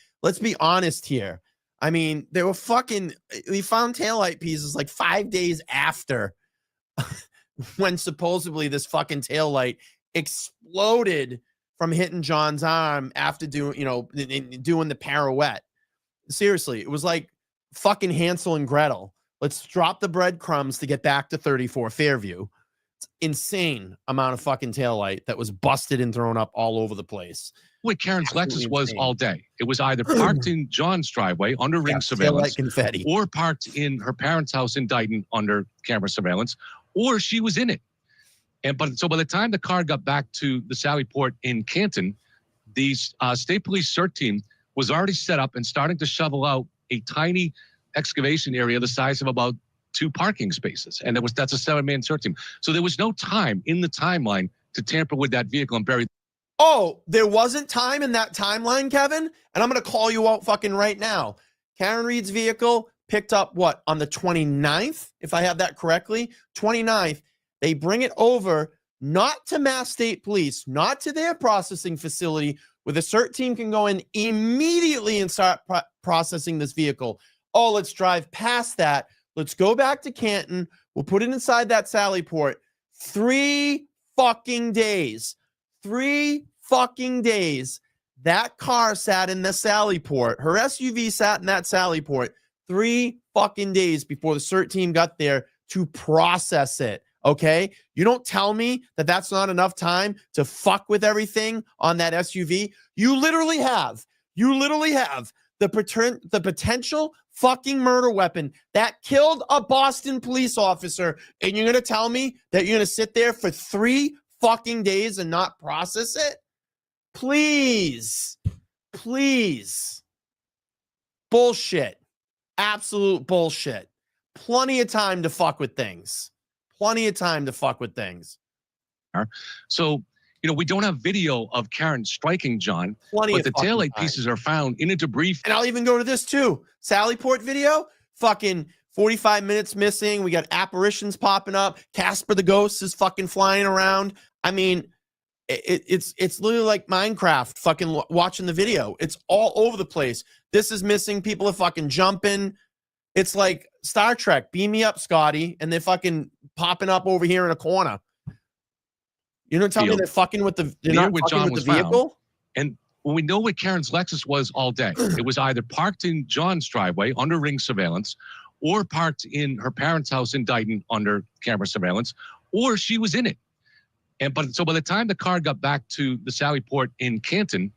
honest here. I mean, we found taillight pieces like 5 days after when supposedly this fucking taillight exploded from hitting John's arm after doing the pirouette. Seriously, it was like fucking Hansel and Gretel. Let's drop the breadcrumbs to get back to 34 Fairview. It's insane amount of fucking taillight that was busted and thrown up all over the place. What Karen's Lexus was all day. It was either parked in John's drivay under ring surveillance, confetti, or parked in her parents' house in Dighton under camera surveillance, or she was in it. So by the time the car got back to the Sally Port in Canton, the state police CERT team was already set up and starting to shovel out a tiny excavation area the size of about 2 parking spaces. And that's a 7-man CERT team. So there was no time in the timeline to tamper with that vehicle and bury. Oh, there wasn't time in that timeline, Kevin? And I'm going to call you out fucking right now. Karen Reed's vehicle picked up what? On the 29th, if I have that correctly? 29th. They bring it over, not to Mass State Police, not to their processing facility, where the CERT team can go in immediately and start processing this vehicle. Oh, let's drive past that. Let's go back to Canton. We'll put it inside that Sally Port. 3 fucking days. 3 fucking days. That car sat in the Sally Port. Her SUV sat in that Sally Port 3 fucking days before the CERT team got there to process it. Okay? You don't tell me that that's not enough time to fuck with everything on that SUV. You literally have the potential fucking murder weapon that killed a Boston police officer, and you're going to tell me that you're going to sit there for 3 fucking days and not process it? Please. Bullshit. Absolute bullshit. Plenty of time to fuck with things. So, you know, we don't have video of Karen striking John, but the taillight pieces are found in a debris. And I'll even go to this too. Sally Port video, fucking 45 minutes missing. We got apparitions popping up. Casper the Ghost is fucking flying around. I mean, it's literally like Minecraft fucking watching the video. It's all over the place. This is missing. People are fucking jumping. It's like Star Trek. Beam me up, Scotty. And they're fucking popping up over here in a corner. You don't tell me they're fucking with the vehicle? And we know what Karen's Lexus was all day. It was either parked in John's driveway under ring surveillance, or parked in her parents' house in Dighton under camera surveillance, or she was in it. So by the time the car got back to the Sally Port in Canton,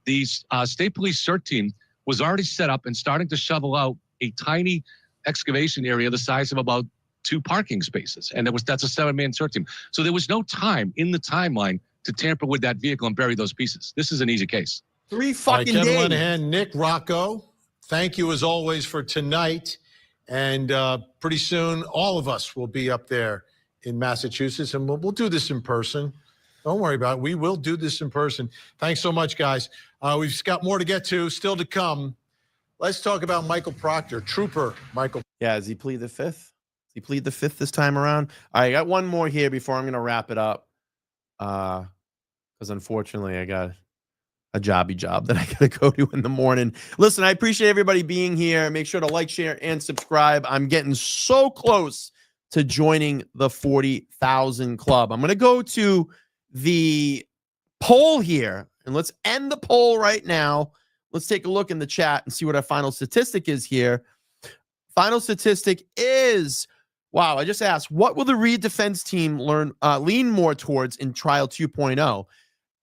the state police CERT team was already set up and starting to shovel out a tiny excavation area the size of about 2 parking spaces. And that's a 7-man CERT team. So there was no time in the timeline to tamper with that vehicle and bury those pieces. This is an easy case. 3 fucking days. Kevin Linehan, Nick Rocco, thank you as always for tonight. And pretty soon, all of us will be up there in Massachusetts, and we'll do this in person. Don't worry about it. We will do this in person. Thanks so much, guys. We've got more to get to, still to come. Let's talk about Michael Proctor, Trooper Michael. Yeah, does he plead the 5th? he plead the fifth this time around? All right, I got one more here before I'm going to wrap it up. Because unfortunately, I got a job that I got to go to in the morning. Listen, I appreciate everybody being here. Make sure to like, share, and subscribe. I'm getting so close to joining the 40,000 club. I'm going to go to the poll here, and let's end the poll right now. Let's take a look in the chat and see what our final statistic is here. Final statistic is, wow, I just asked, what will the Reed defense team lean more towards in trial 2.0?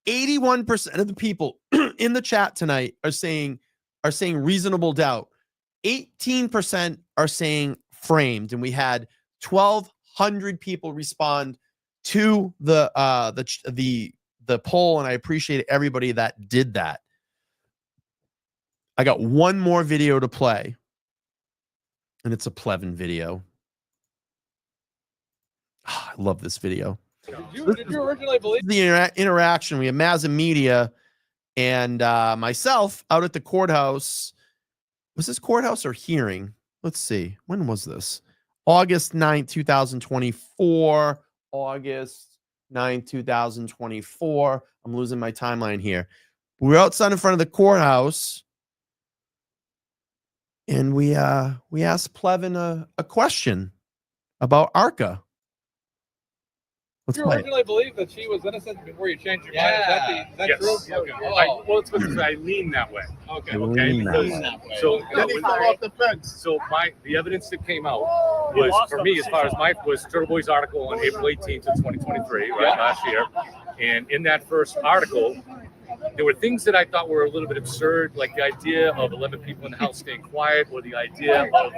81% of the people in the chat tonight are saying reasonable doubt. 18% are saying framed, and we had 1,200 people respond to the poll, and I appreciate everybody that did that. I got one more video to play, and it's a Plevin video. Oh, I love this video. Did you originally believe the interaction? We have Mazza Media and myself out at the courthouse. Was this courthouse or hearing? Let's see. When was this? August 9th, 2024. August 9th, 2024. I'm losing my timeline here. We were outside in front of the courthouse, and we asked Plevin a question about ARCA. Did you originally believe that she was innocent before you changed your mind? Is that Yes. true? Okay. Oh. Well, it's because I lean that way. Okay. You Okay. lean that Because- way. So Then he fell off the fence. So the evidence that came out was for me as far as was Turtle Boy's article on April 18th of 2023, right, last year. And in that first article, there were things that I thought were a little bit absurd, like the idea of 11 people in the house staying quiet, or the idea of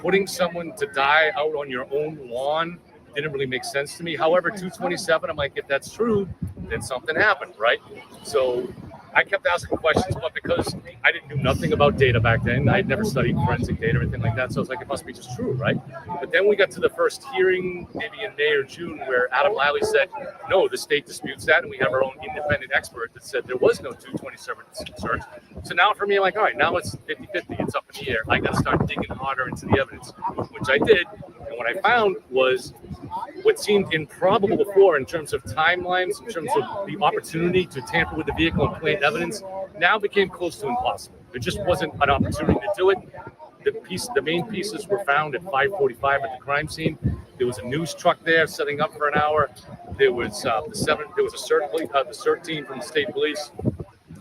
putting someone to die out on your own lawn. Didn't really make sense to me. However, 227, I'm like, if that's true, then something happened, right? So I kept asking questions, but because I didn't know nothing about data back then, I'd never studied forensic data or anything like that. So I was like, it must be just true, right? But then we got to the first hearing, maybe in May or June, where Adam Lally said, no, the state disputes that. And we have our own independent expert that said there was no 227 search. So now for me, I'm like, all right, now it's 50-50. It's up in the air. I got to start digging harder into the evidence, which I did. And what I found was what seemed improbable before in terms of timelines, in terms of the opportunity to tamper with the vehicle and plant evidence, now became close to impossible. There just wasn't an opportunity to do it. The main pieces were found at 5:45 at the crime scene. There was a news truck there setting up for an hour. There was There was a CERT team from the state police.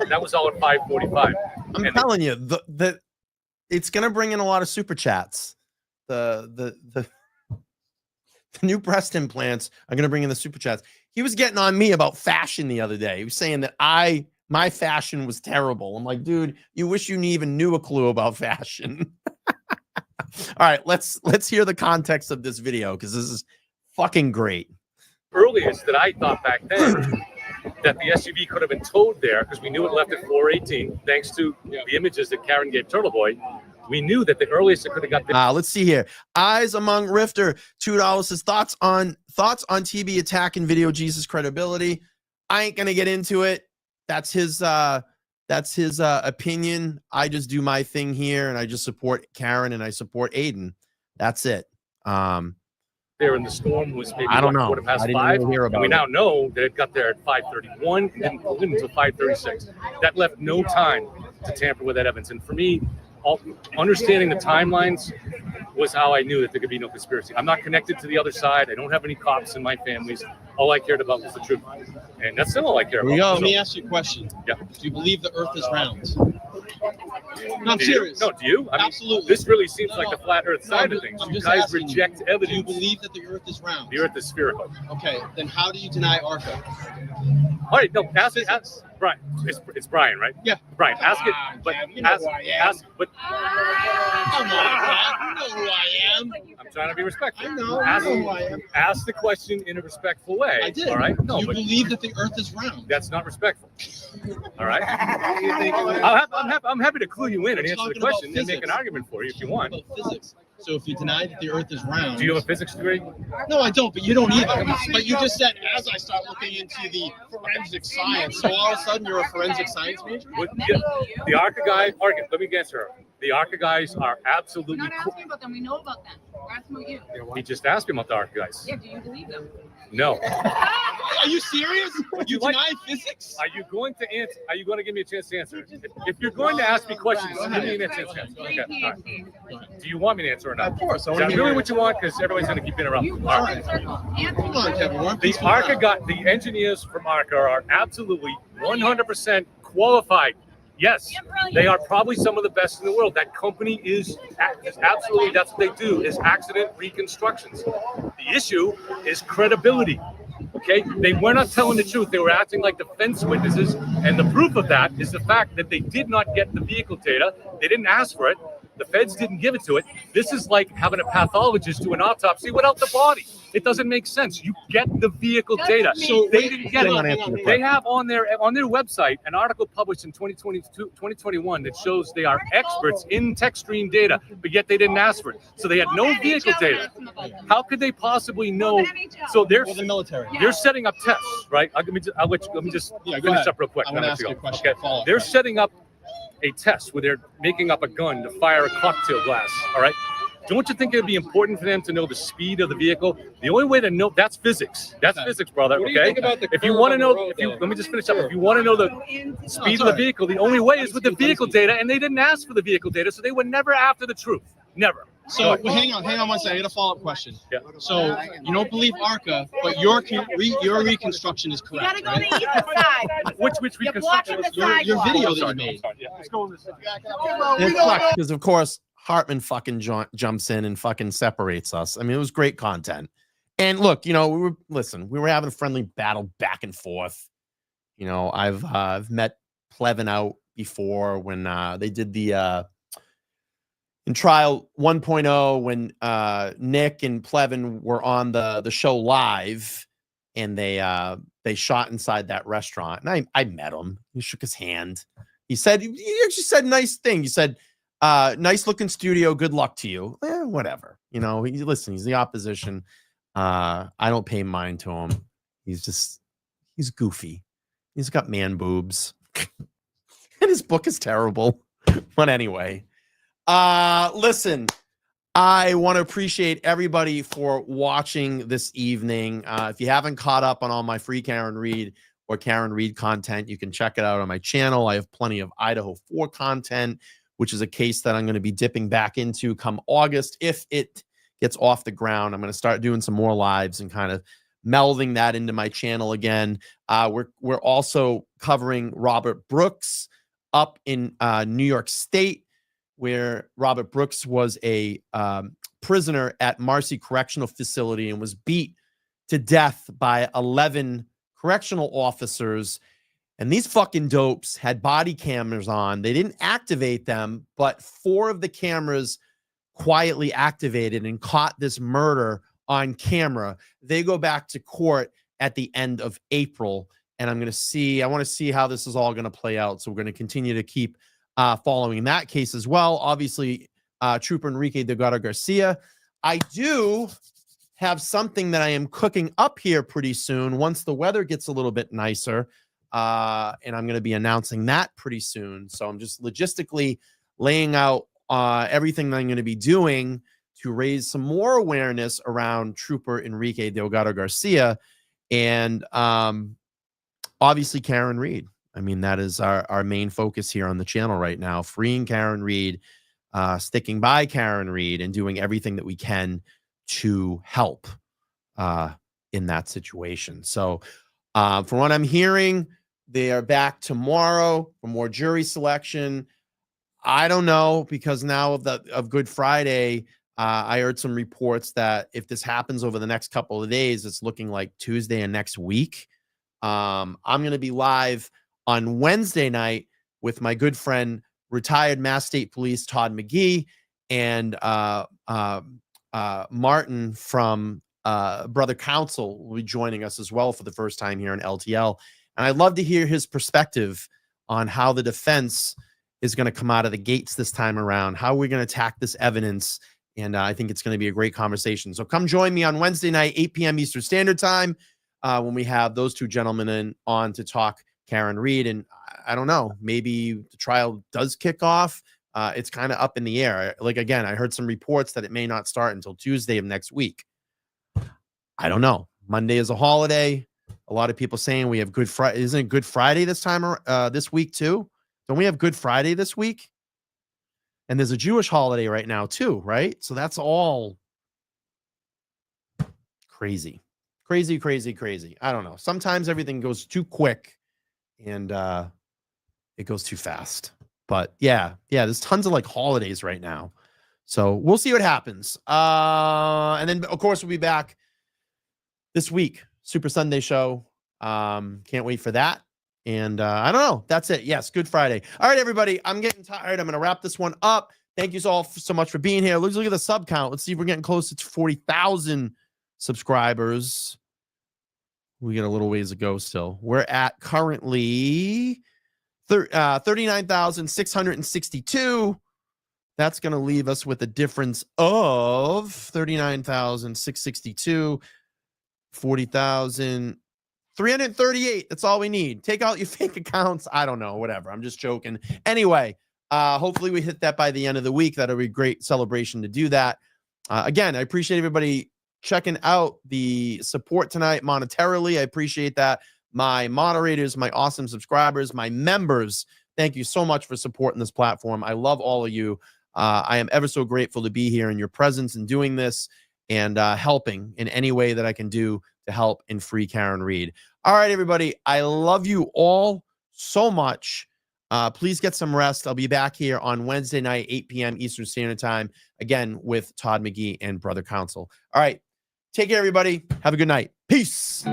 That was all at 5:45. I'm telling you, it's going to bring in a lot of super chats. The new breast implants are going to bring in the super chats. He was getting on me about fashion the other day. He was saying that my fashion was terrible. I'm like, dude, you wish you even knew a clue about fashion. All right, let's hear the context of this video, because this is fucking great. Earliest that I thought back then that the SUV could have been towed there, because we knew it left at 418, thanks to the images that Karen gave Turtle Boy. We knew that the earliest it could have got there. Let's see here. Eyes Among Rifter, $2 says thoughts on TB attack and video Jesus credibility. I ain't gonna get into it. That's his opinion. I just do my thing here, and I just support Karen and I support Aiden. That's it. There in the storm was maybe I don't know. quarter past I didn't 5. really hear about and we it. now know that it got there at 5:31 and pulled in until 5:36. That left no time to tamper with that evidence. And for me, understanding the timelines was how I knew that there could be no conspiracy. I'm not connected to the other side. I don't have any cops in my families. All I cared about was the truth. And that's still all I care about. Let me ask you a question. Yeah. Do you believe the earth is round? No, I'm Do you? serious. No, do you? I mean, Absolutely. This really seems No, like no. the flat earth side No, of things. I'm You just guys asking reject you, evidence. Do you believe that the earth is round? The earth is spherical. Okay, then how do you deny ARCA? All right, no, ask Brian. It's Brian, right? Yeah. Brian, ask it. But you know who I am. but Come on, man. You know who I am. I'm trying to be respectful. I know. Ask, You know who I am. ask the question in a respectful way. I did. All right. Do you believe that the earth is round? That's not respectful. All right. What do you think it is? I'm happy to clue you in and We're answer the talking about question and make an physics. argument for you if you want. About physics. So if you deny that the earth is round. Do you have a physics degree? No, I don't, but you don't either. But you just said, as I start looking into the forensic science, so all of a sudden you're a forensic science major? The ARCA guy, let me answer her. The ARCA guys are absolutely. We're not asking about them. We know about them. We're asking about you. He just asked me about the ARCA guys. Yeah, do you believe them? No. Are you serious? You deny physics? Are you going to answer? Are you going to give me a chance to answer? If you're going to ask me questions, give me a chance to answer. Okay. All right. Do you want me to answer or not? Of course. Is that really what you want? Because everybody's going to keep interrupting. All right. Come on, Kevin. The ARCA got the engineers from ARCA are absolutely 100% qualified. Yes, they are probably some of the best in the world. That company is absolutely, that's what they do, is accident reconstructions. The issue is credibility. Okay, they were not telling the truth. They were acting like defense witnesses, and the proof of that is the fact that they did not get the vehicle data. They didn't ask for it. The feds didn't give it to it. This is like having a pathologist do an autopsy without the body. It doesn't make sense. You get the vehicle data. So they didn't get it. They have on their website an article published in 2021 that shows they are experts in tech stream data, but yet they didn't ask for it. So they had no vehicle data. How could they possibly know? So they're the military. They're setting up tests, right? Let me just finish up real quick. I want to ask you a question. Okay. They're setting up a test where they're making up a gun to fire a cocktail glass. All right. Don't you think it'd be important for them to know the speed of the vehicle? The only way to know that's physics. That's physics, brother. What do you Okay. think about the If you curve want to on the know, road, let me just finish up. If you want to know the speed of the vehicle, the only way is with the vehicle data, and they didn't ask for the vehicle data, so they were never after the truth. Never. So hang on one second. I got a follow-up question. Yeah. So you don't believe ARCA, but your reconstruction is correct, right? Which reconstruction? Your video that you made. Let's go on this side. Because of course Hartman fucking jumps in and fucking separates us. I mean, it was great content. And look, you know, we were having a friendly battle back and forth. You know, I've met Plevin out before when they did the in trial 1.0 when Nick and Plevin were on the show live, and they shot inside that restaurant. And I met him. He shook his hand. He actually said a nice thing. He said, nice looking studio. Good luck to you. Whatever. You know, he's the opposition. I don't pay mind to him. He's goofy. He's got man boobs. And his book is terrible. But anyway, listen, I want to appreciate everybody for watching this evening. If you haven't caught up on all my free Karen Read or Karen Read content, you can check it out on my channel. I have plenty of Idaho 4 content, which is a case that I'm going to be dipping back into come August. If it gets off the ground, I'm going to start doing some more lives and kind of melding that into my channel again. We're also covering Robert Brooks up in New York State, where Robert Brooks was a prisoner at Marcy Correctional Facility and was beat to death by 11 correctional officers. And these fucking dopes had body cameras on. They didn't activate them, but 4 of the cameras quietly activated and caught this murder on camera. They go back to court at the end of April. And I want to see how this is all going to play out. So we're going to continue to keep following that case as well. Obviously, Trooper Enrique Delgado Garcia. I do have something that I am cooking up here pretty soon once the weather gets a little bit nicer. And I'm going to be announcing that pretty soon. So I'm just logistically laying out everything that I'm going to be doing to raise some more awareness around Trooper Enrique Delgado Garcia and obviously Karen Read. I mean, that is our main focus here on the channel right now, freeing Karen Read, sticking by Karen Read, and doing everything that we can to help in that situation. So from what I'm hearing, they are back tomorrow for more jury selection. I don't know, because now of Good Friday, I heard some reports that if this happens over the next couple of days, it's looking like Tuesday and next week. I'm going to be live on Wednesday night with my good friend, retired Mass State Police Todd McGee, and Martin from Brother Counsel will be joining us as well for the first time here in LTL. And I'd love to hear his perspective on how the defense is going to come out of the gates this time around, how we're going to attack this evidence. And I think it's going to be a great conversation. So come join me on Wednesday night, 8 p.m. Eastern Standard Time, when we have those two gentlemen on to talk Karen Read. And I don't know, maybe the trial does kick off. it's kind of up in the air. Like, again, I heard some reports that it may not start until Tuesday of next week. I don't know. Monday is a holiday. A lot of people saying we have Good Friday. Isn't it Good Friday this week too? Don't we have Good Friday this week? And there's a Jewish holiday right now too, right? So that's all crazy. Crazy, crazy, crazy. I don't know. Sometimes everything goes too quick and it goes too fast. But yeah, there's tons of like holidays right now. So we'll see what happens. And then, of course, we'll be back this week. Super Sunday show. Can't wait for that. And I don't know. That's it. Yes, Good Friday. All right, everybody. I'm getting tired. I'm going to wrap this one up. Thank you all so much for being here. Let's look at the sub count. Let's see if we're getting close to 40,000 subscribers. We got a little ways to go still. We're at currently 39,662. That's going to leave us with a difference of 39,662, 40,338. That's all we need. Take out your fake accounts. I don't know, whatever. I'm just joking. Anyway, hopefully we hit that by the end of the week. That'll be a great celebration to do that. Again, I appreciate everybody checking out the support tonight monetarily. I appreciate that. My moderators, my awesome subscribers, my members, thank you so much for supporting this platform. I love all of you. I am ever so grateful to be here in your presence and doing this and helping in any way that I can do to help and free Karen Read. All right, everybody. I love you all so much. Please get some rest. I'll be back here on Wednesday night, 8 p.m. Eastern Standard Time, again with Todd McGee and Brother Counsel. All right. Take care, everybody. Have a good night. Peace.